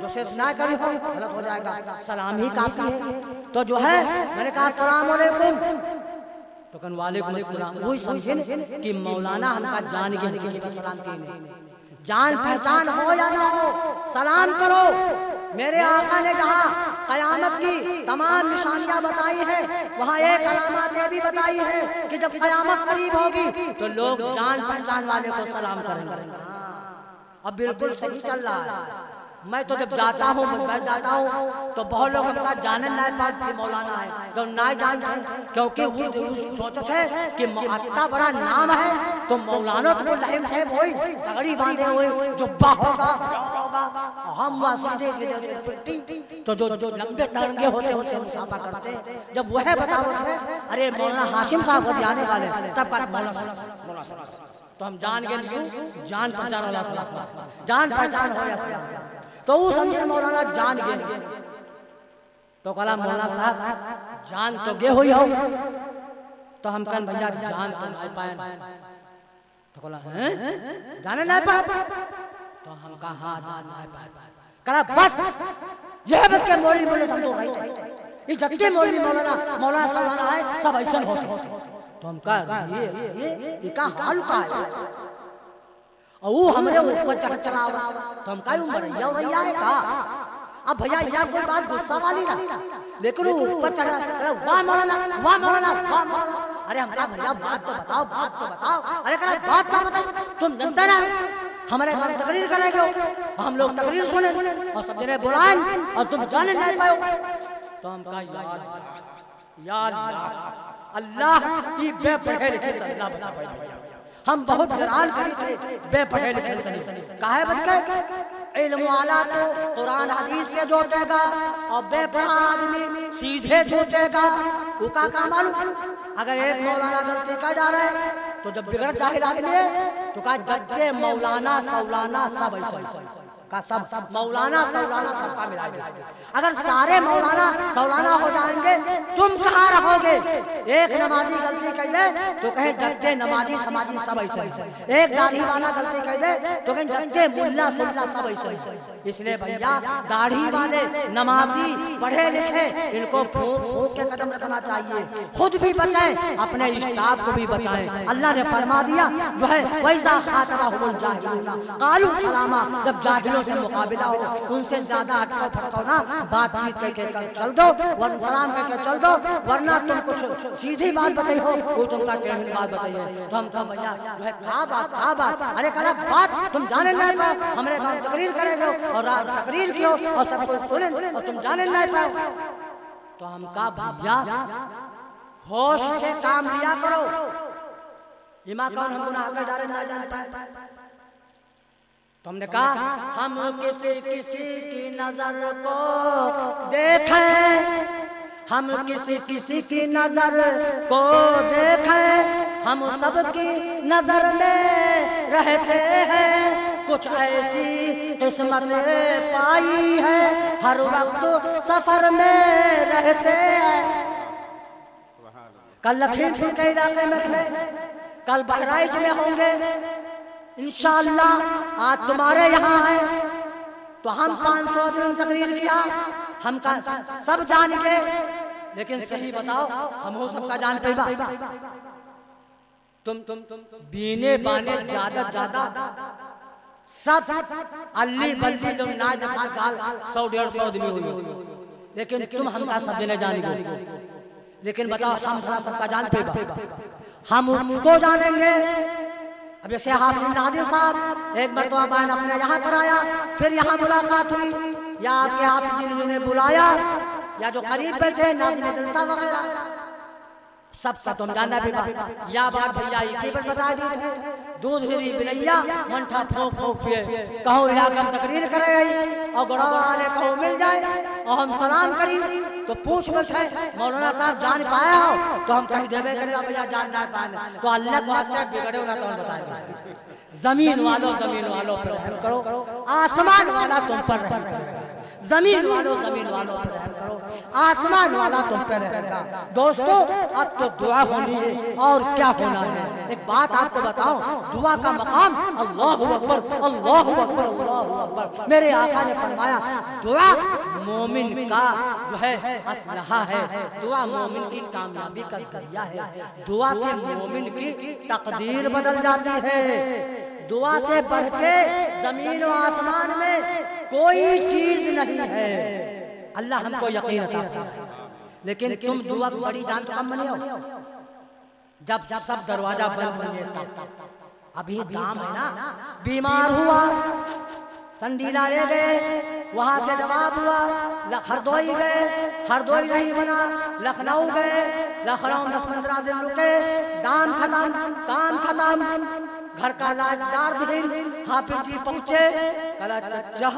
दूसरे से ना करियो, गलत हो जाएगा, सलाम ही काफी है। तो जो है मैंने कहा अस्सलाम वालेकुम, तो कन वालेकुम अस्सलाम। वही समझे कि मौलाना हमका जान के सलाम की, जान पहचान हो या ना हो सलाम करो। मेरे आका ने जहाँ कयामत की तमाम निशानियां बताई हैं, वहाँ एक अलामत ये भी बताई है कि जब कयामत करीब होगी तो लोग जान पहचान वाले को सलाम करेंगे। अब बिल्कुल सही चल रहा है। मैं तो जब जाता हूँ, मैं जाता हूँ तो बहुत लोग उनका जानन ना पाते मौलाना है, तो ना जानते, क्योंकि वो सोचते थे कि इतना बड़ा नाम है तो मौलाना तो लहिम साहब वही पगड़ी बांधे हुए जुब्बा होगा, हम सीधे सीधे तो जो लंबे टंगे होते उनसे मुसाफा करते। जब वह बताओ थे अरे मौलाना हाशिम साहब को आने वाले, तब का मौलाना तो हम जान गए, जान पहचान वाला, जान पहचान हो गया, तो वो समझे मौलाना जान गए। तो कहा मौलाना साहब जान तो गे हुई हो, तो हम कन भैया जान तो नहीं पाए। तो कहा हैं जाने नहीं पाए, तो हम कहा हाँ जान नहीं पाए। कहा बस यह बात के मौलवी बोले समझो भाई, ये जगते मौलवी मौलाना सालाना है सब ऐसा होते। तो हम कहा ये का हाल का है, और वो हमरे ऊपर चढ़ चढ़ावा। तो हम कहा भैया भैया है का, अब भैया यहाँ कोई बात गुस्सा वाली ना, लेकिन वो ऊपर चढ़ा वाह मौलाना वाह मौलाना वाह मौलाना। अरे हम कहा भैया बात तो बताओ, बात तो बताओ। अरे कहा बात का बताओ, तुम जनता ना हमारे घर तकरीर करेंगे, हम लोग तकरीर सुने और सब जने बुलाएं और तुम जाने नहीं पाओ। तो हम कहा यार अल्लाह की बेपढ़े लिखे से अल्लाह बचा पाए। हम बहुत हैरान करी थे बेपढ़े लिखे से, काहे बच्चे इल्म वाला तो कुरान हदीस से जोतेगा और बेपढ़ा आदमी सीधे जोतेगा। उसका काम मालूम, अगर एक मौलाना गलती कर डाले तो जब बिगड़ जाहिर आदमी है तो कहा जद्दे मौलाना सौलाना सब ऐसा का सब मौलाना सौलाना सबका मिला दिया। अगर सारे मौलाना सौलाना हो जाएंगे तुम कहाँ रहोगे? एक नमाजी गलती कर दे तो कहे जद्दे नमाजी समाजी सब ऐसे, एक दाढ़ी वाला गलती कर दे तो कहे जद्दे मुल्ला सुल्ला सब ऐसे। इसलिए भैया दाढ़ी वाले नमाजी पढ़े लिखे इनको फूंक फूंक के कदम रखना चाहिए, खुद भी बचाएं अपने स्टाफ को भी बचाएं। अल्लाह ने फरमा दिया जो है वैसा खातबाहुल जाहिलूना कालू सलामा, जब जाहिलों से मुकाबला हो उनसे ज्यादा अटको फटको ना, बातचीत करके चल दो, वरना सलाम करके चल दो, वरना तुम कुछ सीधी बात बताई हो वो तुमका टेढ़ी बात बताइए। तो हम कहा भैया जो है का बात, अरे कहा बात तुम जाने नहीं पाओ, हमारे घर तकरीर करेंगे और रात तकरीर कियो और सब कुछ सुने और तुम जाने नहीं पाओ। तो हम कहा भैया होश से काम लिया करो, इमा कौन हम गुनाह कर डाले ना जान पाए। तो हमने कहा हम किसी की नजर को देखें, हम किसी की नजर को देखें, हम सबकी नजर में रहते हैं, कुछ ऐसी किस्मत पाई है हर वक्त सफर में रहते हैं। कल लखीमपुर के इलाके में थे, कल बहराइच में होंगे इंशाअल्लाह। आज तुम्हारे यहाँ है तो हम 500 दिन तकरीर किया, हम का सब जान के, लेकिन सही बताओ हम हो सबका जान पे तुम बीने बाने ज्यादा सब अल्ली बल्ली जो ना जखा गाल 100-150 आदमी हुई, लेकिन तुम हमका सब देने जानेंगे। लेकिन बताओ हम थोड़ा सबका जान पे हम उसको जानेंगे। अब जैसे हाफिज नादिर साहब एक मरतबा बयान अपने यहाँ कराया, फिर यहाँ मुलाकात हुई या आपके हाफिज ने बुलाया या जो करीब बैठे नाज़िम जलसा वगैरह, सबका तुम जानना भी या बात भैया इसी पर बता दी थे। दूध हिरी बिलैया मंठा फोक फोक पिए, कहो इलाका में तकरीर करे गई और गड़ावा वाले कहो मिल जाए और हम सलाम करी तो पूछ है मौलाना साहब जान पाया हो तो हम कहीं देवे करेगा भैया जान ना पाए तो अल्लाह के वास्ते बिगड़े ना तो बताएंगे। जमीन वालों पर रहम करो, आसमान वाला तुम पर रहम करेगा। जमीन वालों पर रहम करो, आसमान वाला तुम पर रहेगा। दोस्तों अब तो दुआ होनी है और क्या होना है। एक बात आपको बताऊं, दुआ का मकाम अल्लाहु अकबर अल्लाहु अकबर अल्लाहु अकबर। मेरे आका ने फरमाया दुआ मोमिन का जो है असलहा है, दुआ मोमिन की कामयाबी का जरिया है। दुआ से मोमिन की तकदीर बदल जाती है। दुआ से बढ़ के जमीन और आसमान में कोई चीज नहीं है। अल्लाह हमको यकीन अता फरमाए। लेकिन तुम दुआ बड़ी जान तो कम बनी हो जब सब दरवाजा बंद बने तब। अभी दाम है ना, बीमार हुआ संडीला ले गए, वहां से जवाब हुआ हरदोई गए, हरदोई नहीं बना लखनऊ गए, लखनऊ 10-15 दिन रुके, दाम खत्म काम खत्म, घर का लाजदार दिन हाफिज जी पहुंचे, कला चचा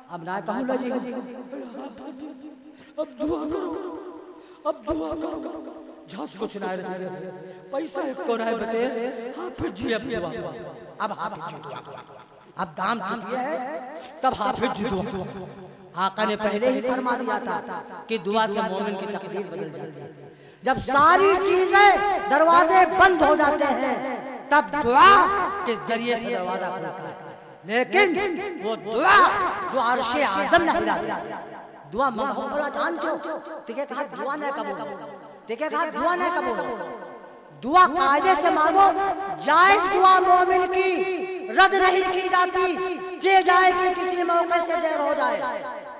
अब ना कहूँ लो जी अब दुआ करो, अब दुआ करो, झस कुछ ना रहे, पैसा को ना बचे, हाफिज जी अब दुआ, अब हाफिज जी दुआ, अब दाम चुकी है तब हाफिज जी दुआ। आका ने पहले ही फरमा दिया था कि दुआ से मोमिन की तकदीर बदल जाती है। जब सारी चीजें दरवाजे बंद हो जाते हैं तब दुआ के जरिए से दरवाजा खुलता है। लेकिन वो दुआ जो अर्शे आज़म ने हिलाया, दुआ मगफूरा जान छो तिके कहा दुआ न कबूल, तिके कहा दुआ न कबूल। दुआ कायदे से मांगो, जायज दुआ मोमिन की रद्द नहीं की जाती, जे जाए कि किसी मौके से देर हो जाए।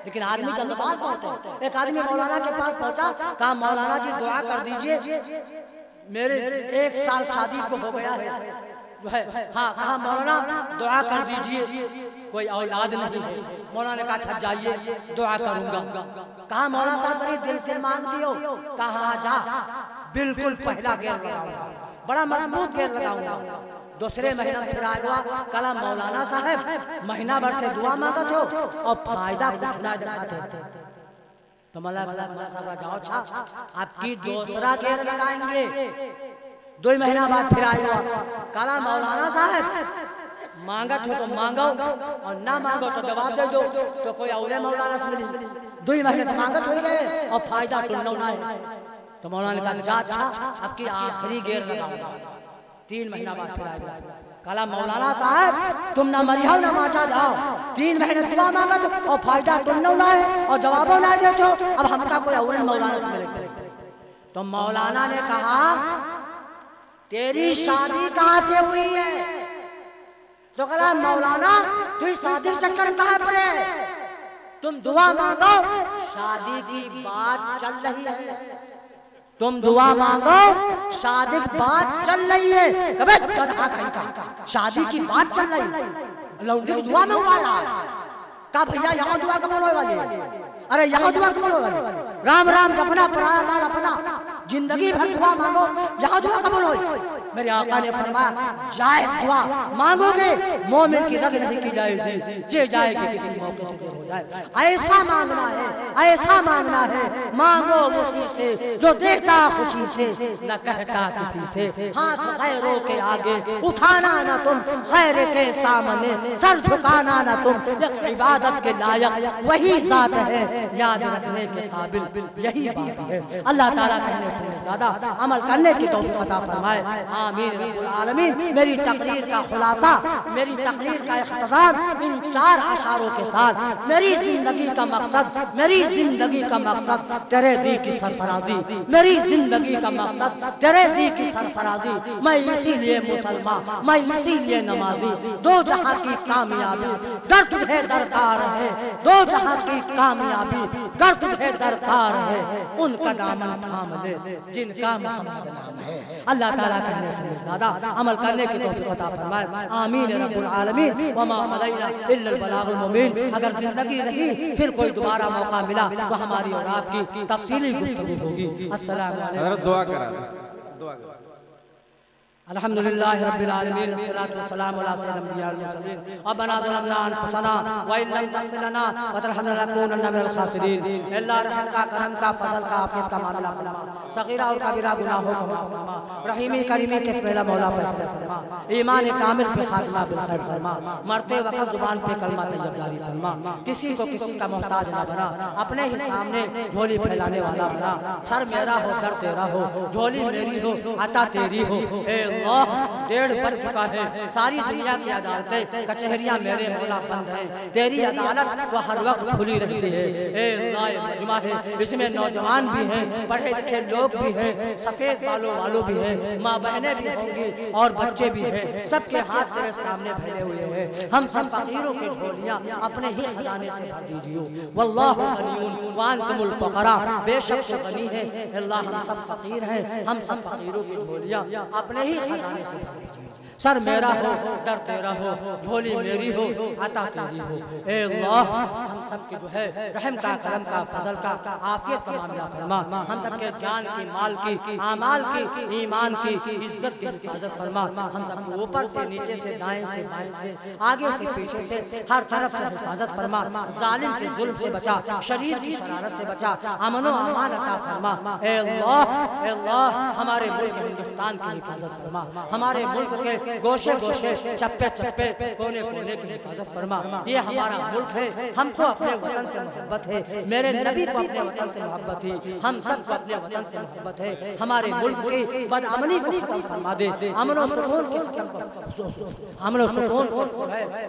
लेकिन आदमी जल्दबाज पहुंचते हैं। एक आदमी मौलाना के पास पहुंचा, कहा मौलाना जी दुआ कर दीजिए, मेरे 1 साल शादी को हो गया है जो है। हाँ कहा मौलाना दुआ कर दीजिए, कोई औलाद नहीं है। मौलाना ने कहा अच्छा जाइए दुआ करूंगा। कहा मौलाना साहब बड़ी दिल से मांग दियो। कहा जा बिल्कुल पहला गेर लगाऊंगा, बड़ा मजबूत गेर लगाऊंगा। दूसरे महीना फिर आया, कला मौलाना साहब महीना भर से दुआ मांगत हो और फायदा कुछ ना दिखाते। तो मौलाना साहब जाओ अच्छा आपकी दूसरा गेर लगाएंगे। 2 महीना बाद फिर आया, कला मौलाना साहब मांगत हो तो मांगो और ना मांगो तो जवाब दे दो, तो कोई और मौलाना से मिली। 2 महीने से मांगत हो गए और फायदा टुन्नो ना है। तो मौलाना ने कहा अच्छा आपकी आखिरी गेर लगाऊंगा। 3 महीना बाद फिर आया, कला मौलाना साहब तुम ना मरियो ना माचा जाओ, 3 महीने दुआ मांगत और फायदा टुन्नो ना है और जवाबों ना देते हो, अब हमका कोई और मौलाना से मिले। तो मौलाना ने कहा तेरी शादी कहाँ से हुई है? तो कहा मौलाना तू शादी चक्कर कहाँ पर है, तुम दुआ मांगो, शादी की बात चल रही है, तुम दुआ मांगो, शादी की बात चल रही है। कबे गधा कहीं का शादी की बात चल रही है, लौंडे दुआ में हुआ रहा का भैया यहाँ दुआ कब बोलो वाली, अरे यहाँ दुआ कब बोलो वाली, राम राम अपना पराया माल अपना, जिंदगी भर दुआ मांगो, यहाँ दुआ कब बोलो। मेरे आका ने फरमाया जायज दुआ मांगोगे मोमिन की रग नहीं की जाएगी, जे जाएगी किसी मौके से देर हो जाए। ऐसा मांगना है, ऐसा मांगना है, मांगो उसी से जो देता खुशी से, न कहता किसी से। हाथ गैरों के आगे उठाना न तुम, गैर के सामने सर झुकाना न तुम, इबादत के लायक वही जात है, याद रखने के काबिल यही बात है। अल्लाह ताला कहने से ज्यादा अमल करने की तौफीक अता फरमाए, आमीन रब्बुल आलमीन। मेरी तकरीर का खुलासा, मेरी तकरीर का इख्तिताम इन 4 अशारों के साथ, मेरी जिंदगी का मकसद, मेरी जिंदगी का मकसद तेरे दी की सरफराजी, मेरी जिंदगी का मकसद तेरे दी की सरफराजी। मैं इसीलिए मुसलमान, मैं इसीलिए नमाजी, 2 जहां की कामयाबी गर तुझे दरकार है, 2 जहां की कामयाबी गर तुझे दरकार है, उनका दामन थाम ले जिनका मोहम्मद नाम है। अल्लाह ताला कहने से ज़्यादा अमल करने की तौफीक अता फरमाए। आमीन या रब्बुल आलमीन। वमा अलैना इल्लल बलागुल मुबीन। अगर जिंदगी रही फिर कोई दोबारा मौका मिला तो हमारी और आपकी तफसीली गुफ्तगू होगी। अस्सलाम वालेकुम। दुआ करा दुआ करा। अल्हम्दुलिल्लाहि रब्बिल आलमीन अस्सलातु वस्सलामु अला सय्यिदिल अंबिया वल मुरसलीन। रब्बना ज़लमना अनफुसना व इन लम तग़फिर लना व तरहमना लनकूनन्ना मिनल खासिरीन। अल्लाह रहम का, करम का, फजल का, आफियत का मामला फरमा। सगीरा और कबीरा गुनाहों को माफ फरमा। रहीमी करीमी के फैला मौला फैसला फरमा। ईमान कामिल पे खात्मा बिल खैर फरमा। मरते वक्त जुबान पे कलमा तैयब जारी फरमा। किसी को किसी का मोहताज न बना, अपने ही सामने झोली फैलाने वाला बना। सर मेरा हो दर तेरा हो, झोली मेरी हो अता तेरी हो। डेढ़ बज चुका है, सारी दुनिया की अदालतें कचहरियां मेरे मौला बंद हैं, तेरी अदालत तो हर वक्त खुली रहती है। मजमा है, इसमें नौजवान भी हैं, पढ़े लिखे लोग भी हैं, सफेद बालों वालों भी हैं, माँ बहनें भी होंगी और बच्चे भी हैं। सबके हाथ तेरे सामने फैले हुए हैं। हम सब फकीरों की झोलियां अपने ही खजाने से भर दीजिए। वल्लाहु गनियुन व अंतुमुल फकरा। बेशक वो गनी है, अल्लाह हम सब फकीर हैं। हम सब फकीरों की झोलियां अपने ही खजाने से भर दीजिए। सर मेरा हो दर तेरा हो, झोली मेरी हो अता तेरी हो। ए अल्लाह हम सब की जो है रहम का, करम का, फजल का, आफियत का मामला फरमा। हम सब के जान की, माल की, आमाल की, ईमान की, इज्जत की हिफाजत फरमा। हम सब को ऊपर से, नीचे से, दाएं से, बाएं से, आगे से, पीछे से, हर तरफ से हिफाजत फरमा। जालिम के जुल्म से बचा, शरीर की शरारत से बचा, अमन व अमान अता फरमा। ए अल्लाह हमारे मुल्क हिंदुस्तान की हिफाजत फरमा। हमारे मुल्क के गोशे गोशे, चप्पे चप्पे, कोने कोने की हिफाजत फरमा। ये हमारा मुल्क है, हमको अपने वतन से मोहब्बत है। मेरे नबी को अपने वतन से मोहब्बत थी, हम सब को अपने वतन से मोहब्बत है। हमारे मुल्क की बदअमनी को खत्म फरमा दे, अमन और सुकून को अमन और सुकून को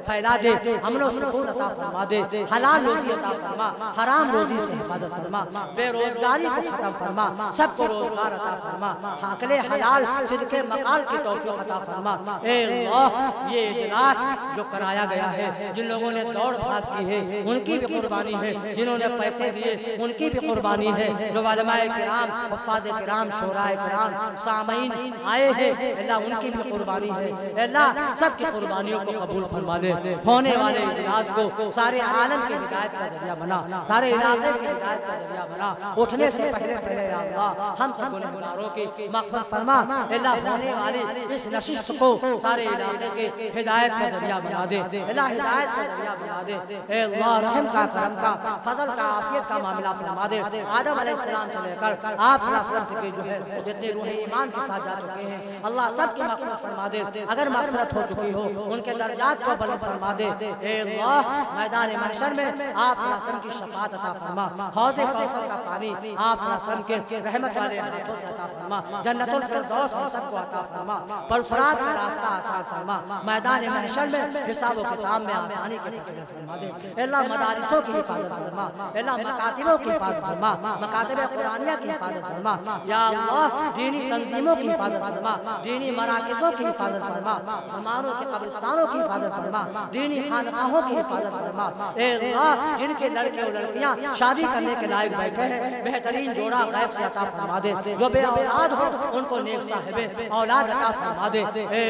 फैला दे, अमन और सुकून अता फरमा दे। हलाल रोजी अता फरमा, हराम रोजी से हिफाजत फरमा। बेरोजगारी को खत्म फरमा, सबको रोजगार अता फरमा। हाकले हलाल सिद्के मकाल की तौफीक अता फरमा। ए अल्लाह ये इजलास जो कराया गया है, जिन लोगों ने दौड़ भाग की है उनकी भी कुर्बानी है, जिन्होंने पैसे दिए उनकी भी कुर्बानी है, जो उलमाए किराम, हुफ़ाज़े किराम, शोराए किराम, सामीन आए हैं, अल्लाह उनकी भी कुर्बानी है। अल्लाह सब की कुर्बानियों को कबूल फरमा ले। होने वाले इजलास को सारे आलम की हिदायत का जरिया बना, सारे इलाके की हिदायत का जरिया बना। उठने से पहले पहले या अल्लाह हम सब गुनहगारों की मग़फ़िरत फरमा। अल्लाह होने वाली इस नशिस्त को सारे इलाके के हिदायत का जरिया बना दे। अल्लाह हिदायत का जरिया बना दे। ए अल्लाह रहम का, करम का, फजल का, आफियत का मामला फरमा दे। आदम अलैहिस्सलाम से लेकर आप सल्लल्लाहु अलैहि वसल्लम के जो है जितने रूह ईमान के साथ जा चुके हैं, अल्लाह सब की मग़फ़िरत फरमा दे। अगर मग़फ़िरत हो चुकी हो उनके दर्जात को बुलंद फरमा दे। ए अल्लाह मैदान महशर में आप सल्लल्लाहु अलैहि वसल्लम की शफ़ाअत अता फरमा। हौज़े कौसर का पानी आप सल्लल्लाहु अलैहि वसल्लम के रहमत वाले हाथों से अता फरमा। जन्नतुल फिरदौस हम सबको अता फरमा। परसरात का रास्ता आसान फरमा। मैदान महशर में हिसाब व किताब में आसानी के फैसले फरमा दे। अल्लाह मदारिसों की हिफाजत फरमा। अल्लाह मकातिबों की हिफाजत फरमा। मकातिब कुरानिया की हिफाजत फरमा। या अल्लाह दीनी तंजीमों की हिफाजत फरमा। दीनी मराकिज़ों की हिफाजत फरमा। मुसलमानों के कब्रिस्तानों की हिफाजत फरमा। दीनी खानकाहों की हिफाजत फरमा। ए अल्लाह जिनके लड़के और लड़कियां शादी करने के लायक बैठे हैं, बेहतरीन जोड़ा गैब से अता फरमा दे। जो बे औलाद हो उनको नेक साहिब औलाद अता फरमा दे। ए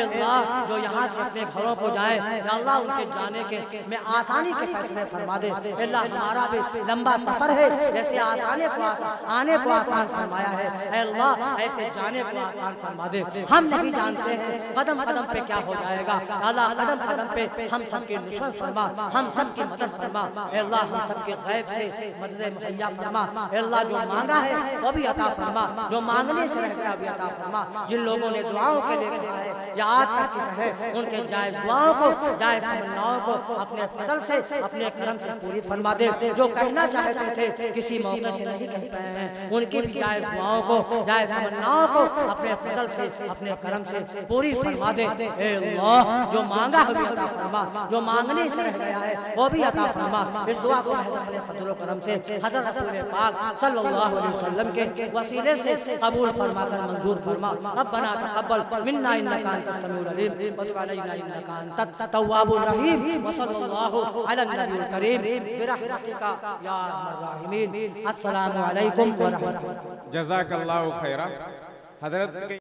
अल्लाह जो यहाँ से अपने घरों को जाए, या अल्लाह उनके जाने के में आसानी के फैसले फरमा दे। अल्लाह हमारा भी लंबा सफर है, जैसे आने को आसान फरमाया है, अल्लाह ऐसे जाने को आसान फरमा दे। हम नहीं जानते हैं कदम कदम पे क्या हो जाएगा। अल्लाह कदम कदम पे हम सबकी नुसरत फरमा, हम सबकी मदद फरमा। अल्लाह हम सबके गैब से मदद मुहैया फरमा। अल्लाह जो मांगा है वो भी अता फरमा, जो मांगने से रह गया भी अता फरमा। जिन लोगों ने दुआओं के लिए कहा है या आज तक की कहे, उनके जायज़ दुआओं को, जायज़ तमन्नाओं को अपने फजल से, अपने करम से पूरी फरमा दे। जो कहना चाहते थे किसी मौके से नहीं कह पाए हैं, उनकी भी जायज़ दुआओं को, जायज़ तमन्नाओं को अपने फजल से, अपने करम से पूरी फरमा दे। ए अल्लाह जो मांगा है भी अता फरमा, जो मांगने से रह गया है वो भी अता फरमा। इस दुआ को महज अपने फजल व करम से हज़रत रसूल पाक सल्लल्लाहु अलैहि वसल्लम के वसीले से कबूल फरमा कर मंजूर फरमा। रब्बना तक़ब्बल मिन्ना इन्नका अंतस समीउल अलीम व तुब अलैना इन्नका अंतत तव्वाबुर रहीम व सल्लल्लाहु अला नबील करीम बिरहमतिका या अरहमर राहिमीन। अस्सलामु अलैकुम व रहमतुल्लाह। जज़ाकल्लाहु खैरा। हज़रत